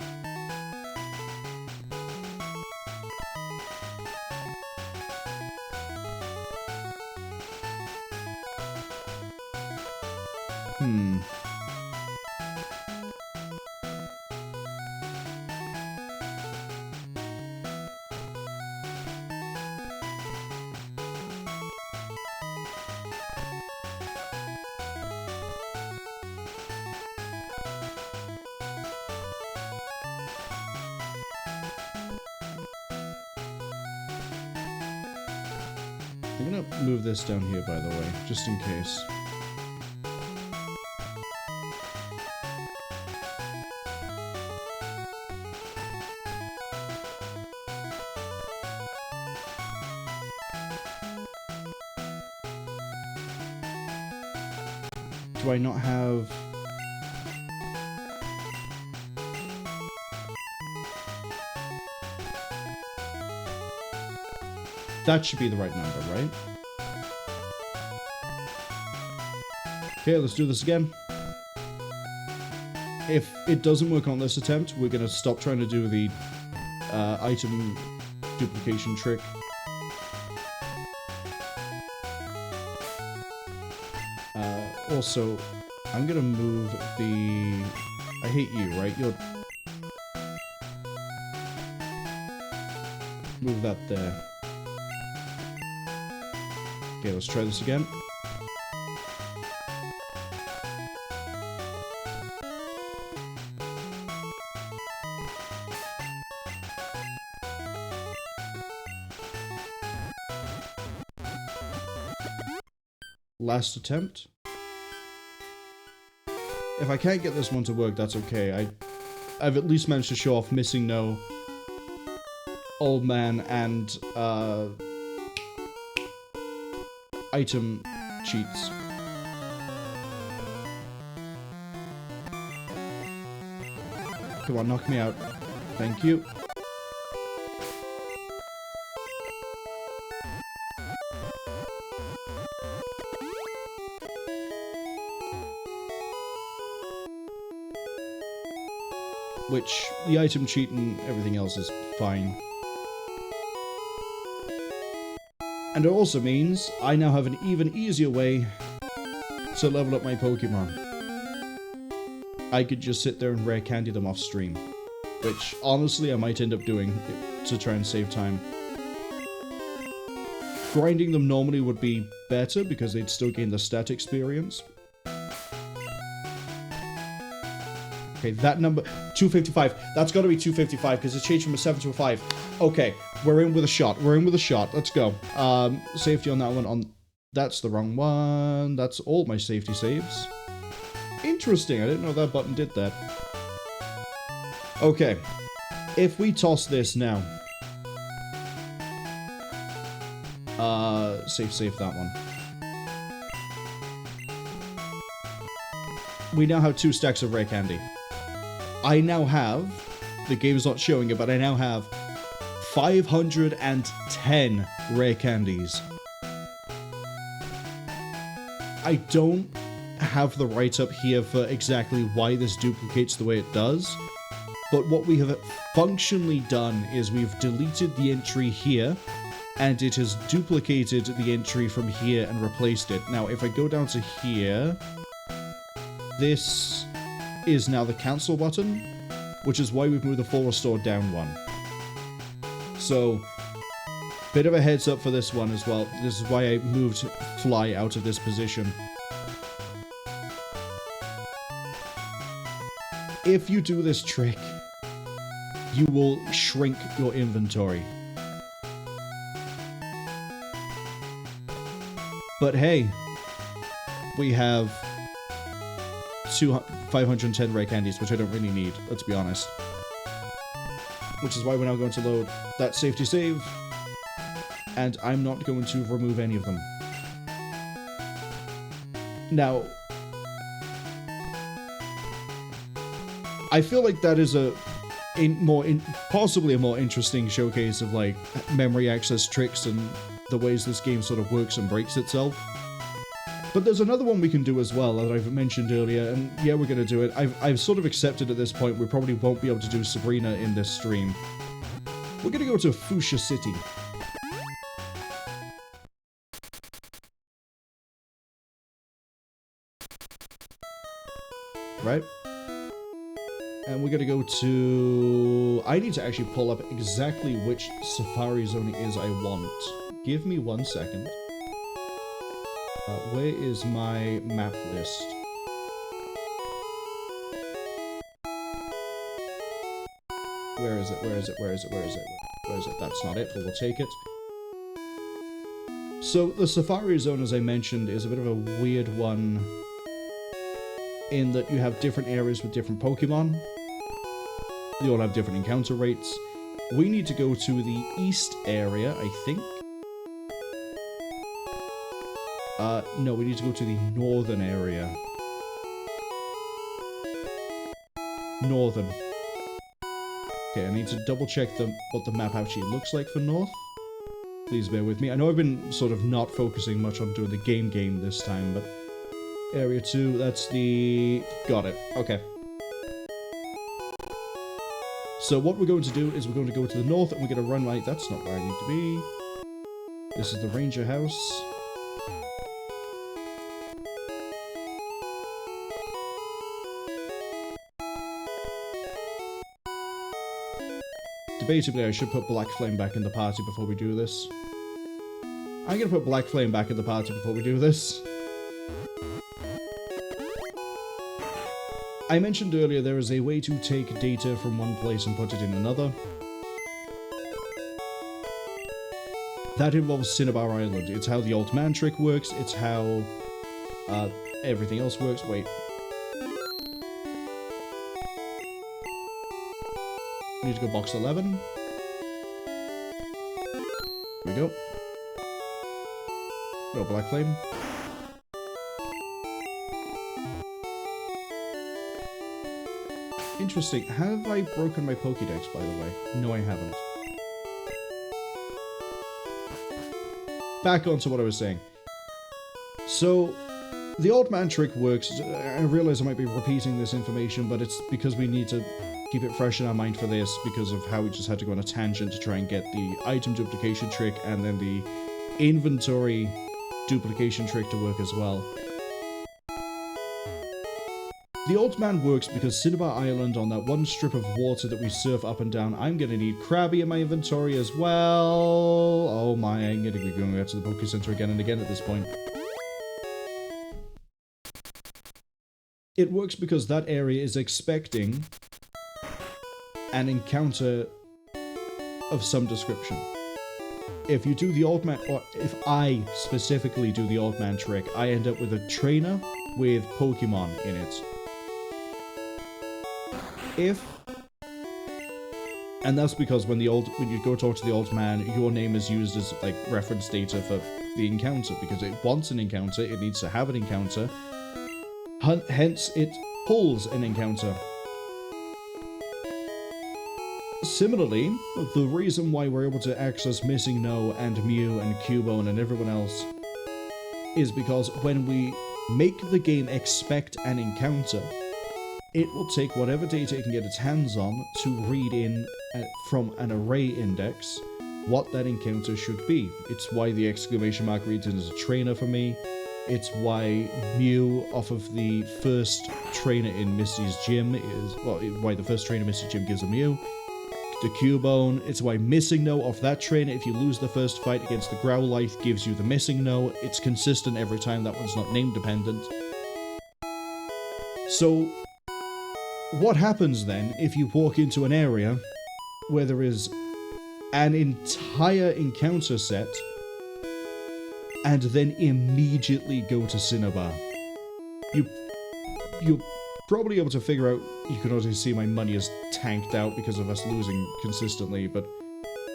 I'm gonna move this down here, by the way, just in case. Do I not have... That should be the right number, right? Okay, let's do this again. If it doesn't work on this attempt, we're going to stop trying to do the item duplication trick. Also, I'm going to move the... I hate you, right? move that there. Okay, let's try this again. Last attempt. If I can't get this one to work, that's okay. I've at least managed to show off Missingno, Old Man, and item cheats. Come on, knock me out. Thank you. Which, the item cheat and everything else is fine. And it also means I now have an even easier way to level up my Pokemon. I could just sit there and rare candy them off stream. Which, honestly, I might end up doing to try and save time. Grinding them normally would be better because they'd still gain the stat experience. Okay, that number, 255. That's got to be 255 because it's changed from a 7 to a 5. Okay, we're in with a shot. We're in with a shot. Let's go. Safety on that one. That's the wrong one. That's all my safety saves. Interesting. I didn't know that button did that. Okay. If we toss this now. Save that one. We now have 2 stacks of rare candy. I now have, the game's not showing it, but I now have 510 rare candies. I don't have the write-up here for exactly why this duplicates the way it does, but what we have functionally done is we've deleted the entry here, and it has duplicated the entry from here and replaced it. Now, if I go down to here, this is now the cancel button, which is why we've moved the full restore down 1. So, bit of a heads up for this one as well. This is why I moved Fly out of this position. If you do this trick, you will shrink your inventory. But hey, we have 510 rare candies, which I don't really need, let's be honest. Which is why we're now going to load that safety save, and I'm not going to remove any of them. Now, I feel like that is possibly a more interesting showcase of like memory access tricks and the ways this game sort of works and breaks itself. But there's another one we can do as well that I've mentioned earlier, and yeah, we're going to do it. I've sort of accepted at this point we probably won't be able to do Sabrina in this stream. We're going to go to Fuchsia City. Right? And we're going to go to... I need to actually pull up exactly which Safari Zone it is I want. Give me 1 second. Where is my map list? Where is it? Where is it? Where is it? Where is it? Where is it? That's not it, but we'll take it. So, the Safari Zone, as I mentioned, is a bit of a weird one in that you have different areas with different Pokemon. They all have different encounter rates. We need to go to the east area, I think. No, we need to go to the northern area. Northern. Okay, I need to double check what the map actually looks like for north. Please bear with me. I know I've been sort of not focusing much on doing the game this time, but... Area 2, that's the... Got it. Okay. So what we're going to do is we're going to go to the north and we're going to run right... That's not where I need to be. This is the Ranger House. Debatably, I should put Black Flame back in the party before we do this. I'm gonna put Black Flame back in the party before we do this. I mentioned earlier there is a way to take data from one place and put it in another. That involves Cinnibar Island. It's how the old man trick works. It's how everything else works. Wait. Need to go box 11. Here we go. No Black Flame. Interesting. Have I broken my Pokédex, by the way? No, I haven't. Back onto what I was saying. So, the old man trick works. I realize I might be repeating this information, but it's because we need to keep it fresh in our mind for this, because of how we just had to go on a tangent to try and get the item duplication trick and then the inventory duplication trick to work as well. The old man works because Cinnibar Island, on that one strip of water that we surf up and down, I'm going to need Krabby in my inventory as well. Oh my, I'm going to be going out to the Poké Center again and again at this point. It works because that area is expecting an encounter of some description. If you do the old man, or if I specifically do the old man trick, I end up with a trainer with Pokemon in it. And that's because when you go talk to the old man, your name is used as like reference data for the encounter, because it wants an encounter, it needs to have an encounter, hence it pulls an encounter. Similarly, the reason why we're able to access Missingno and Mew and Cubone and everyone else is because when we make the game expect an encounter, it will take whatever data it can get its hands on to read in from an array index what that encounter should be. It's why the exclamation mark reads in as a trainer for me. It's why Mew off of the first trainer in Misty's gym is, well, why the first trainer in Misty's gym gives a Mew. The Cubone, it's why Missingno off that trainer, if you lose the first fight against the Growlithe, gives you the Missingno. It's consistent every time, that one's not name dependent. So, what happens then if you walk into an area where there is an entire encounter set and then immediately go to Cinnibar? You're probably able to figure out, you can also see my money is tanked out because of us losing consistently, but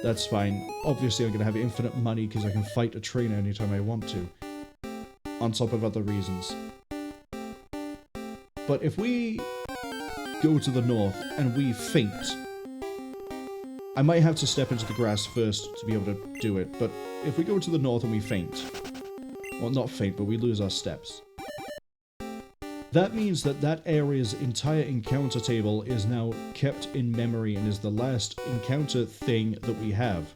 that's fine. Obviously I'm going to have infinite money because I can fight a trainer anytime I want to, on top of other reasons. But if we go to the north and we faint, I might have to step into the grass first to be able to do it, but if we go to the north and we faint, well, not faint, but we lose our steps, that means that that area's entire encounter table is now kept in memory and is the last encounter thing that we have.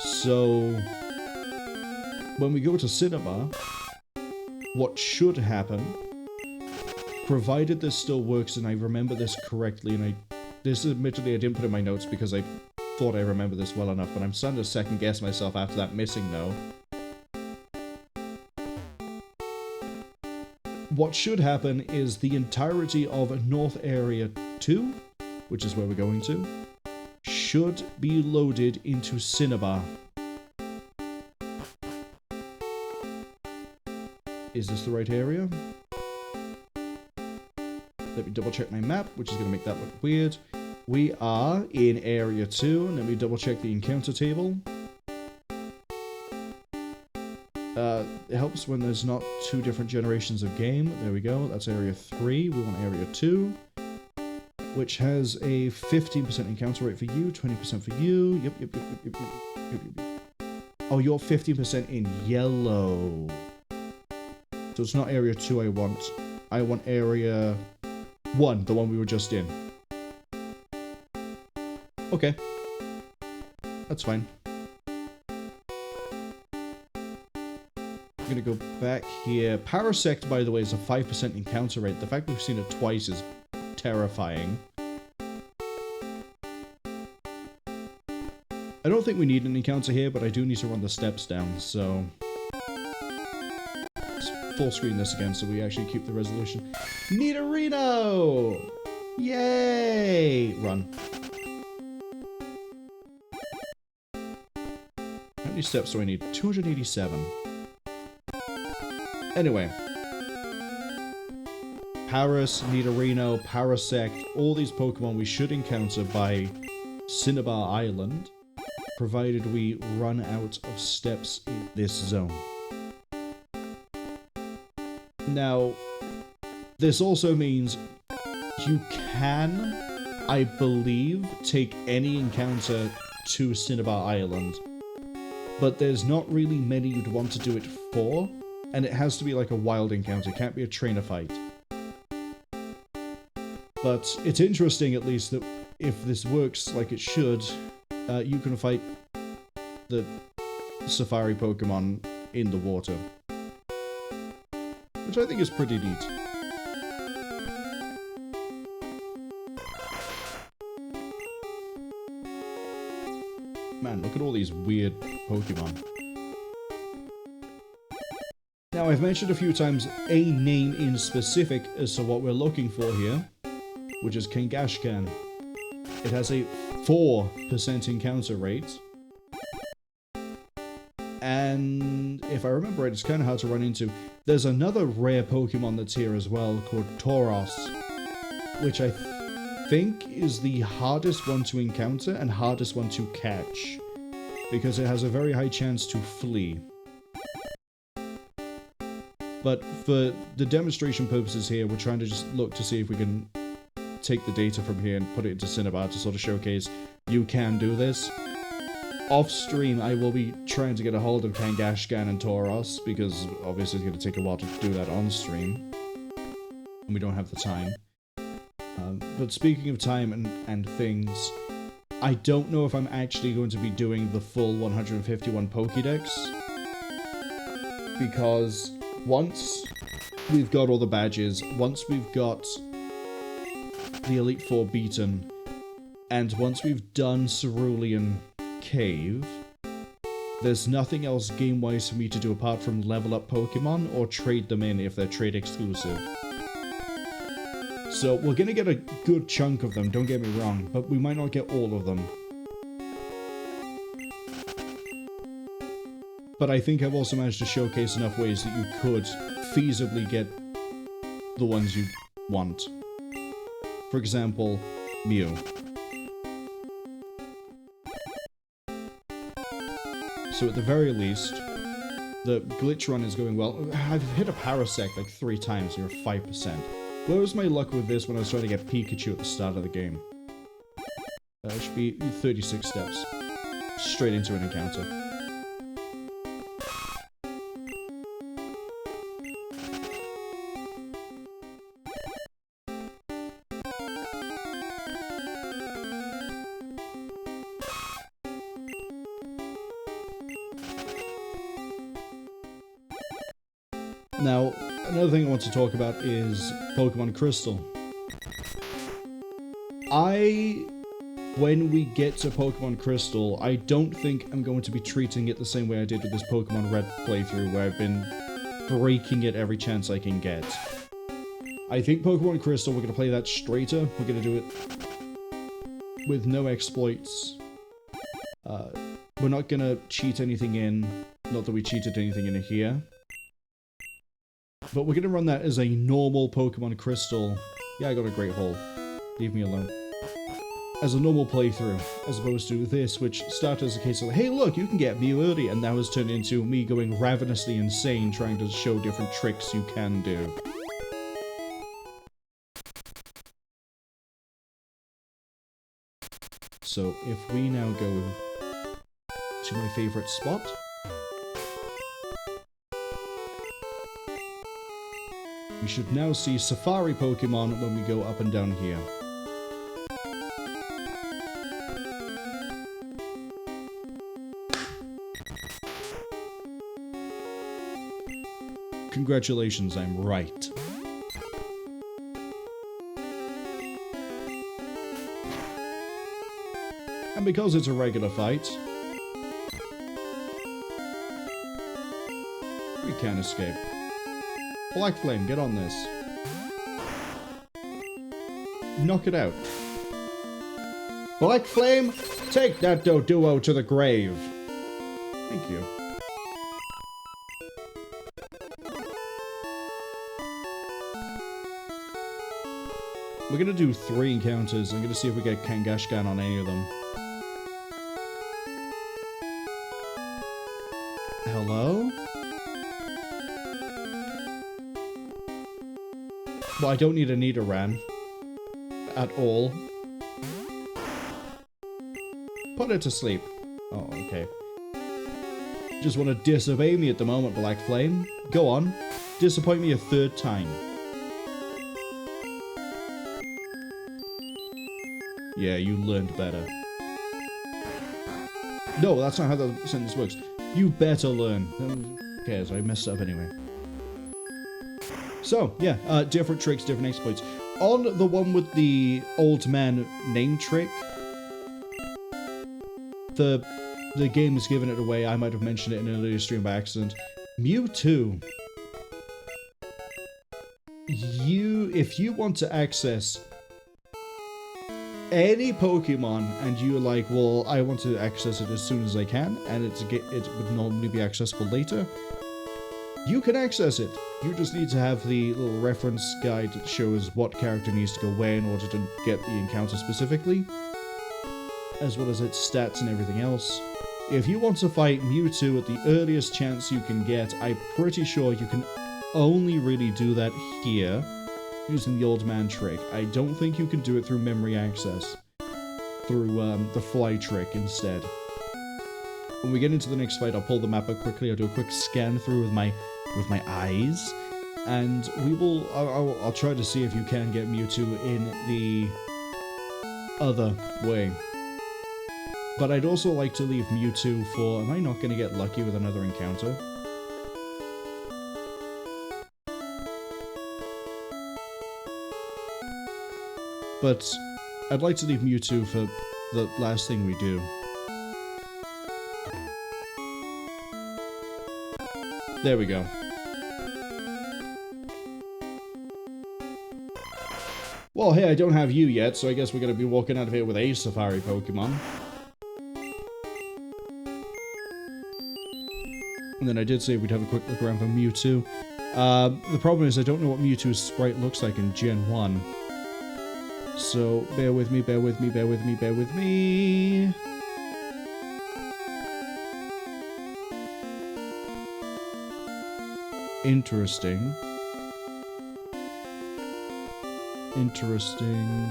So, when we go to Cinnibar, what should happen, provided this still works and I remember this correctly, and this admittedly I didn't put in my notes because I thought I remember this well enough, but I'm starting to second guess myself after that Missingno. What should happen is the entirety of North Area 2, which is where we're going to, should be loaded into Cinnibar. Is this the right area? Let me double check my map, which is going to make that look weird. We are in Area 2, and let me double check the encounter table. It helps when there's not two different generations of game. There we go, that's Area 3. We want Area 2, which has a 15% encounter rate for you, 20% for you. Yep. Oh, you're 15% in yellow. So it's not Area 2 I want. I want Area 1, the one we were just in. Okay. That's fine. I'm gonna go back here. Parasect, by the way, is a 5% encounter rate. The fact we've seen it twice is terrifying. I don't think we need an encounter here, but I do need to run the steps down, so... Let's full screen this again so we actually keep the resolution. Nidorino! Yay! Run. How many steps do I need? 287. Anyway. Paris, Nidorino, Parasect, all these Pokemon we should encounter by Cinnibar Island, provided we run out of steps in this zone. Now, this also means you can, I believe, take any encounter to Cinnibar Island, but there's not really many you'd want to do it for, and it has to be like a wild encounter, it can't be a trainer fight. But it's interesting, at least, that if this works like it should, you can fight the Safari Pokemon in the water. Which I think is pretty neat. Man, look at all these weird Pokemon. Now, I've mentioned a few times a name in specific as to what we're looking for here, which is Kangashkan. It has a 4% encounter rate. And if I remember right, it's kind of hard to run into. There's another rare Pokemon that's here as well called Tauros, which I think is the hardest one to encounter and hardest one to catch, because it has a very high chance to flee. But for the demonstration purposes here, we're trying to just look to see if we can take the data from here and put it into Cinnibar to sort of showcase you can do this. Off stream, I will be trying to get a hold of Kangashkan and Tauros, because obviously it's going to take a while to do that on stream, and we don't have the time. But speaking of time and things, I don't know if I'm actually going to be doing the full 151 Pokédex, because once we've got all the badges, once we've got the Elite Four beaten, and once we've done Cerulean Cave, there's nothing else game-wise for me to do apart from level up Pokemon or trade them in if they're trade exclusive. So we're gonna get a good chunk of them, don't get me wrong, but we might not get all of them. But I think I've also managed to showcase enough ways that you could feasibly get the ones you want. For example, Mew. So at the very least, the glitch run is going well. I've hit a Parasect like 3 times, you're 5%. Where was my luck with this when I was trying to get Pikachu at the start of the game? It should be 36 steps. Straight into an encounter. Now, another thing I want to talk about is Pokemon Crystal. When we get to Pokemon Crystal, I don't think I'm going to be treating it the same way I did with this Pokemon Red playthrough, where I've been breaking it every chance I can get. I think Pokemon Crystal, we're going to play that straighter. We're going to do it with no exploits. We're not going to cheat anything in. Not that we cheated anything in here. But we're going to run that as a normal Pokemon Crystal. Yeah, I got a Great Hole. Leave me alone. As a normal playthrough, as opposed to this, which started as a case of, hey look, you can get Mew early, and now has turned into me going ravenously insane trying to show different tricks you can do. So, if we now go to my favorite spot, we should now see Safari Pokemon when we go up and down here. Congratulations, I'm right. And because it's a regular fight, can't escape. Black Flame, get on this. Knock it out. Black Flame, take that Doduo to the grave. Thank you. We're gonna do 3 encounters. I'm gonna see if we get Kangashkan on any of them. Hello? Well, I don't need a Nidoran. At all. Put it to sleep. Oh, okay. Just want to disobey me at the moment, Black Flame. Go on. Disappoint me a 3rd time. Yeah, you learned better. No, that's not how the sentence works. You better learn. Who cares? I messed up anyway. So, yeah, different tricks, different exploits. On the one with the old man name trick, the game has given it away. I might have mentioned it in an earlier stream by accident. Mewtwo. If you want to access any Pokemon and you're like, well, I want to access it as soon as I can, and it would normally be accessible later, you can access it. You just need to have the little reference guide that shows what character needs to go where in order to get the encounter specifically, as well as its stats and everything else. If you want to fight Mewtwo at the earliest chance you can get, I'm pretty sure you can only really do that here, using the old man trick. I don't think you can do it through memory access, through the fly trick instead. When we get into the next fight, I'll pull the map up quickly, I'll do a quick scan through with my eyes, and we will, I'll try to see if you can get Mewtwo in the other way. But I'd also like to leave Mewtwo for, am I not going to get lucky with another encounter? But I'd like to leave Mewtwo for the last thing we do. There we go. Well, hey, I don't have you yet, so I guess we're going to be walking out of here with a Safari Pokemon. And then I did say we'd have a quick look around for Mewtwo. The problem is I don't know what Mewtwo's sprite looks like in Gen 1. So, bear with me, bear with me, bear with me, bear with me. Interesting. Interesting.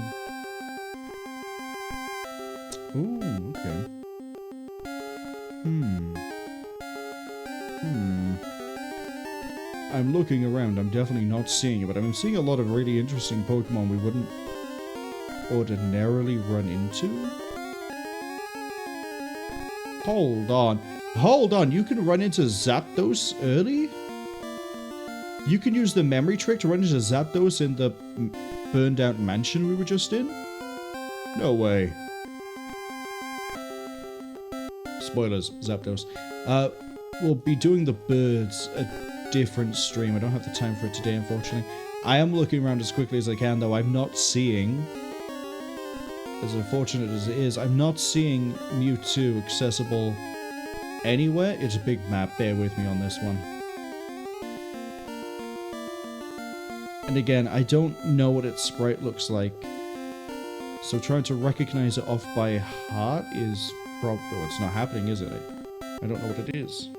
Ooh, okay. I'm looking around, I'm definitely not seeing it, but I'm seeing a lot of really interesting Pokemon we wouldn't ordinarily run into. Hold on. Hold on, you can run into Zapdos early? You can use the memory trick to run into Zapdos in the burned out mansion we were just in? No way. Spoilers, Zapdos. We'll be doing the birds a different stream. I don't have the time for it today, unfortunately. I am looking around as quickly as I can, though. I'm not seeing, as unfortunate as it is, I'm not seeing Mewtwo accessible anywhere. It's a big map. Bear with me on this one. And again, I don't know what its sprite looks like, so trying to recognize it off by heart is probably... Oh, it's not happening, is it? I don't know what it is.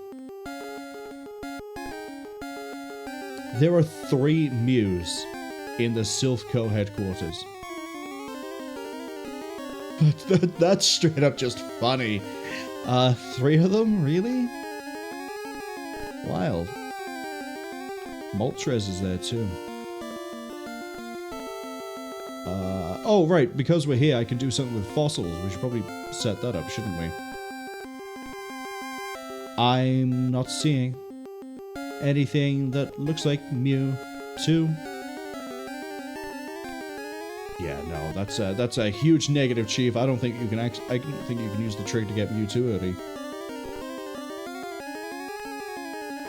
There are 3 Mews in the Silphco headquarters. That's straight up just funny. 3 of them? Really? Wild. Moltres is there too. Oh, right, because we're here, I can do something with fossils. We should probably set that up, shouldn't we? I'm not seeing anything that looks like Mewtwo. Yeah, no, that's a huge negative, Chief. I don't think you can I don't think you can use the trick to get Mewtwo early.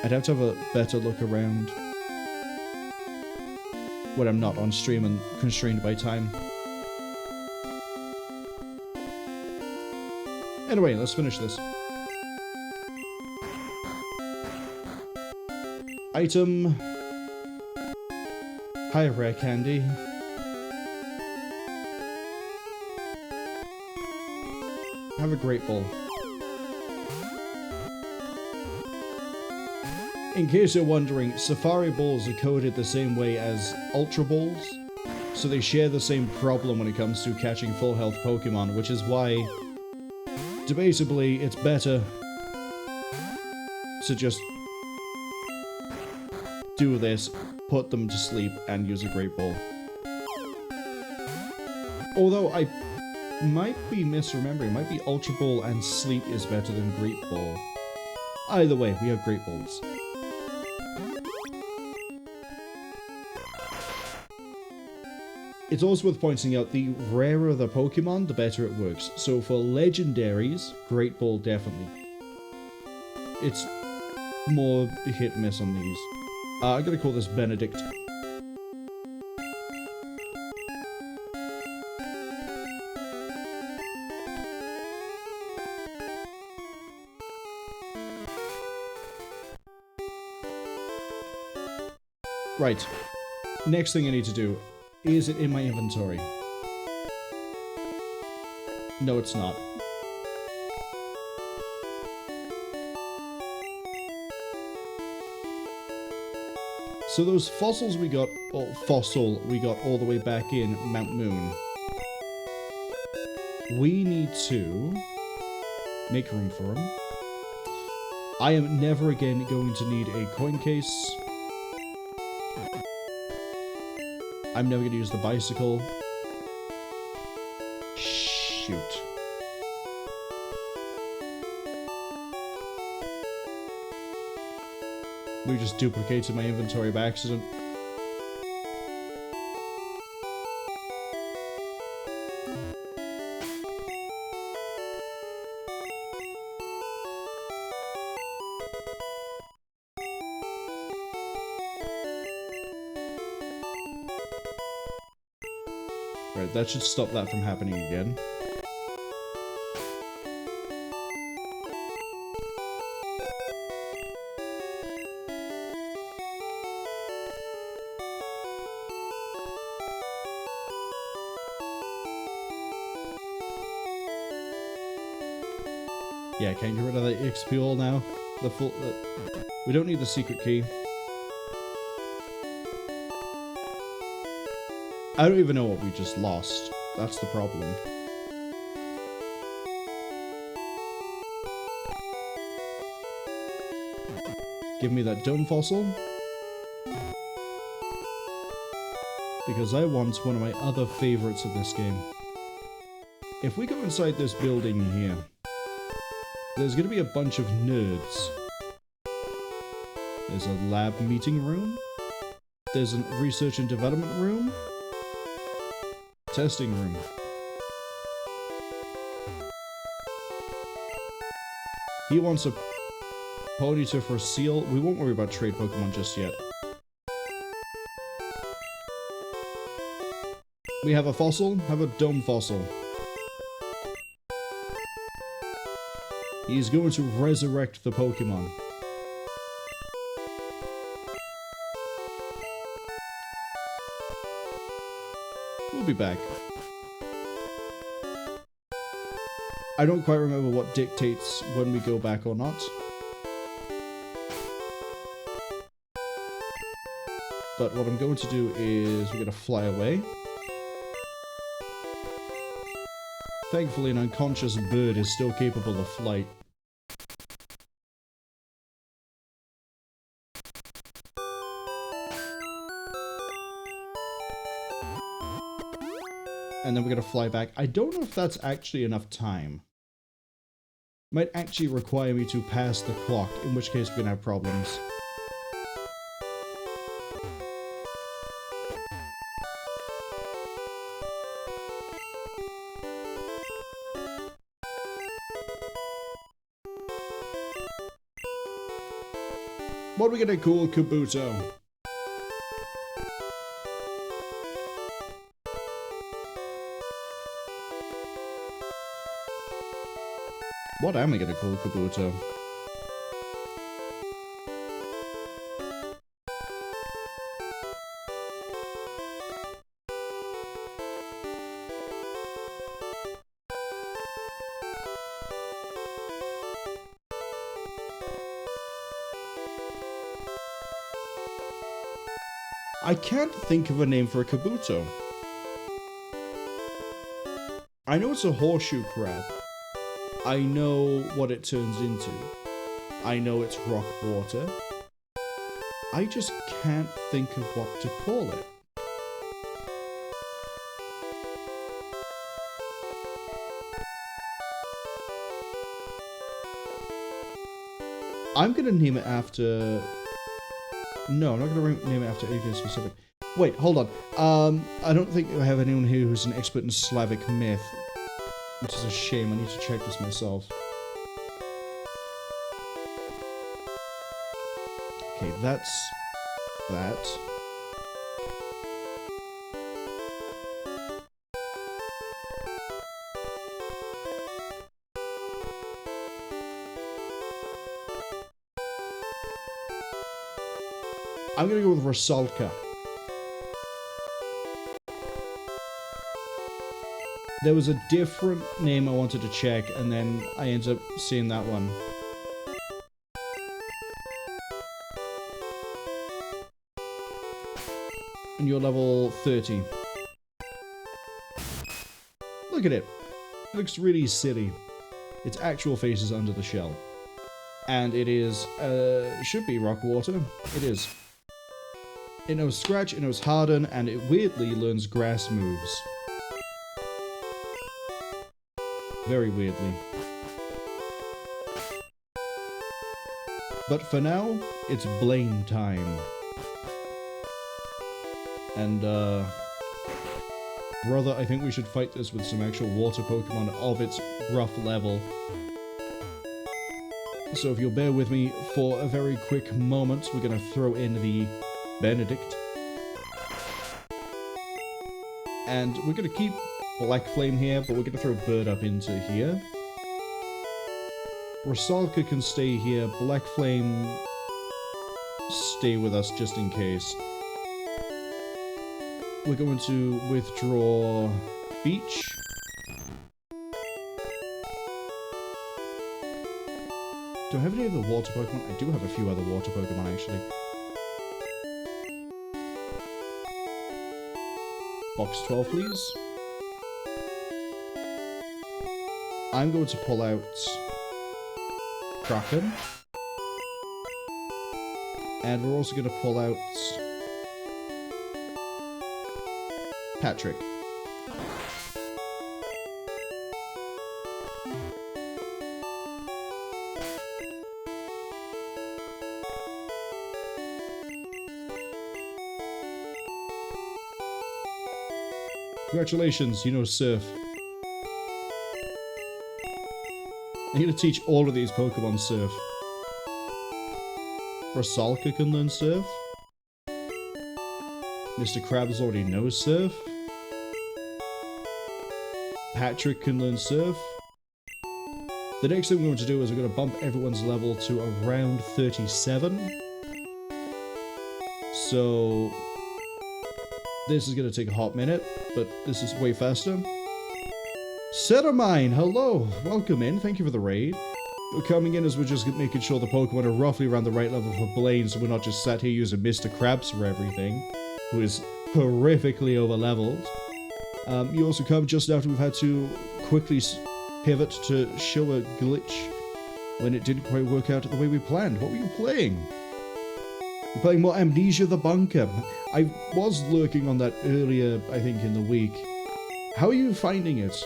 I'd have to have a better look around when I'm not on stream and constrained by time. Anyway, let's finish this. Item. Hi, rare candy. Have a great ball. In case you're wondering, Safari Balls are coded the same way as Ultra Balls, so they share the same problem when it comes to catching full health Pokemon, which is why, debatably, it's better to just do this, put them to sleep, and use a Great Ball. Although I might be misremembering, it might be Ultra Ball and Sleep is better than Great Ball. Either way, we have Great Balls. It's also worth pointing out, the rarer the Pokemon, the better it works. So for legendaries, Great Ball definitely. It's more hit and miss on these. I'm gonna call this Benedict. Right. Next thing I need to do. Is it in my inventory? No, it's not. So those fossils we got, or fossil we got all the way back in Mount Moon. We need to make room for them. I am never again going to need a coin case. I'm never going to use the bicycle. Shoot. We just duplicated my inventory by accident. Right, that should stop that from happening again. Yeah, can you get rid of that XP all now? The full. We don't need the secret key. I don't even know what we just lost. That's the problem. Give me that dome fossil. Because I want one of my other favorites of this game. If we go inside this building here, there's going to be a bunch of nerds. There's a lab meeting room. There's a research and development room. Testing room. He wants a Ponyta for a seal. We won't worry about trade Pokemon just yet. We have a fossil. Have a dome fossil. He's going to resurrect the Pokemon. We'll be back. I don't quite remember what dictates when we go back or not. But what I'm going to do is we're going to fly away. Thankfully, an unconscious bird is still capable of flight. And then we're going to fly back. I don't know if that's actually enough time. Might actually require me to pass the clock, in which case we're going to have problems. What are we gonna call Kabuto? What am I gonna call Kabuto? I can't think of a name for a Kabuto. I know it's a horseshoe crab. I know what it turns into. I know it's rock water. I just can't think of what to call it. I'm gonna name it after... No, I'm not gonna name it after anything specific. Wait, hold on. I don't think I have anyone here who's an expert in Slavic myth. Which is a shame, I need to check this myself. Okay, that's... that. I'm gonna go with Rusalka. There was a different name I wanted to check, and then I ended up seeing that one. And you're level 30. Look at it. It looks really silly. Its actual face is under the shell. And it is, should be rock water. It is. It knows Scratch, it knows Harden, and it weirdly learns grass moves. Very weirdly. But for now, it's Blaine time. And, brother, I think we should fight this with some actual water Pokemon of its rough level. So if you'll bear with me for a very quick moment, we're gonna throw in the Benedict. And we're gonna keep Black Flame here, but we're gonna throw Bird up into here. Rusalka can stay here, Black Flame stay with us just in case. We're going to withdraw Beach. Do I have any other water Pokemon? I do have a few other water Pokemon actually. Box 12, please. I'm going to pull out Kraken. And we're also going to pull out Patrick. Congratulations, you know Surf. I'm gonna teach all of these Pokemon Surf. Rusalka can learn Surf. Mr. Krabs already knows Surf. Patrick can learn Surf. The next thing we're going to do is we're going to bump everyone's level to around 37. So this is going to take a hot minute, but this is way faster. Ceramine, hello! Welcome in, thank you for the raid. We're coming in as we're just making sure the Pokemon are roughly around the right level for Blaine, so we're not just sat here using Mr. Krabs for everything, who is horrifically over-leveled. You also come just after we've had to quickly pivot to show a glitch when it didn't quite work out the way we planned. What were you playing? You're playing more Amnesia the Bunker. I was lurking on that earlier, I think, in the week. How are you finding it?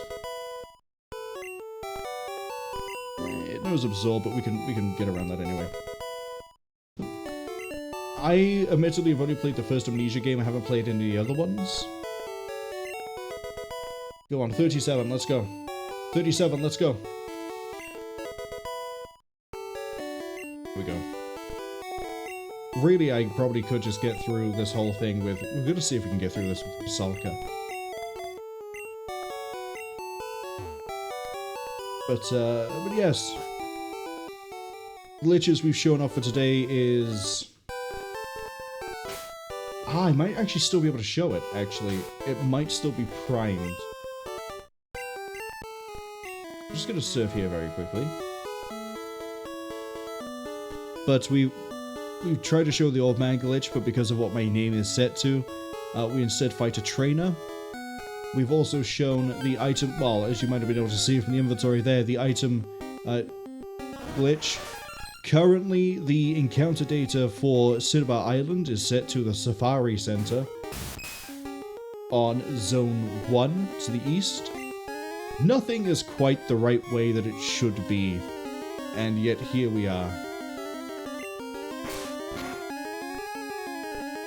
It knows Absorb, but we can get around that anyway. I admittedly have only played the first Amnesia game. I haven't played any of the other ones. Go on, 37, let's go. 37, let's go. Here we go. really, I probably could just get through this whole thing with... We're going to see if we can get through this with Salka. But yes. Glitches we've shown off for today is... I might actually still be able to show it, actually. It might still be primed. I'm just going to surf here very quickly. But we've tried to show the old man glitch, but because of what my name is set to, we instead fight a trainer. We've also shown the item, well, as you might have been able to see from the inventory there, the item glitch. Currently, the encounter data for Cinnibar Island is set to the Safari Center on Zone 1 to the east. Nothing is quite the right way that it should be, and yet here we are.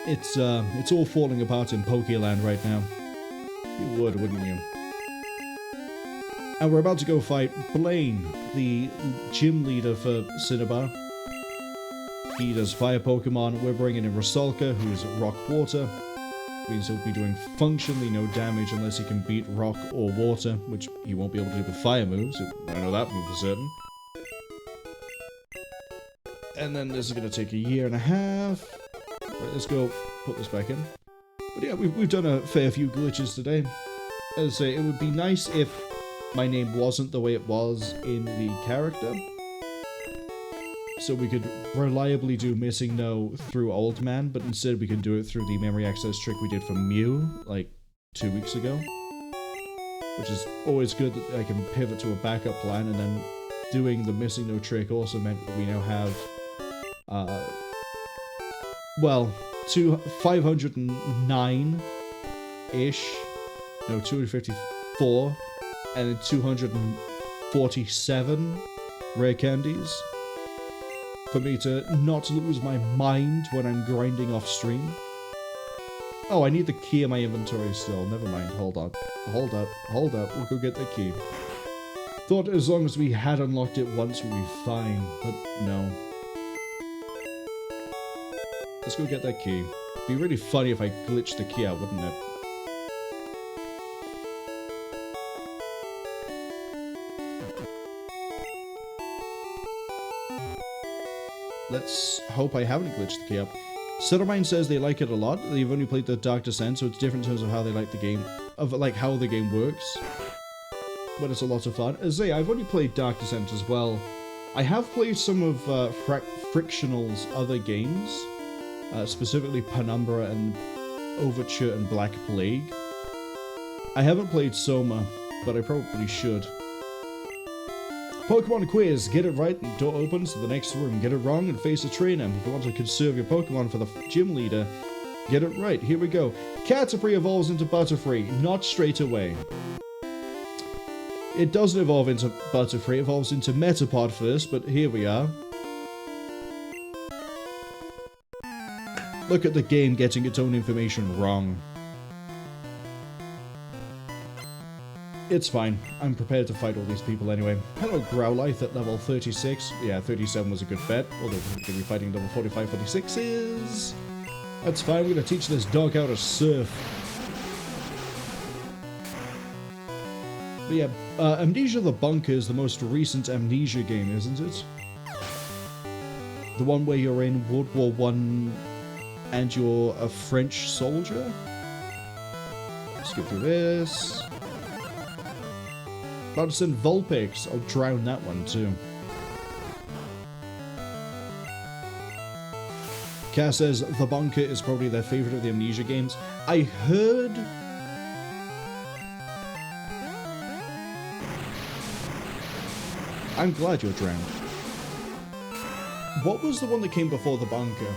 It's all falling apart in Pokeland right now. You would, wouldn't you? And we're about to go fight Blaine, the gym leader for Cinnibar. He does fire Pokemon. We're bringing in Rusalka, who's rock water. Means he'll be doing functionally no damage unless he can beat rock or water, which he won't be able to do with fire moves. I know that move for certain. And then this is going to take a year and a half. Right, let's go put this back in. But yeah, we've done a fair few glitches today. As I say, it would be nice if my name wasn't the way it was in the character. So we could reliably do Missingno through Old Man, but instead we can do it through the memory access trick we did for Mew, like 2 weeks ago. Which is always good that I can pivot to a backup plan, and then doing the Missingno trick also meant that we now have, well, 509-ish, no, 254, and then 247 rare candies for me to not lose my mind when I'm grinding off stream. Oh, I need the key in my inventory still. Never mind. Hold on. Hold up. Hold up. We'll go get the key. Thought as long as we had unlocked it once we'd be fine, but no. Let's go get that key. It'd be really funny if I glitched the key out, wouldn't it? Let's hope I haven't glitched the key up. Suttermine says they like it a lot. They've only played the Dark Descent, so it's different in terms of how they like the game, of like how the game works. But it's a lot of fun. As I say, I've only played Dark Descent as well. I have played some of Frictional's other games, specifically Penumbra and Overture and Black Plague. I haven't played Soma, but I probably should. Pokemon quiz. Get it right and door opens to the next room. Get it wrong and face a trainer. If you want to conserve your Pokemon for the gym leader, get it right. Here we go. Caterpie evolves into Butterfree. Not straight away. It doesn't evolve into Butterfree. It evolves into Metapod first, but here we are. Look at the game getting its own information wrong. It's fine. I'm prepared to fight all these people anyway. Hello, Growlithe at level 36. Yeah, 37 was a good bet. Although we're going to be fighting level 45, 46s. That's fine. We're going to teach this dog how to surf. But yeah, Amnesia the Bunker is the most recent Amnesia game, isn't it? The one where you're in World War I and you're a French soldier? Let's go through this. About to send Vulpix. I'll drown that one too. Cass says The Bunker is probably their favorite of the Amnesia games. I heard... I'm glad you're drowned. What was the one that came before The Bunker?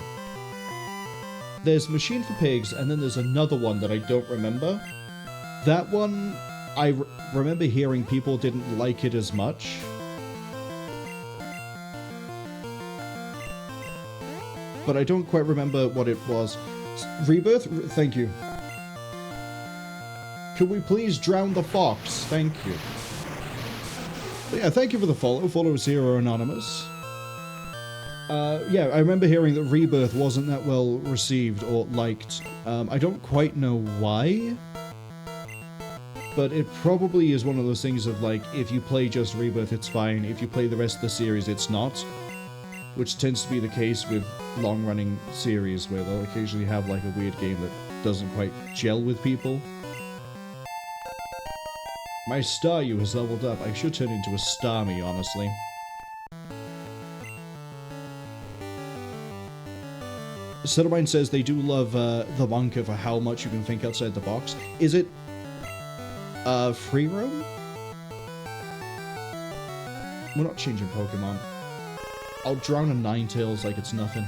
There's Machine for Pigs, and then there's another one that I don't remember. That one... I remember hearing people didn't like it as much. But I don't quite remember what it was. Rebirth? Thank you. Could we please drown the fox? Thank you. But yeah, thank you for the follow. Follow Zero Anonymous. Yeah, I remember hearing that Rebirth wasn't that well received or liked. I don't quite know why, but it probably is one of those things of like, if you play just Rebirth, it's fine. If you play the rest of the series, it's not. Which tends to be the case with long-running series, where they'll occasionally have like a weird game that doesn't quite gel with people. My Staryu has leveled up. I should turn into a Starmie, honestly. Cinnibar says they do love the bunker for how much you can think outside the box. Is it free roam? We're not changing Pokemon. I'll drown a Ninetales like it's nothing.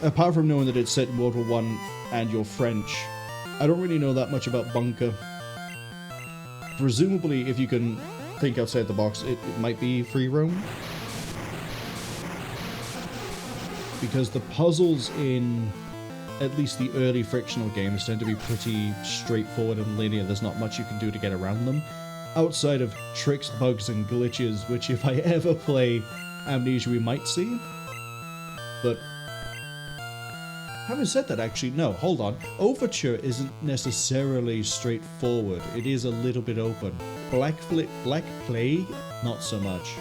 Apart from knowing that it's set in World War I and you're French, I don't really know that much about bunker. Presumably, if you can think outside the box, it might be free roam. Because the puzzles in at least the early frictional games tend to be pretty straightforward and linear. There's not much you can do to get around them. Outside of tricks, bugs, and glitches, which if I ever play Amnesia we might see. But having said that, actually, no, hold on. Overture isn't necessarily straightforward. It is a little bit open. Black Plague, not so much.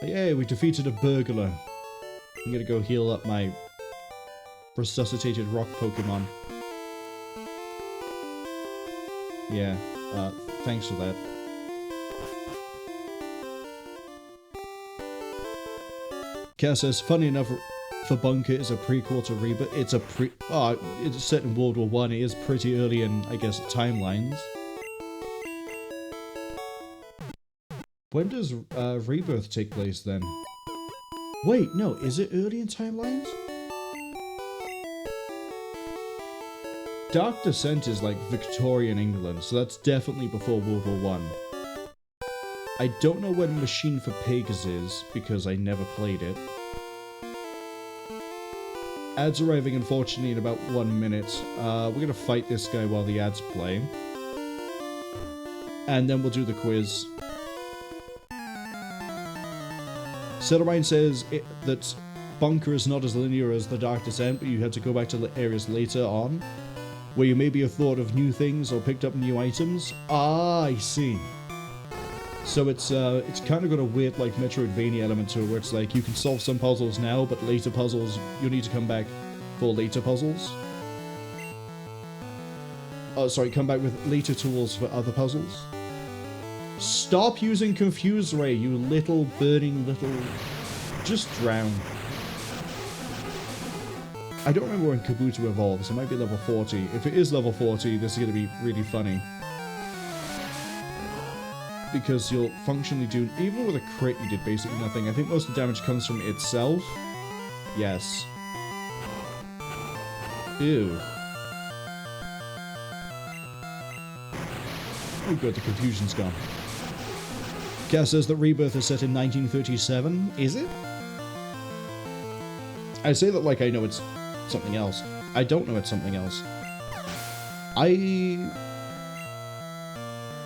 Yay, we defeated a burglar. I'm gonna go heal up my resuscitated rock Pokemon. Yeah, thanks for that. Kara says, funny enough, the bunker is a prequel to Rebirth. It's it's set in World War I. It is pretty early in, I guess, timelines. When does Rebirth take place then? Wait, no, is it early in timelines? Dark Descent is like Victorian England, so that's definitely before World War I. I don't know when Machine for Pigs is, because I never played it. Ads arriving, unfortunately, in about 1 minute. We're gonna fight this guy while the ads play. And then we'll do the quiz. Cinnibar says that Bunker is not as linear as the Dark Descent, but you had to go back to areas later on, where you maybe have thought of new things or picked up new items. Ah, I see. So it's kind of got a weird, like, Metroidvania element to it, where it's like, you can solve some puzzles now, but later puzzles, you'll need to come back for later puzzles. Oh, sorry, come back with later tools for other puzzles. Stop using Confuse Ray, you little burning little... Just drown. I don't remember when Kabuto evolves, it might be level 40. If it is level 40, this is going to be really funny. Because you'll functionally do... Even with a crit, you did basically nothing. I think most of the damage comes from itself. Yes. Ew. Oh good, the confusion's gone. Cass says that Rebirth is set in 1937. Is it? I say that like I know it's something else. I don't know it's something else. I...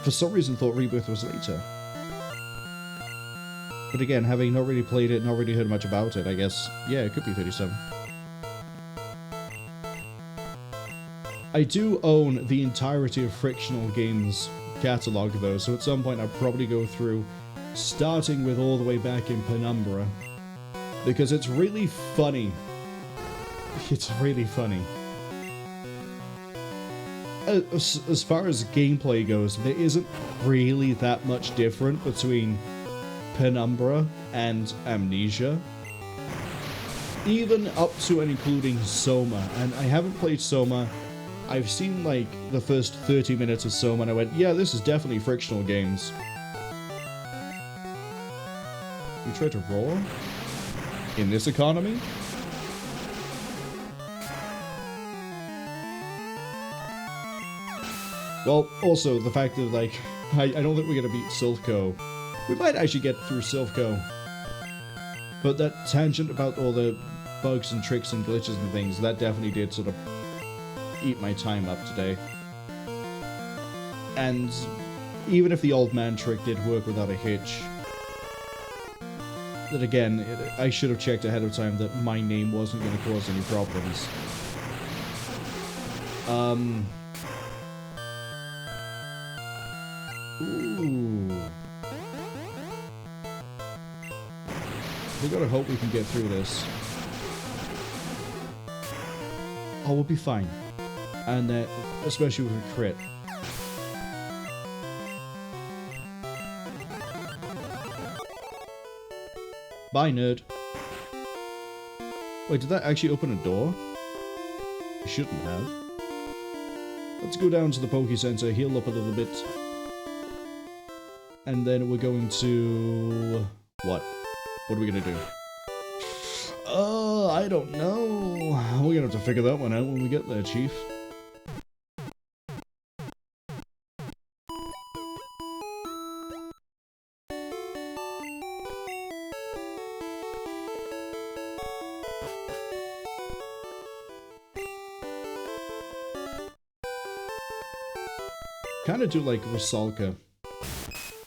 for some reason thought Rebirth was later. But again, having not really played it, not really heard much about it, I guess, yeah, it could be 37. I do own the entirety of Frictional Games' catalogue though, so at some point I'll probably go through, starting with all the way back in Penumbra, because it's really funny. It's really funny. As far as gameplay goes, there isn't really that much different between Penumbra and Amnesia. Even up to and including Soma, and I haven't played Soma. I've seen like the first 30 minutes of Soma and I went, yeah, this is definitely Frictional Games. You tried to roar? In this economy? Well, also, the fact that, like, I don't think we're gonna beat Silph-Co. We might actually get through Silph-Co. But that tangent about all the bugs and tricks and glitches and things, that definitely did sort of eat my time up today. And even if the old man trick did work without a hitch, that again, I should have checked ahead of time that my name wasn't going to cause any problems. Ooh. We gotta hope we can get through this. Oh, we'll be fine. And especially with a crit. Bye, nerd. Wait, did that actually open a door? It shouldn't have. Let's go down to the Poke Center, heal up a little bit. And then we're going to... what? What are we gonna do? I don't know. We're gonna have to figure that one out when we get there, Chief. Kinda do like Rusalka.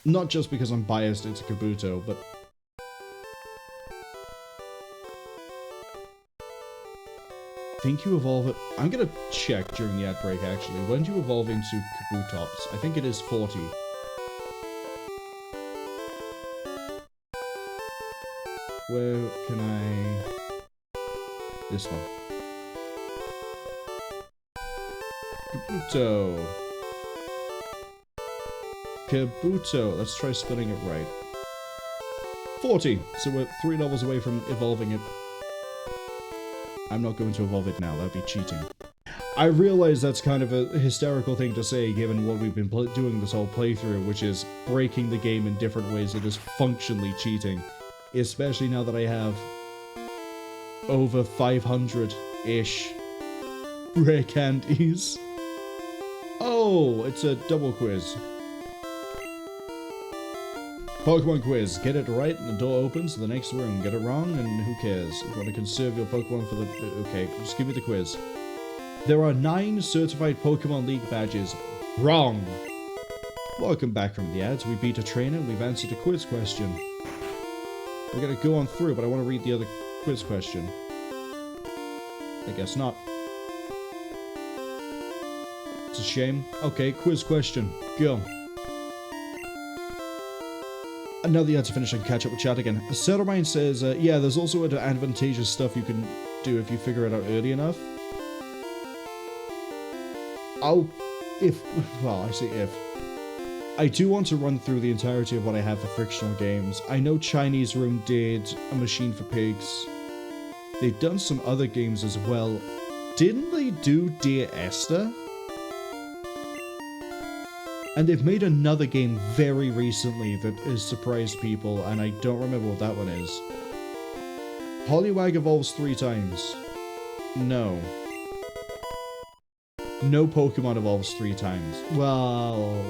Not just because I'm biased into Kabuto, but... think you evolve it... I'm gonna check during the ad break, actually. When do you evolve into Kabutops? I think it is 40. Where can I... this one. Kabuto. Kabuto. Let's try spelling it right. 40! So we're 3 levels away from evolving it. I'm not going to evolve it now, that'd be cheating. I realize that's kind of a hysterical thing to say given what we've been doing this whole playthrough, which is breaking the game in different ways that is functionally cheating. Especially now that I have over 500-ish rare candies. Oh, it's a double quiz. Pokemon quiz. Get it right and the door opens to the next room. Get it wrong and who cares? You want to conserve your Pokemon for the... okay, just give me the quiz. There are 9 certified Pokemon League badges. Wrong! Welcome back from the ads. We beat a trainer and we've answered a quiz question. We're gonna go on through, but I want to read the other quiz question. I guess not. It's a shame. Okay, quiz question. Go. And now the answer finish, I can catch up with chat again. Settermine says, yeah, there's also advantageous stuff you can do if you figure it out early enough. Well, I say if. I do want to run through the entirety of what I have for frictional games. I know Chinese Room did A Machine for Pigs. They've done some other games as well. Didn't they do Dear Esther? And they've made another game very recently that has surprised people, and I don't remember what that one is. Poliwag evolves 3 times. No. No Pokemon evolves 3 times. Well...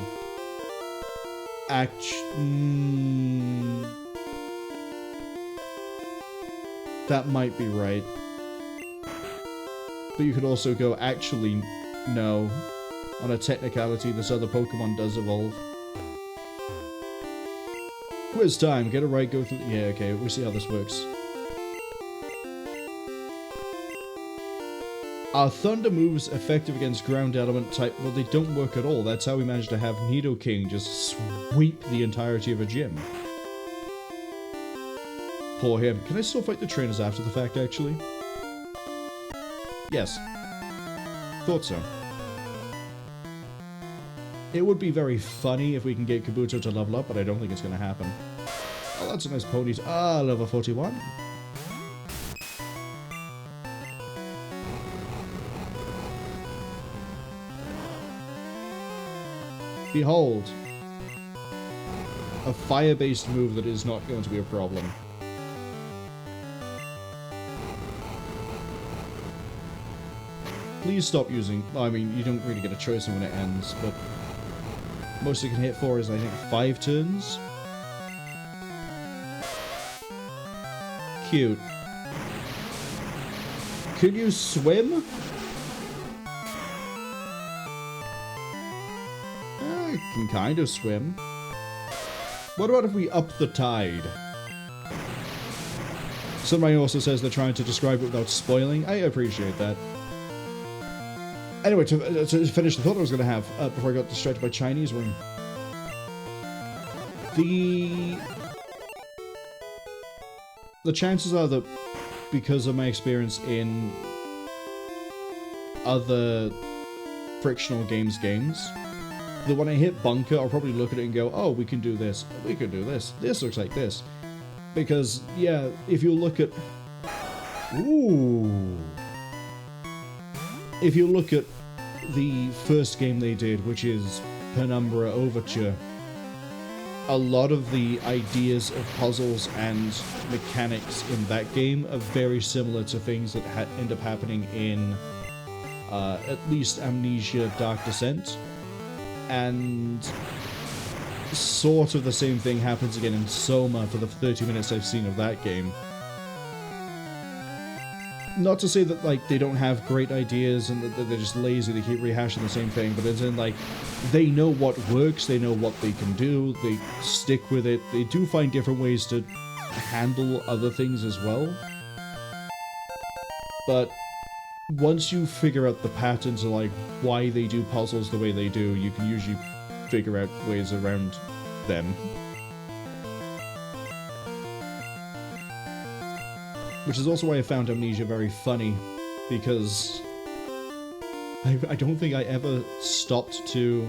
that might be right. But you could also go, actually, no. On a technicality, this other Pokemon does evolve. Quiz time. Get it right, go through... yeah, okay, we'll see how this works. Are Thunder moves effective against ground element type? Well, they don't work at all. That's how we managed to have Nidoking just sweep the entirety of a gym. Poor him. Can I still fight the trainers after the fact, actually? Yes. Thought so. It would be very funny if we can get Kabuto to level up, but I don't think it's going to happen. Oh, that's a nice pony. Ah, level 41. Behold. A fire-based move that is not going to be a problem. Please stop using... I mean, you don't really get a choice when it ends, but... most it can hit for is, I think, 5 turns. Cute. Can you swim? I can kind of swim. What about if we up the tide? Somebody also says they're trying to describe it without spoiling. I appreciate that. Anyway, to finish the thought I was going to have before I got distracted by Chinese room. The chances are that because of my experience in other frictional games, that when I hit bunker, I'll probably look at it and go, oh, we can do this, we can do this, this looks like this. Because, yeah, if you look at... Ooh... If you look at the first game they did, which is Penumbra Overture, a lot of the ideas of puzzles and mechanics in that game are very similar to things that end up happening in at least Amnesia Dark Descent. And sort of the same thing happens again in Soma for the 30 minutes I've seen of that game. Not to say that, like, they don't have great ideas and that they're just lazy, they keep rehashing the same thing, but it's in, like, they know what works, they know what they can do, they stick with it, they do find different ways to handle other things as well. But once you figure out the patterns of, like, why they do puzzles the way they do, you can usually figure out ways around them. Which is also why I found Amnesia very funny, because I don't think I ever stopped to...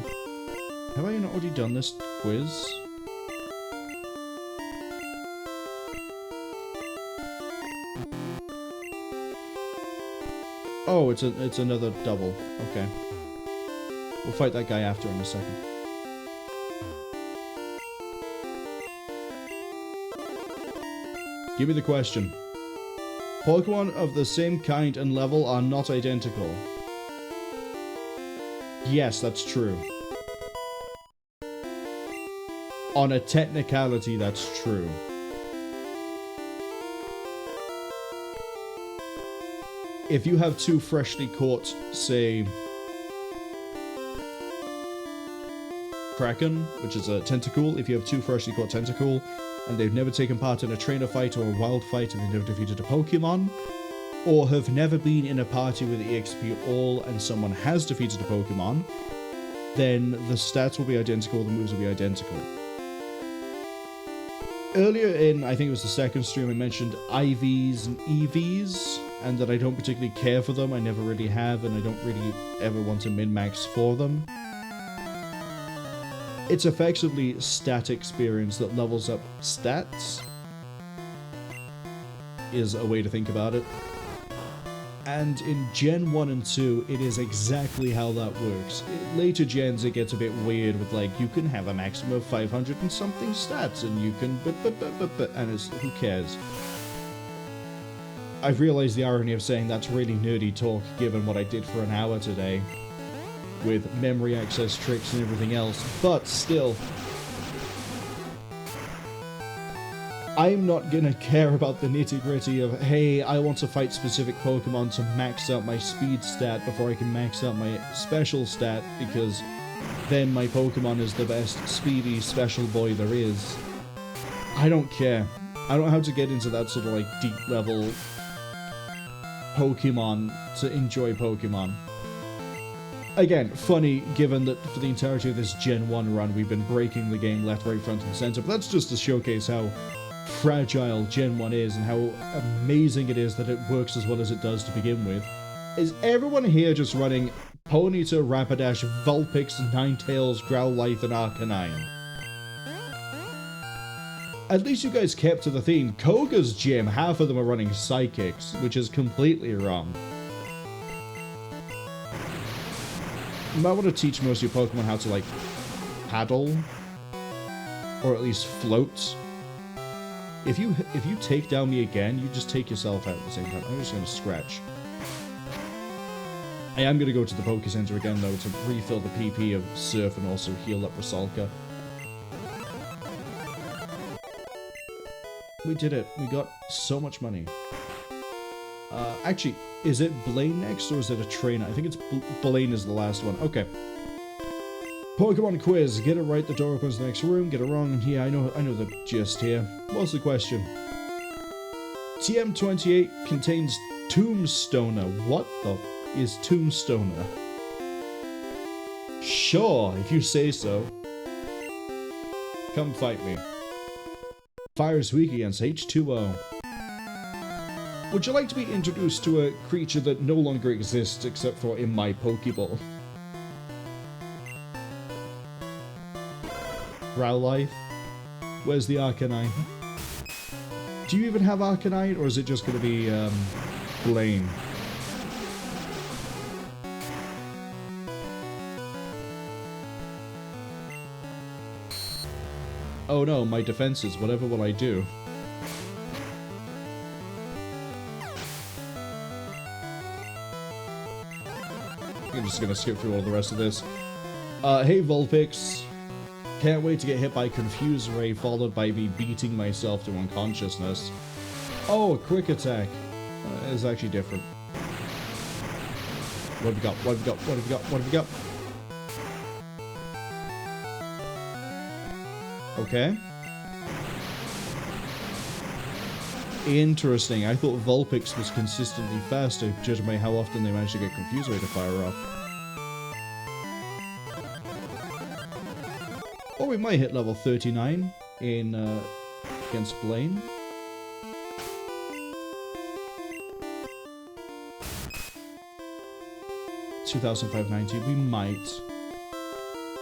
Have I not already done this quiz? Oh, it's another double. Okay. We'll fight that guy after in a second. Give me the question. Pokemon of the same kind and level are not identical. Yes, that's true. On a technicality, that's true. If you have two freshly caught, say, Kraken, which is a Tentacool, if you have two freshly caught Tentacool, and they've never taken part in a trainer fight or a wild fight and they've never defeated a Pokemon, or have never been in a party with EXP all and someone has defeated a Pokemon, then the stats will be identical, the moves will be identical. Earlier in, I think it was the second stream, I mentioned IVs and EVs, and that I don't particularly care for them, I never really have, and I don't really ever want to min-max for them. It's effectively stat experience that levels up stats, is a way to think about it. And in Gen 1 and 2, it is exactly how that works. In later gens, it gets a bit weird with, like, you can have a maximum of 500 and something stats, and you can and it's, who cares? I've realized the irony of saying that's really nerdy talk, given what I did for an hour today, with memory access tricks and everything else, but still, I'm not gonna care about the nitty-gritty of, hey, I want to fight specific Pokemon to max out my speed stat before I can max out my special stat, because then my Pokemon is the best speedy special boy there is. I don't care. I don't have to get into that sort of, like, deep level Pokemon to enjoy Pokemon. Again, funny, given that for the entirety of this Gen 1 run, we've been breaking the game left, right, front, and center, but that's just to showcase how fragile Gen 1 is and how amazing it is that it works as well as it does to begin with. Is everyone here just running Ponyta, Rapidash, Vulpix, Ninetales, Growlithe, and Arcanine? At least you guys kept to the theme. Koga's gym, half of them are running Psychics, which is completely wrong. You might want to teach most of your Pokemon how to, like, paddle, or at least float. If you take down me again, you just take yourself out at the same time. I'm just going to scratch. I am going to go to the Poké Center again, though, to refill the PP of Surf and also heal up Rosalka. We did it. We got so much money. Actually, Is it Blaine next, or is it a trainer? I think it's Blaine is the last one. Okay. Pokemon quiz. Get it right, the door opens the next room. Get it wrong. Yeah, I know the gist here. What's the question? TM28 contains Tombstoner. What the is Tombstoner? Sure, if you say so. Come fight me. Fire is weak against H2O. Would you like to be introduced to a creature that no longer exists except for in my Pokeball? Rowlife? Where's the Arcanine? Do you even have Arcanine, or is it just going to be, Blaine? Oh no, my defenses, whatever will I do? I'm just gonna skip through all the rest of this. Hey Vulpix. Can't wait to get hit by Confuse Ray, followed by me beating myself to unconsciousness. Oh, a quick attack. It's actually different. What have we got? What have we got? What have we got? What have we got? Okay. Interesting. I thought Vulpix was consistently faster, judging by how often they managed to get Confuse Ray to fire off. Oh, we might hit level 39 in against Blaine. $2,590. We might.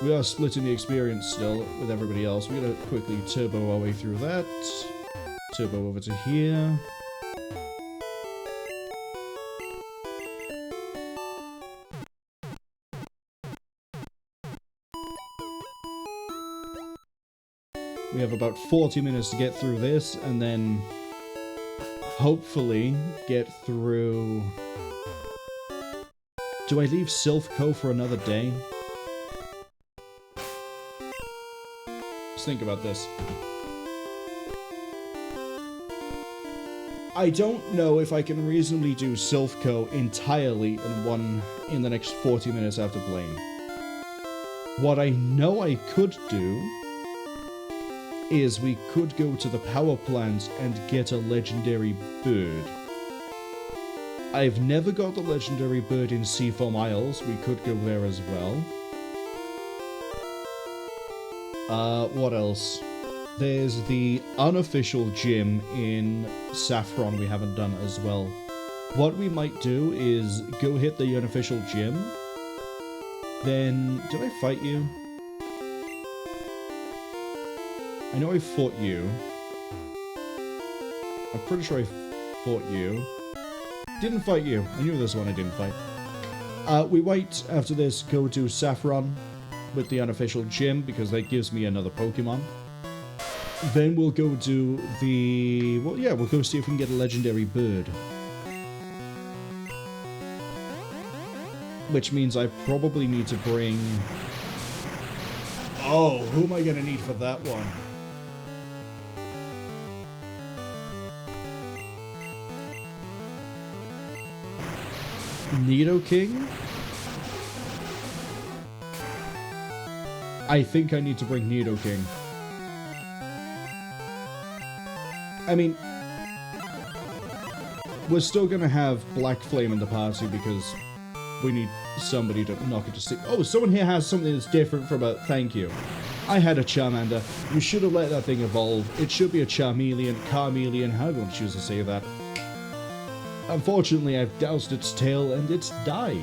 We are splitting the experience still with everybody else. We're gonna quickly turbo our way through that. Turbo over to here. We have about 40 minutes to get through this, and then hopefully get through... Do I leave Silphco for another day? Let's think about this. I don't know if I can reasonably do Silphco entirely in the next 40 minutes after Blaine. What I know I could do is we could go to the power plant and get a legendary bird. I've never got the legendary bird in Seafoam Isles. We could go there as well. What else? There's the unofficial gym in Saffron we haven't done as well. What we might do is go hit the unofficial gym. Then... Did I fight you? I know I fought you. I'm pretty sure I fought you. Didn't fight you. I knew this one I didn't fight. We might, after this, go to Saffron with the unofficial gym, because that gives me another Pokemon. Then we'll go do the... Well, yeah, we'll go see if we can get a legendary bird. Which means I probably need to bring... Oh, who am I going to need for that one? Nidoking? I think I need to bring Nidoking. I mean, we're still gonna have Black Flame in the party because we need somebody to knock it to sleep. Oh, someone here has something that's different from a... Thank you. I had a Charmander. You should have let that thing evolve. It should be a Charmeleon, Carmeleon, however you want to choose to say that. Unfortunately, I've doused its tail and it's died.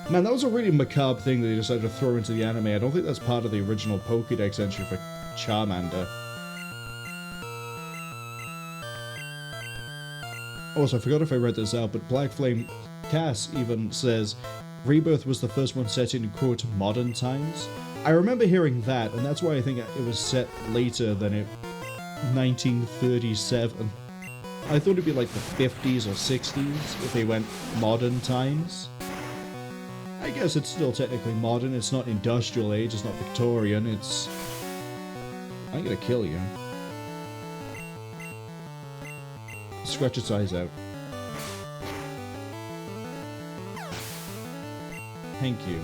Man, that was a really macabre thing that they decided to throw into the anime. I don't think that's part of the original Pokédex entry for Charmander. Also, I forgot if I read this out, but Black Flame Cass even says, Rebirth was the first one set in, quote, modern times. I remember hearing that, and that's why I think it was set later than 1937. I thought it'd be like the 50s or 60s if they went modern times. I guess it's still technically modern. It's not industrial age, it's not Victorian, it's... I'm gonna kill you. Scratch its eyes out. Thank you.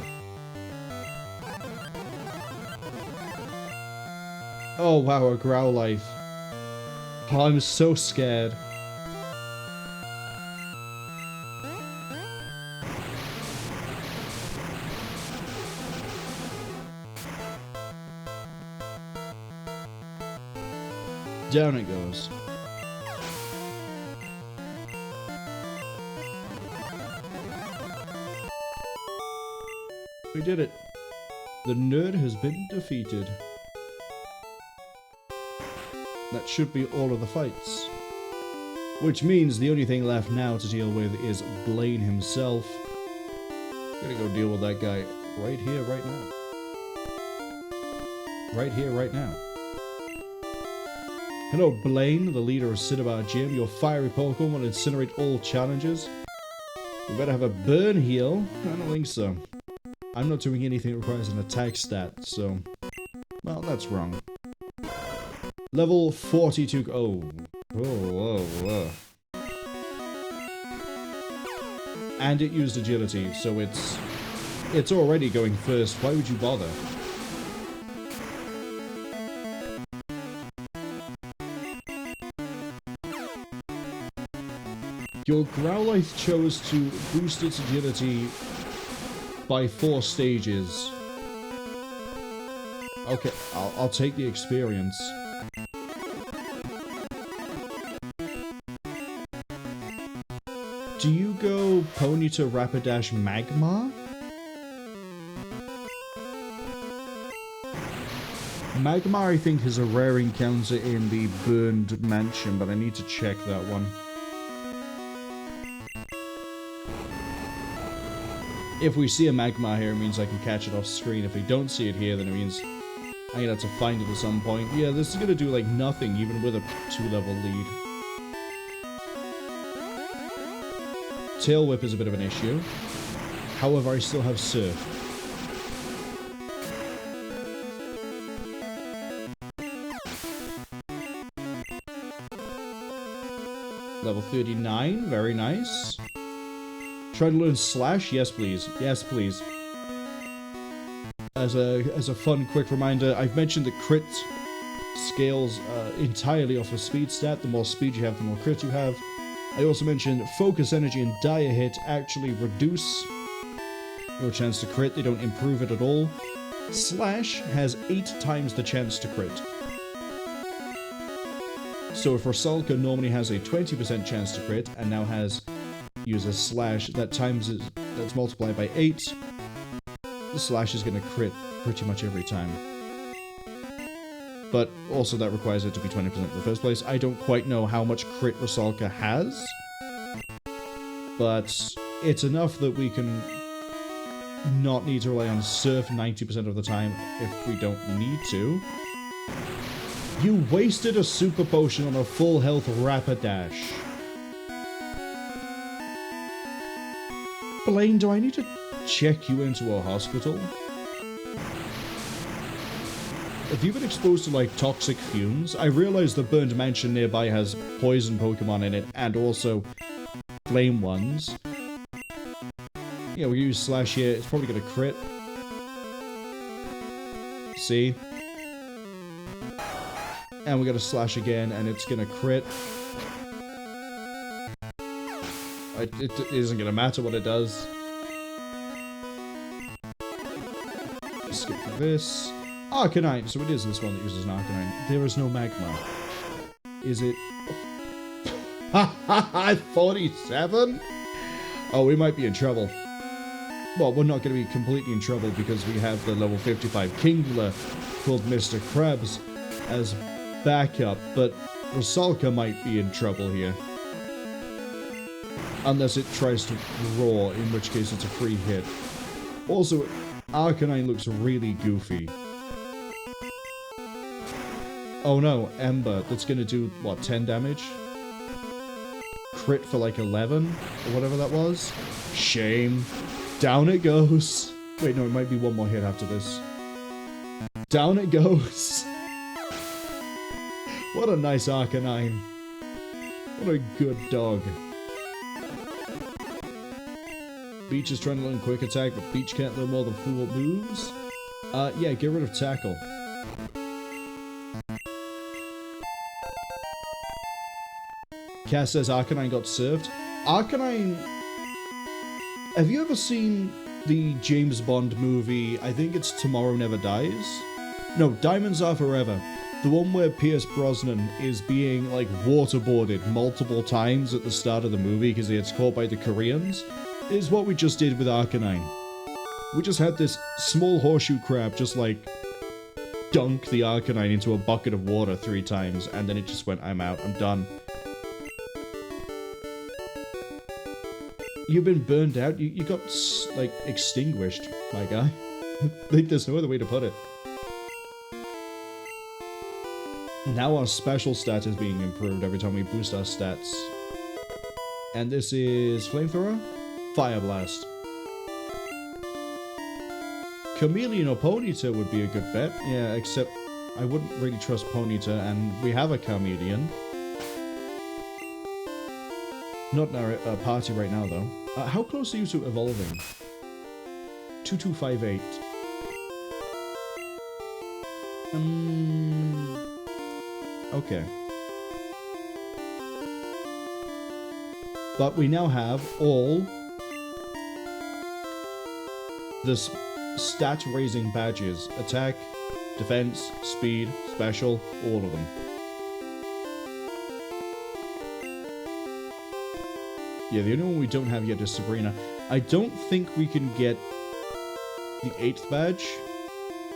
Oh wow, a Growlithe. Oh, I'm so scared. Down it goes. We did it. The nerd has been defeated. That should be all of the fights. Which means the only thing left now to deal with is Blaine himself. Gonna go deal with that guy right here, right now. Right here, right now. Hello, Blaine, the leader of Cinnibar Gym. Your fiery Pokemon will incinerate all challenges. We better have a burn heal. I don't think so. I'm not doing anything that requires an attack stat, so... Well, that's wrong. Level 42... Oh. Whoa. And it used agility, so it's already going first. Why would you bother? Your Growlithe chose to boost its agility by 4 stages. Okay, I'll take the experience. Do you go Pony to Rapidash Magmar? Magmar, I think, is a rare encounter in the Burned Mansion, but I need to check that one. If we see a Magmar here, it means I can catch it off screen. If we don't see it here, then it means I'm gonna have to find it at some point. Yeah, this is gonna do, like, nothing, even with a 2-level lead. Tail Whip is a bit of an issue. However, I still have Surf. Level 39, very nice. Try to learn Slash? Yes, please. Yes, please. As a fun, quick reminder, I've mentioned that crit scales entirely off of speed stat. The more speed you have, the more crit you have. I also mentioned Focus Energy and Dire Hit actually reduce your chance to crit. They don't improve it at all. Slash has 8 times the chance to crit. So if Rusalka normally has a 20% chance to crit, and now uses Slash, that's multiplied by 8. The Slash is going to crit pretty much every time. But also that requires it to be 20% in the first place. I don't quite know how much crit Rusalka has, but it's enough that we can not need to rely on Surf 90% of the time if we don't need to. You wasted a Super Potion on a full health Rapidash. Blaine, do I need to check you into a hospital? Have you been exposed to, like, toxic fumes? I realize the Burned Mansion nearby has poison Pokemon in it, and also flame ones. Yeah, we use Slash here. It's probably gonna crit. See? And we got a Slash again, and it's gonna crit. It isn't gonna matter what it does. Skip through this. Arcanine, so it is this one that uses an Arcanine. There is no Magma. Is it? Ha 47? Oh, we might be in trouble. Well, we're not going to be completely in trouble because we have the level 55 Kingler called Mr. Krabs as backup, but Rusalka might be in trouble here. Unless it tries to roar, in which case it's a free hit. Also, Arcanine looks really goofy. Oh no, Ember. That's gonna do, what, 10 damage? Crit for like 11? Or whatever that was? Shame. Down it goes. Wait, no, it might be one more hit after this. Down it goes. What a nice Arcanine. What a good dog. Beach is trying to learn quick attack, but Beach can't learn more than 4 moves. Yeah, get rid of tackle. Cass says Arcanine got served. Arcanine... Have you ever seen the James Bond movie, I think it's Tomorrow Never Dies? No, Diamonds Are Forever. The one where Pierce Brosnan is being, like, waterboarded multiple times at the start of the movie because he gets caught by the Koreans, is what we just did with Arcanine. We just had this small horseshoe crab just, like, dunk the Arcanine into a bucket of water 3 times, and then it just went, I'm out, I'm done. You've been burned out? You got, like, extinguished, my guy. Like, there's no other way to put it. Now our special stat is being improved every time we boost our stats. And this is Flamethrower? Fire Blast. Chameleon or Ponyta would be a good bet. Yeah, except I wouldn't really trust Ponyta, and we have a Chameleon. Not in our party right now, though. How close are you to evolving? 2258. Okay. But we now have all this stat-raising badges. Attack, defense, speed, special, all of them. Yeah, the only one we don't have yet is Sabrina. I don't think we can get the 8th badge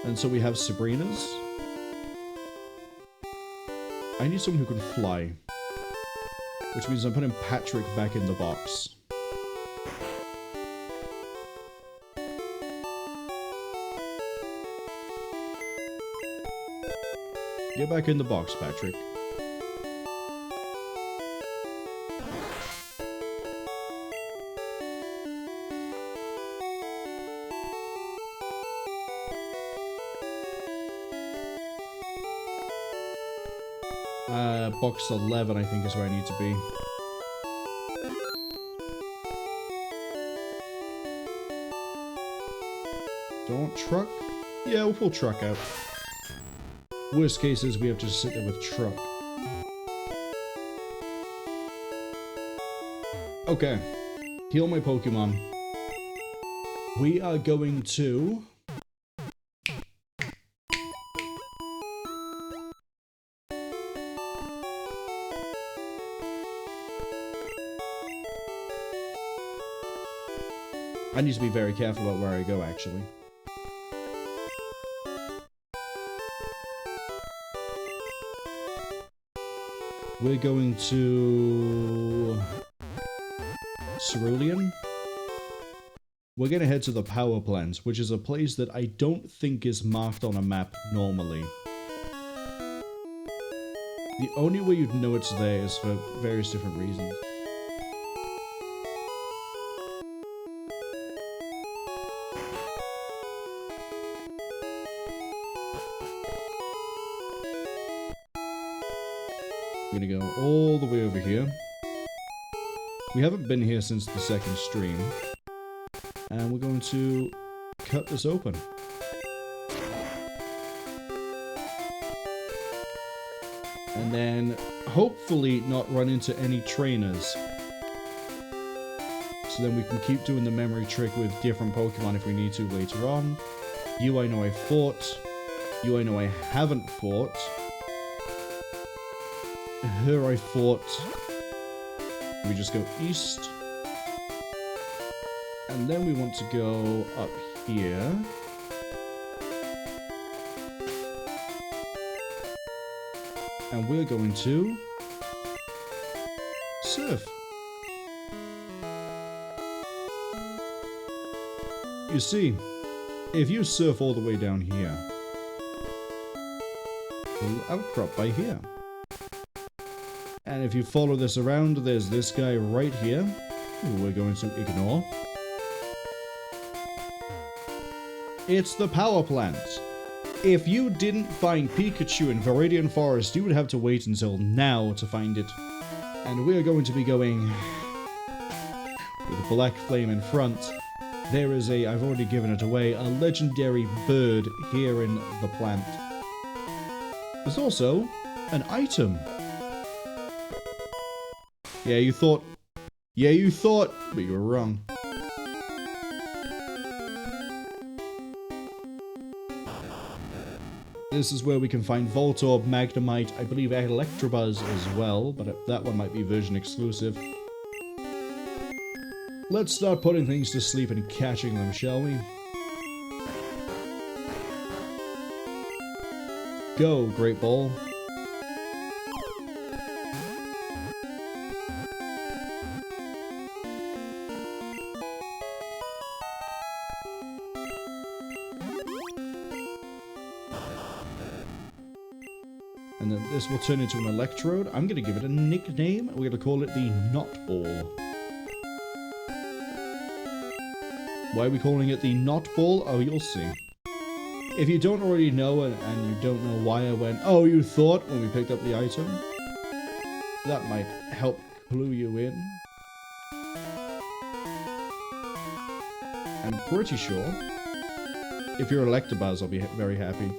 until we have Sabrina's. I need someone who can fly. Which means I'm putting Patrick back in the box. Get back in the box, Patrick. Box 11, I think, is where I need to be. Don't truck? Yeah, we'll pull truck out. Worst case is we have to just sit there with truck. Okay. Heal my Pokemon. We are going to... I need to be very careful about where I go, actually. We're going to... Cerulean? We're gonna head to the power plant, which is a place that I don't think is marked on a map normally. The only way you'd know it's there is for various different reasons. We're gonna go all the way over here. We haven't been here since the second stream. And we're going to cut this open. And then hopefully not run into any trainers. So then we can keep doing the memory trick with different Pokemon if we need to later on. You I know I fought. You I know I haven't fought. Her I fought. We just go east. And then we want to go up here. And we're going to surf. You see, if you surf all the way down here, we'll outcrop by here. And if you follow this around, there's this guy right here, who we're going to ignore. It's the power plant. If you didn't find Pikachu in Viridian Forest, you would have to wait until now to find it. And we're going to be going with Black Flame in front. There is a, I've already given it away, a legendary bird here in the plant. There's also an item. Yeah, you thought, but you were wrong. This is where we can find Voltorb, Magnemite, I believe Electabuzz as well, but that one might be version exclusive. Let's start putting things to sleep and catching them, shall we? Go, Great Ball. And then this will turn into an Electrode. I'm going to give it a nickname. We're going to call it the Knot Ball. Why are we calling it the Knot Ball? Oh, you'll see. If you don't already know and you don't know why I went, oh, you thought when we picked up the item, that might help clue you in. I'm pretty sure if you're Electabuzz, I'll be very happy.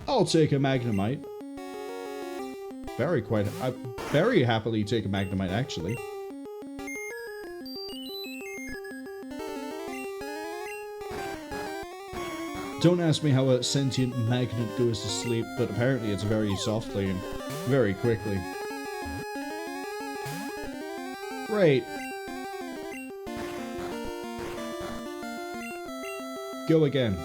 I'll take a Magnemite. I very happily take a Magnemite, actually. Don't ask me how a sentient magnet goes to sleep, but apparently it's very softly and very quickly. Great. Go again.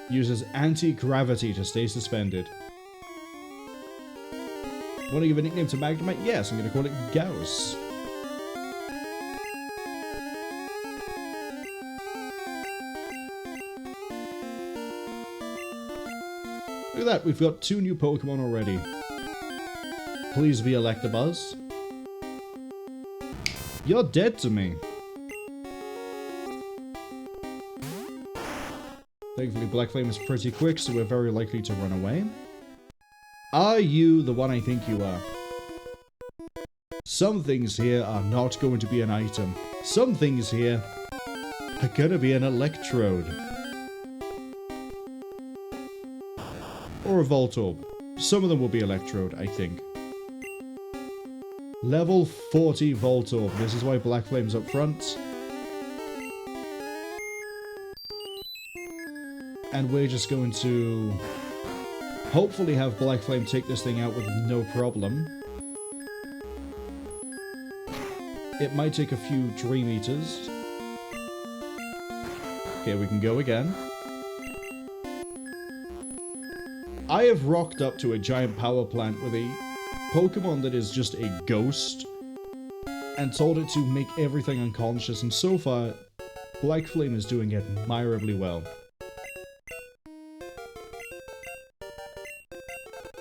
Uses anti-gravity to stay suspended. Want to give a nickname to Magnemite? Yes, I'm going to call it Gauss. Look at that, we've got 2 new Pokemon already. Please be Electabuzz. You're dead to me. Thankfully, Black Flame is pretty quick, so we're very likely to run away. Are you the one I think you are? Some things here are not going to be an item. Some things here are gonna be an Electrode. Or a Voltorb. Some of them will be Electrode, I think. Level 40 Voltorb. This is why Black Flame's up front. And we're just going to hopefully have Black Flame take this thing out with no problem. It might take a few Dream Eaters. Okay, we can go again. I have rocked up to a giant power plant with a Pokemon that is just a ghost and told it to make everything unconscious, and so far, Black Flame is doing admirably well.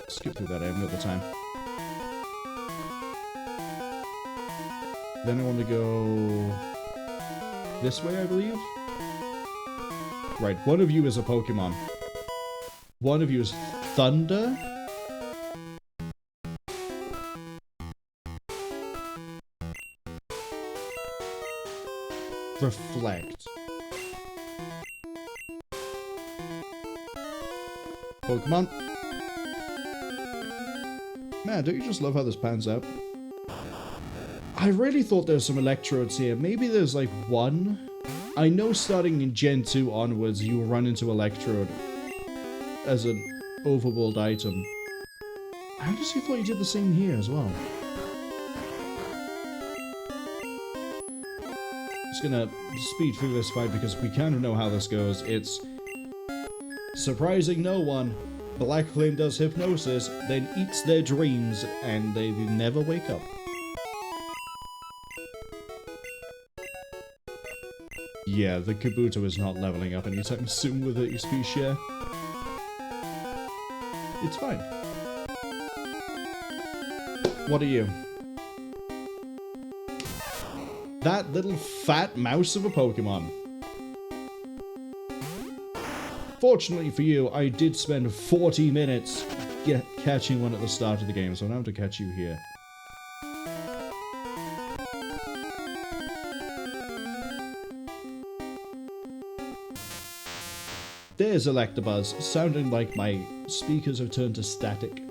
Skip through that, I haven't got the time. Then I want to go this way, I believe. Right, one of you is a Pokemon. One of you is Thunder. Reflect. Pokemon. Man, don't you just love how this pans out? I really thought there were some Electrodes here. Maybe there's like one. I know starting in Gen 2 onwards, you will run into Electrode as an overworld item. I honestly thought you did the same here as well. Just gonna speed through this fight because we kind of know how this goes. It's surprising no one. Black Flame does hypnosis, then eats their dreams, and they never wake up. Yeah, the Kabuto is not leveling up anytime soon with the XP share. It's fine. What are you? That little fat mouse of a Pokemon. Fortunately for you, I did spend 40 minutes catching one at the start of the game, so I'm going to catch you here. There's Electabuzz, sounding like my speakers have turned to static.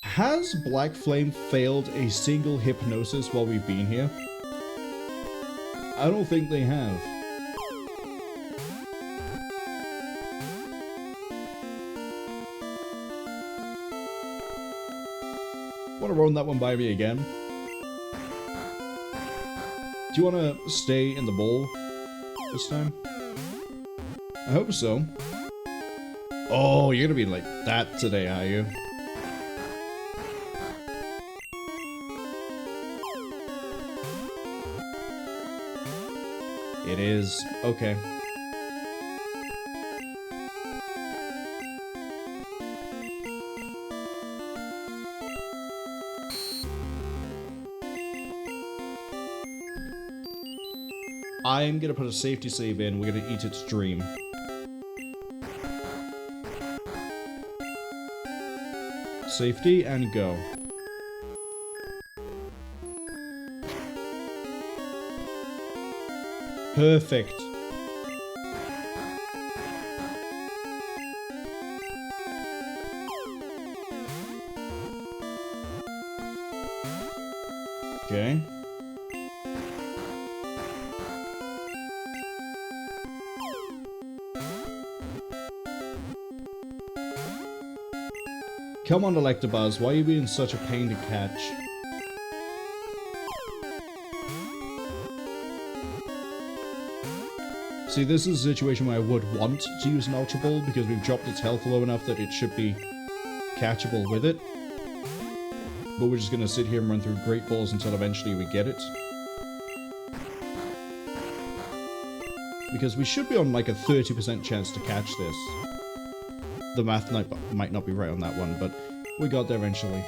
Has Black Flame failed a single hypnosis while we've been here? I don't think they have. Want to run that one by me again? Do you want to stay in the bowl this time? I hope so. Oh, you're gonna be like that today, are you? It is. Okay. I'm gonna put a safety save in. We're gonna eat its dream. Safety and go. Perfect. Okay. Come on, Electabuzz, why are you being such a pain to catch? See, this is a situation where I would want to use an Ultra Ball because we've dropped its health low enough that it should be catchable with it. But we're just going to sit here and run through Great Balls until eventually we get it. Because we should be on like a 30% chance to catch this. The math might not be right on that one, but we got there eventually.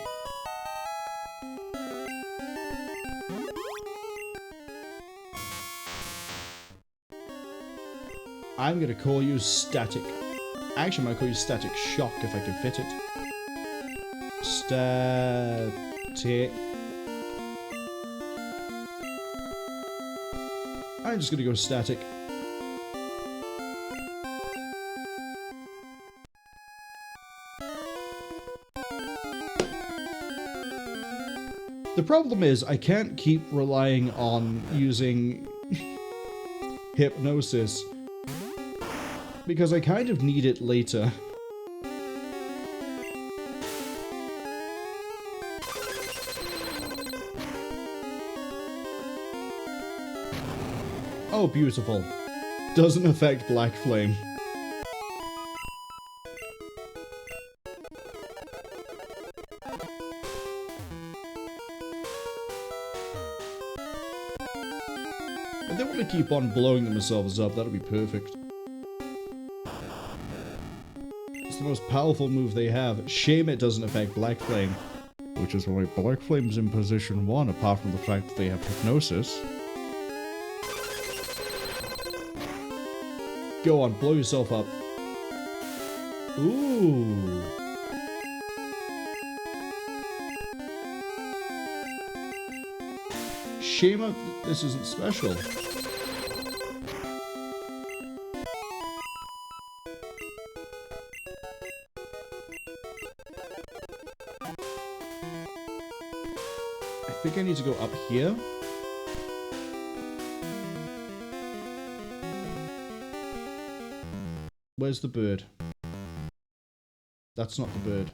I'm gonna call you Static. Actually, I might call you Static Shock if I can fit it. Static. I'm just gonna go Static. The problem is, I can't keep relying on using Hypnosis, because I kind of need it later. Oh, beautiful. Doesn't affect Black Flame. If they want to keep on blowing themselves up, that'll be perfect. It's the most powerful move they have. Shame it doesn't affect Black Flame. Which is why Black Flame's in position 1, apart from the fact that they have Hypnosis. Go on, blow yourself up. Ooh. Shame this isn't special. I think I need to go up here. Where's the bird? That's not the bird.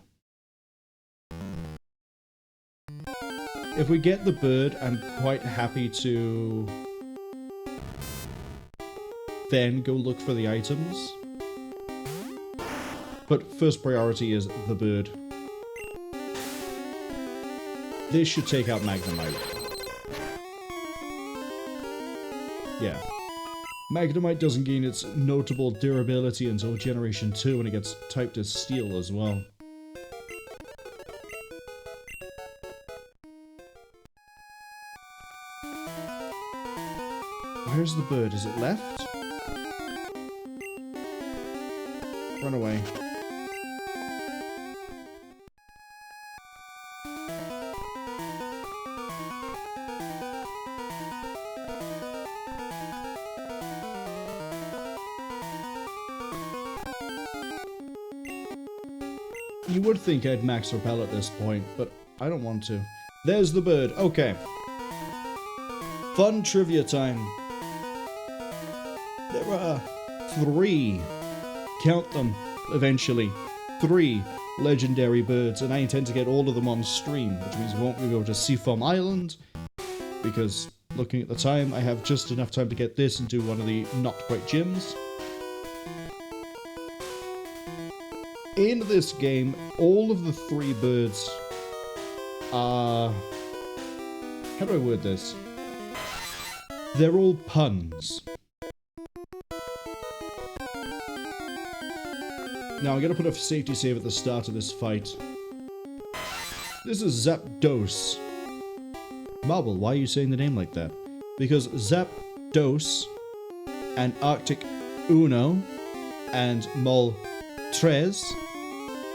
If we get the bird, I'm quite happy to then go look for the items. But first priority is the bird. This should take out Magnemite. Yeah. Magnemite doesn't gain its notable durability until Generation 2 and it gets typed as Steel as well. Where's the bird? Is it left? Run away. You would think I'd max repel at this point, but I don't want to. There's the bird. Okay. Fun trivia time. There are 3, count them, eventually, 3 legendary birds, and I intend to get all of them on stream, which means we won't go to Seafoam Island, because looking at the time, I have just enough time to get this and do one of the not-quite gyms. In this game, all of the 3 birds are... How do I word this? They're all puns. Now, I'm going to put a safety save at the start of this fight. This is Zapdos. Marwol, why are you saying the name like that? Because Zapdos and Arctic Uno and Mol Tres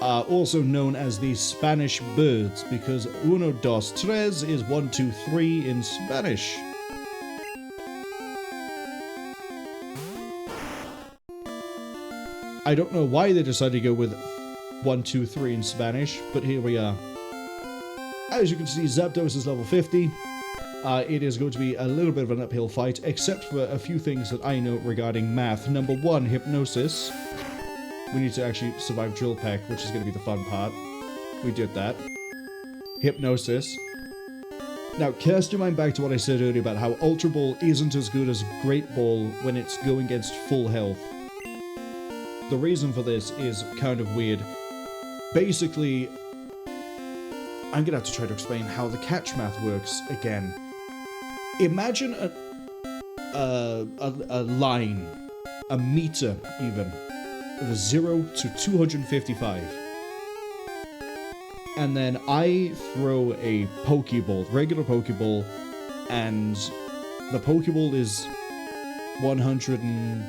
are also known as the Spanish birds, because uno, dos, tres is 1, 2, 3 in Spanish. I don't know why they decided to go with 1, 2, 3 in Spanish, but here we are. As you can see, Zapdos is level 50. It is going to be a little bit of an uphill fight, except for a few things that I know regarding math. Number 1, Hypnosis. We need to actually survive Drill Peck, which is going to be the fun part. We did that. Hypnosis. Now, cast your mind back to what I said earlier about how Ultra Ball isn't as good as Great Ball when it's going against full health. The reason for this is kind of weird. Basically, I'm going to have to try to explain how the catch math works again. Imagine a line, a meter even, of 0 to 255. And then I throw a Pokeball, regular Pokeball, and the Pokeball is 100 and...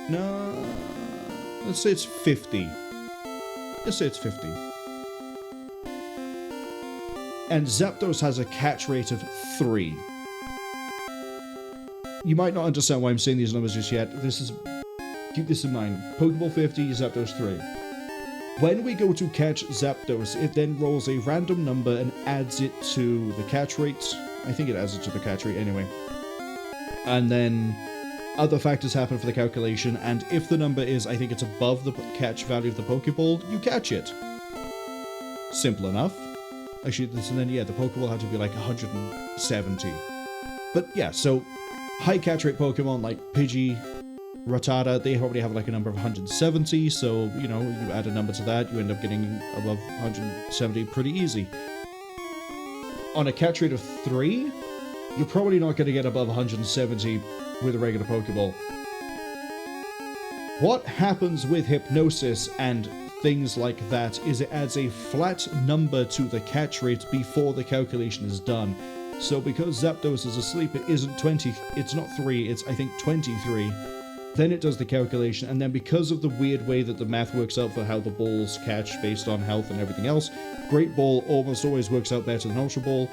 No, let's say it's 50. Let's say it's 50. And Zapdos has a catch rate of 3. You might not understand why I'm saying these numbers just yet. Keep this in mind. Pokeball 50, Zapdos 3. When we go to catch Zapdos, it then rolls a random number and adds it to the catch rate. I think it adds it to the catch rate anyway. And then other factors happen for the calculation, and if the number is, I think it's above the catch value of the Pokeball, you catch it. Simple enough. Actually, and then, yeah, the Pokeball had to be like 170. But yeah, so high catch rate Pokemon like Pidgey, Rattata, they probably have like a number of 170, so, you know, you add a number to that, you end up getting above 170 pretty easy. On a catch rate of 3, you're probably not going to get above 170 with a regular Pokeball. What happens with Hypnosis and things like that is it adds a flat number to the catch rate before the calculation is done. So because Zapdos is asleep, it isn't 20, it's not 3, it's I think 23. Then it does the calculation, and then because of the weird way that the math works out for how the balls catch based on health and everything else, Great Ball almost always works out better than Ultra Ball,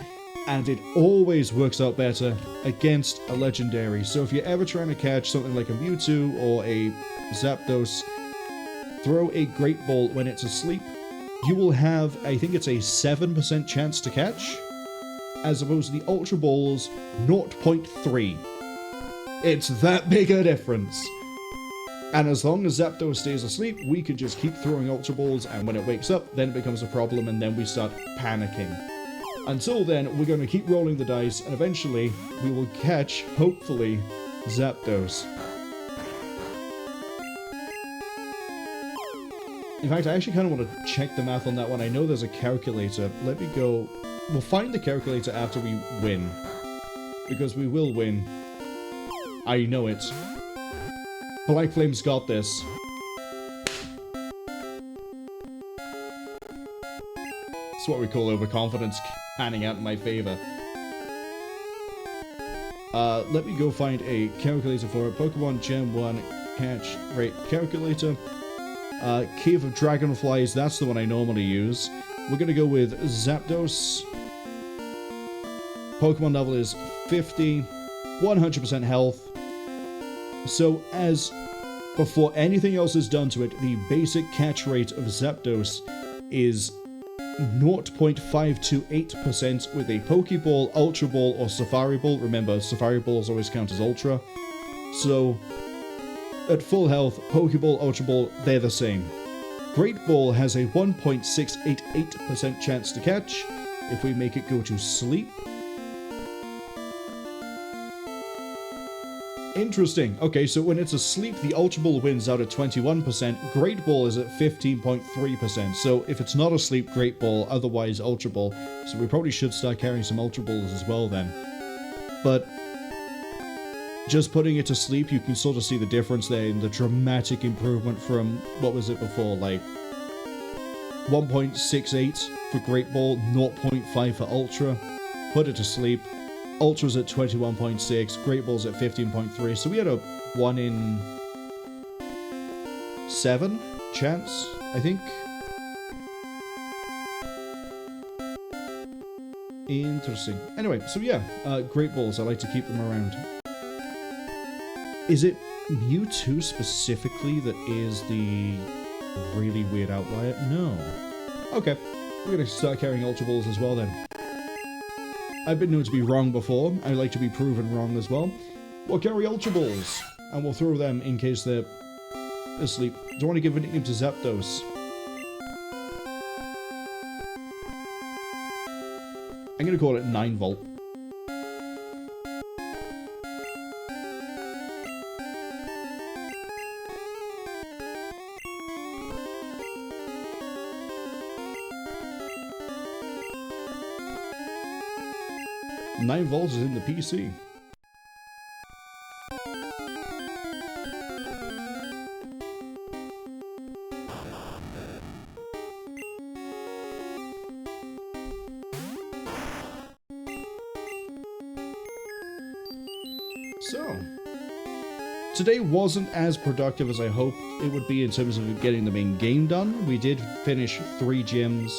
and it always works out better against a legendary. So if you're ever trying to catch something like a Mewtwo or a Zapdos, throw a Great Ball when it's asleep, you will have, I think it's a 7% chance to catch, as opposed to the Ultra Ball's 0.3. It's that big a difference. And as long as Zapdos stays asleep, we can just keep throwing Ultra Balls, and when it wakes up, then it becomes a problem, and then we start panicking. Until then, we're going to keep rolling the dice, and eventually, we will catch, hopefully, Zapdos. In fact, I actually kind of want to check the math on that one. I know there's a calculator. Let me go... We'll find the calculator after we win. Because we will win. I know it. Black Flame's got this. It's what we call overconfidence panning out in my favor. Let me go find a calculator for it. Pokemon Gen 1 catch rate calculator. Cave of Dragonflies, that's the one I normally use. We're going to go with Zapdos. Pokemon level is 50, 100% health. So as before anything else is done to it, the basic catch rate of Zapdos is 0.528% with a Pokeball, Ultra Ball, or Safari Ball. Remember, Safari Balls always count as Ultra. So, at full health, Pokeball, Ultra Ball, they're the same. Great Ball has a 1.688% chance to catch if we make it go to sleep. Interesting. Okay, so when it's asleep, the Ultra Ball wins out at 21%. Great Ball is at 15.3%. So if it's not asleep, Great Ball, otherwise Ultra Ball. So we probably should start carrying some Ultra Balls as well then. But just putting it to sleep, you can sort of see the difference there in the dramatic improvement from, what was it before, like 1.68 for Great Ball, 0.5 for Ultra. Put it to sleep. Ultra's at 21.6, Great Ball's at 15.3, so we had a 1 in 7 chance, I think. Interesting. Anyway, so yeah, Great Balls, I like to keep them around. Is it Mewtwo specifically that is the really weird outlier? No. Okay, we're gonna start carrying Ultra Balls as well then. I've been known to be wrong before. I like to be proven wrong as well. We'll carry Ultra Balls, and we'll throw them in case they're asleep. Do you want to give a nickname to Zapdos? I'm going to call it 9 Volt. Nine volts is in the PC. So, today wasn't as productive as I hoped it would be in terms of getting the main game done. We did finish 3 gyms.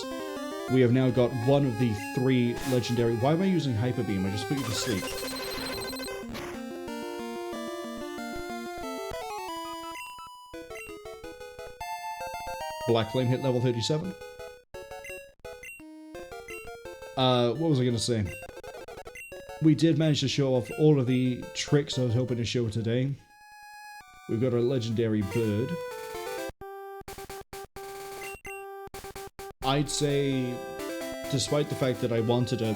We have now got 1 of the 3 legendary... Why am I using Hyper Beam? I just put you to sleep. Black Flame hit level 37. What was I going to say? We did manage to show off all of the tricks I was hoping to show today. We've got our legendary bird. I'd say, despite the fact that I wanted a...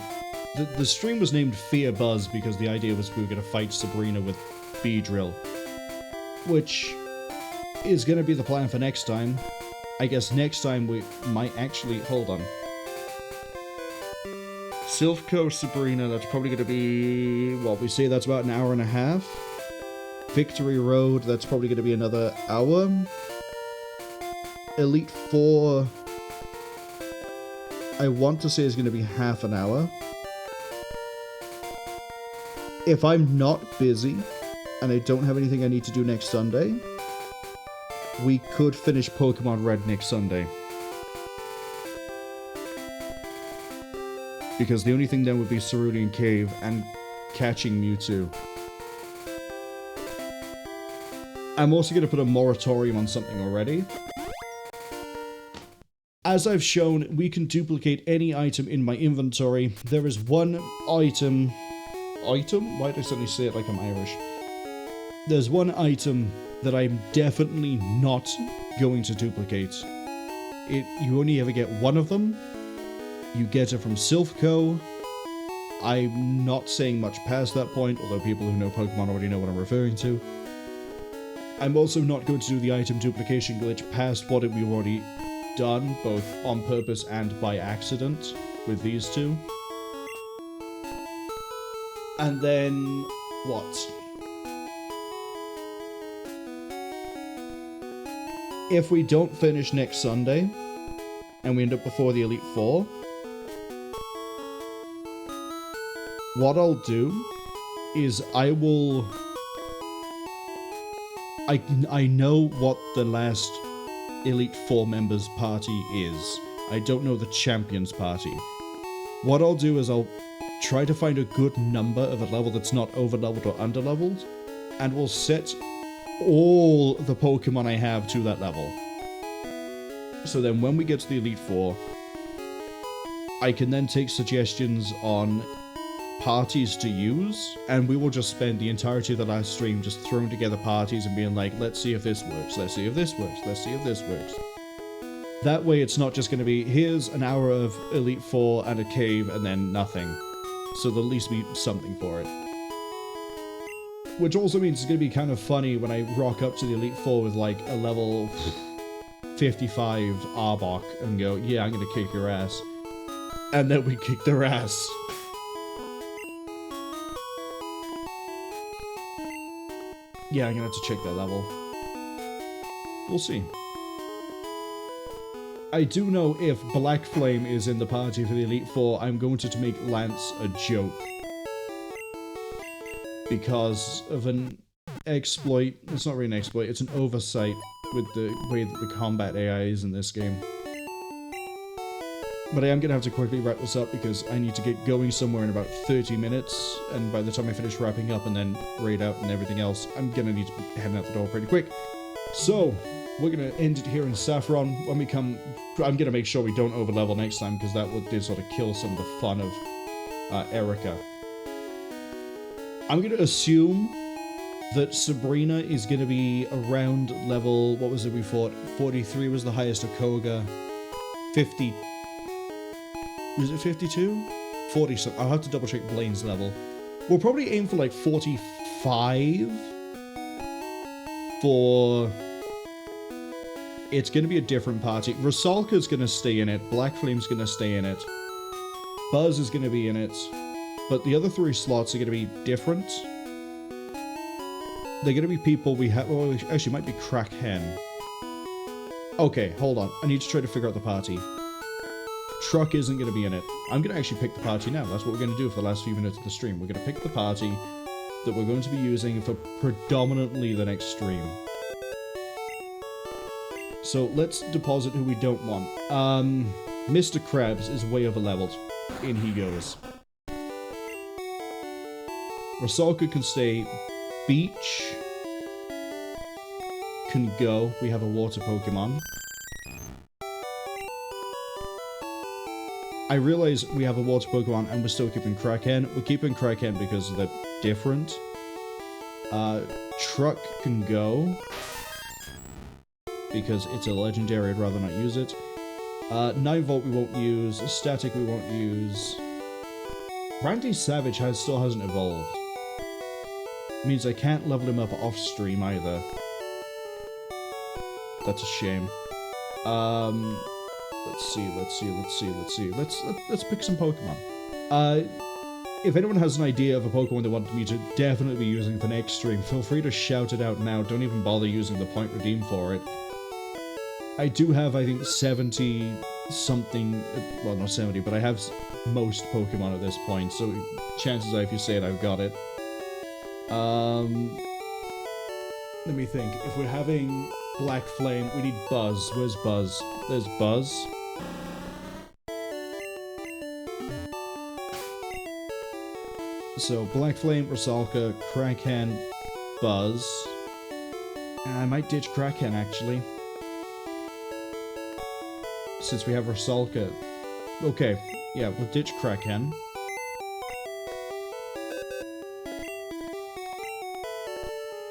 The stream was named Fear Buzz because the idea was we were going to fight Sabrina with Beedrill. Which is going to be the plan for next time. I guess next time we might actually... Hold on. Silphco Sabrina, that's probably going to be... What, we say that's about an hour and a half? Victory Road, that's probably going to be another hour. Elite Four... I want to say it's going to be half an hour. If I'm not busy, and I don't have anything I need to do next Sunday, we could finish Pokemon Red next Sunday. Because the only thing then would be Cerulean Cave and catching Mewtwo. I'm also going to put a moratorium on something already. As I've shown, we can duplicate any item in my inventory. There is one item... Item? Why did I suddenly say it like I'm Irish? There's one item that I'm definitely not going to duplicate. You only ever get one of them. You get it from Silphco. I'm not saying much past that point, although people who know Pokemon already know what I'm referring to. I'm also not going to do the item duplication glitch past what we've already done, both on purpose and by accident, with these two. And then... what? If we don't finish next Sunday, and we end up before the Elite Four, what I'll do is I will... I know what the last Elite Four members party is. I don't know the Champions party. What I'll do is I'll try to find a good number of a level that's not over-leveled or under-leveled, and we'll set all the Pokemon I have to that level. So then when we get to the Elite Four, I can then take suggestions on parties to use, and we will just spend the entirety of the last stream just throwing together parties and being like, let's see if this works, let's see if this works, let's see if this works. That way it's not just going to be, here's an hour of Elite Four and a cave and then nothing. So there'll at least be something for it. Which also means it's going to be kind of funny when I rock up to the Elite Four with like a level 55 Arbok and go, yeah, I'm going to kick your ass. And then we kick their ass. Yeah, I'm going to have to check that level. We'll see. I do know if Black Flame is in the party for the Elite Four, I'm going to make Lance a joke. Because of an exploit. It's not really an exploit, it's an oversight with the way that the combat AI is in this game. But I am going to have to quickly wrap this up because I need to get going somewhere in about 30 minutes. And by the time I finish wrapping up and then raid out and everything else, I'm going to need to be heading out the door pretty quick. So, we're going to end it here in Saffron. When we come, I'm going to make sure we don't overlevel next time because that did sort of kill some of the fun of Erica. I'm going to assume that Sabrina is going to be around level, what was it we fought? 43 was the highest of Koga. 50. Was it 52? 40 something. I'll have to double check Blaine's level. We'll probably aim for like 45 for... It's going to be a different party. Rusalka's going to stay in it. Black Flame's going to stay in it. Buzz is going to be in it. But the other 3 slots are going to be different. They're going to be people we have... Well, actually, it might be Crack Hen. Okay, hold on. I need to try to figure out the party. Truck isn't going to be in it. I'm going to actually pick the party now. That's what we're going to do for the last few minutes of the stream. We're going to pick the party that we're going to be using for predominantly the next stream. So let's deposit who we don't want. Mr. Krabs is way over-leveled. In he goes. Rusalka can stay. Beach can go. We have a water Pokemon. I realize we have a water Pokemon and we're still keeping Kraken. We're keeping Kraken because they're different. Truck can go. Because it's a legendary, I'd rather not use it. 9 Volt we won't use. Static we won't use. Randy Savage still hasn't evolved. Means I can't level him up off stream either. That's a shame. Let's see. Let's pick some Pokemon. If anyone has an idea of a Pokemon they want me to definitely be using for next stream, feel free to shout it out now. Don't even bother using the point redeem for it. I do have, I think, 70 something, well, not 70, but I have most Pokemon at this point, so chances are if you say it, I've got it. Let me think. If we're having Black Flame, we need Buzz. Where's Buzz? There's Buzz. So, Black Flame, Rusalka, Kraken, Buzz. And I might ditch Kraken, actually. Since we have Rusalka. Okay, yeah, we'll ditch Kraken.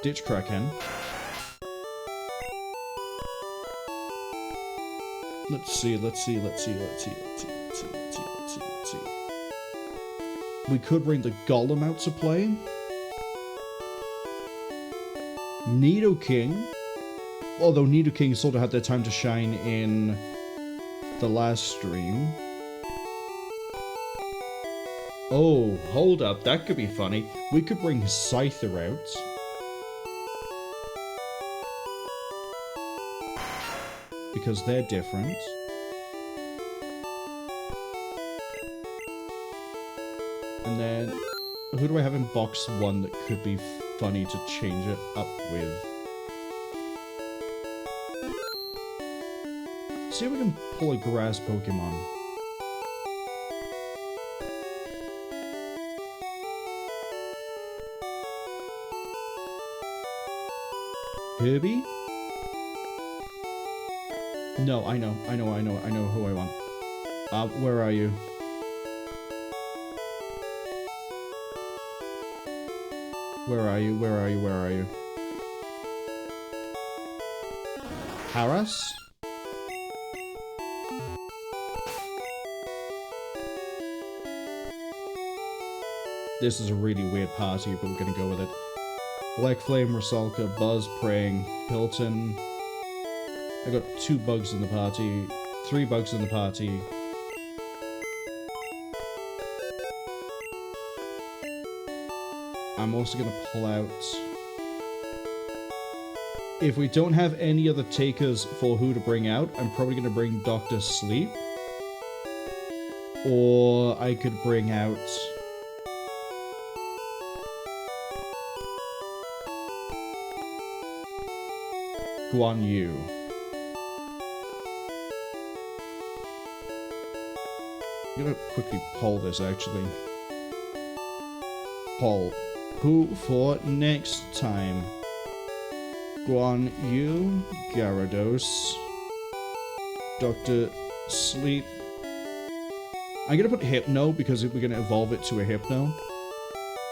Ditch Kraken. Let's see. We could bring the Golem out to play. Nidoking. Although Nidoking sort of had their time to shine in the last stream. Oh, hold up. That could be funny. We could bring Scyther out. Because they're different. And then Who do I have in box 1 that could be funny to change it up with? See if we can pull a grass Pokemon. Kirby? No, I know who I want. Where are you? Where are you? Paras? This is a really weird party, but we're gonna go with it. Black Flame, Rusalka, Buzz, Praying, Hilton. I got 2 bugs in the party, 3 bugs in the party. I'm also gonna pull out... If we don't have any other takers for who to bring out, I'm probably gonna bring Dr. Sleep. Or I could bring out... Guan Yu. I'm gonna quickly poll this, actually. Poll. Who for next time? Guan Yu, Gyarados, Dr. Sleep. I'm gonna put Hypno because we're gonna evolve it to a Hypno.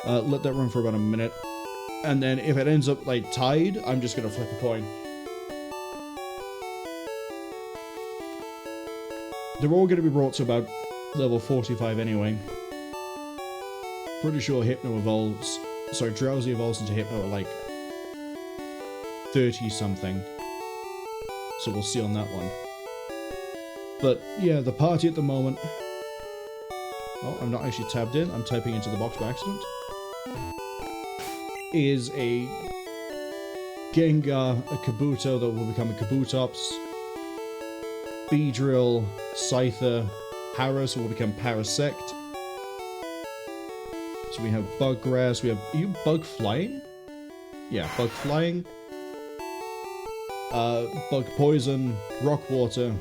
Let that run for about a minute. And then if it ends up, like, tied, I'm just gonna flip a coin. They're all going to be brought to about level 45 anyway. Pretty sure Hypno evolves... Sorry, Drowsy evolves into Hypno at like 30-something. So we'll see on that one. But yeah, the party at the moment... Oh, I'm not actually tabbed in. I'm typing into the box by accident. Is a Gengar, a Kabuto that will become a Kabutops. Beedrill, Scyther, Paras will become Parasect. So we have Bug Grass, we have... Are you Bug Flying? Yeah, Bug Flying. Bug Poison, Rock Water,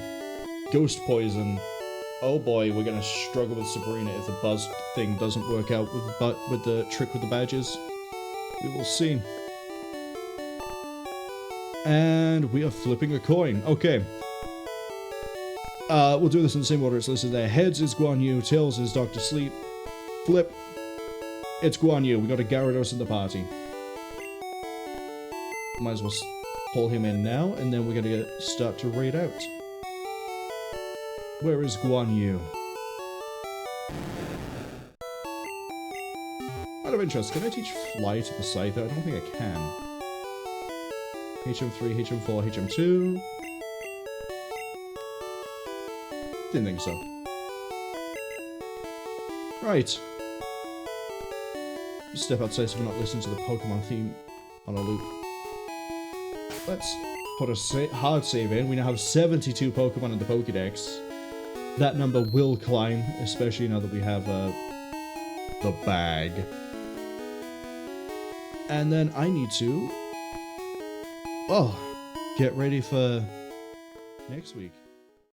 Ghost Poison. Oh boy, we're gonna struggle with Sabrina if the Buzz thing doesn't work out with the trick with the badges. We will see. And we are flipping a coin. Okay. We'll do this in the same order it's listed there. Heads is Guan Yu, tails is Dr. Sleep. Flip. It's Guan Yu. We got a Gyarados in the party. Might as well pull him in now, and then we're gonna start to raid out. Where is Guan Yu? Out of interest, can I teach Fly to the Scyther? I don't think I can. HM3, HM4, HM2... Didn't think so. Right. Step outside so we're not listening to the Pokemon theme on a loop. Let's put a hard save in. We now have 72 Pokemon in the Pokédex. That number will climb, especially now that we have the bag. And then I need to... get ready for next week.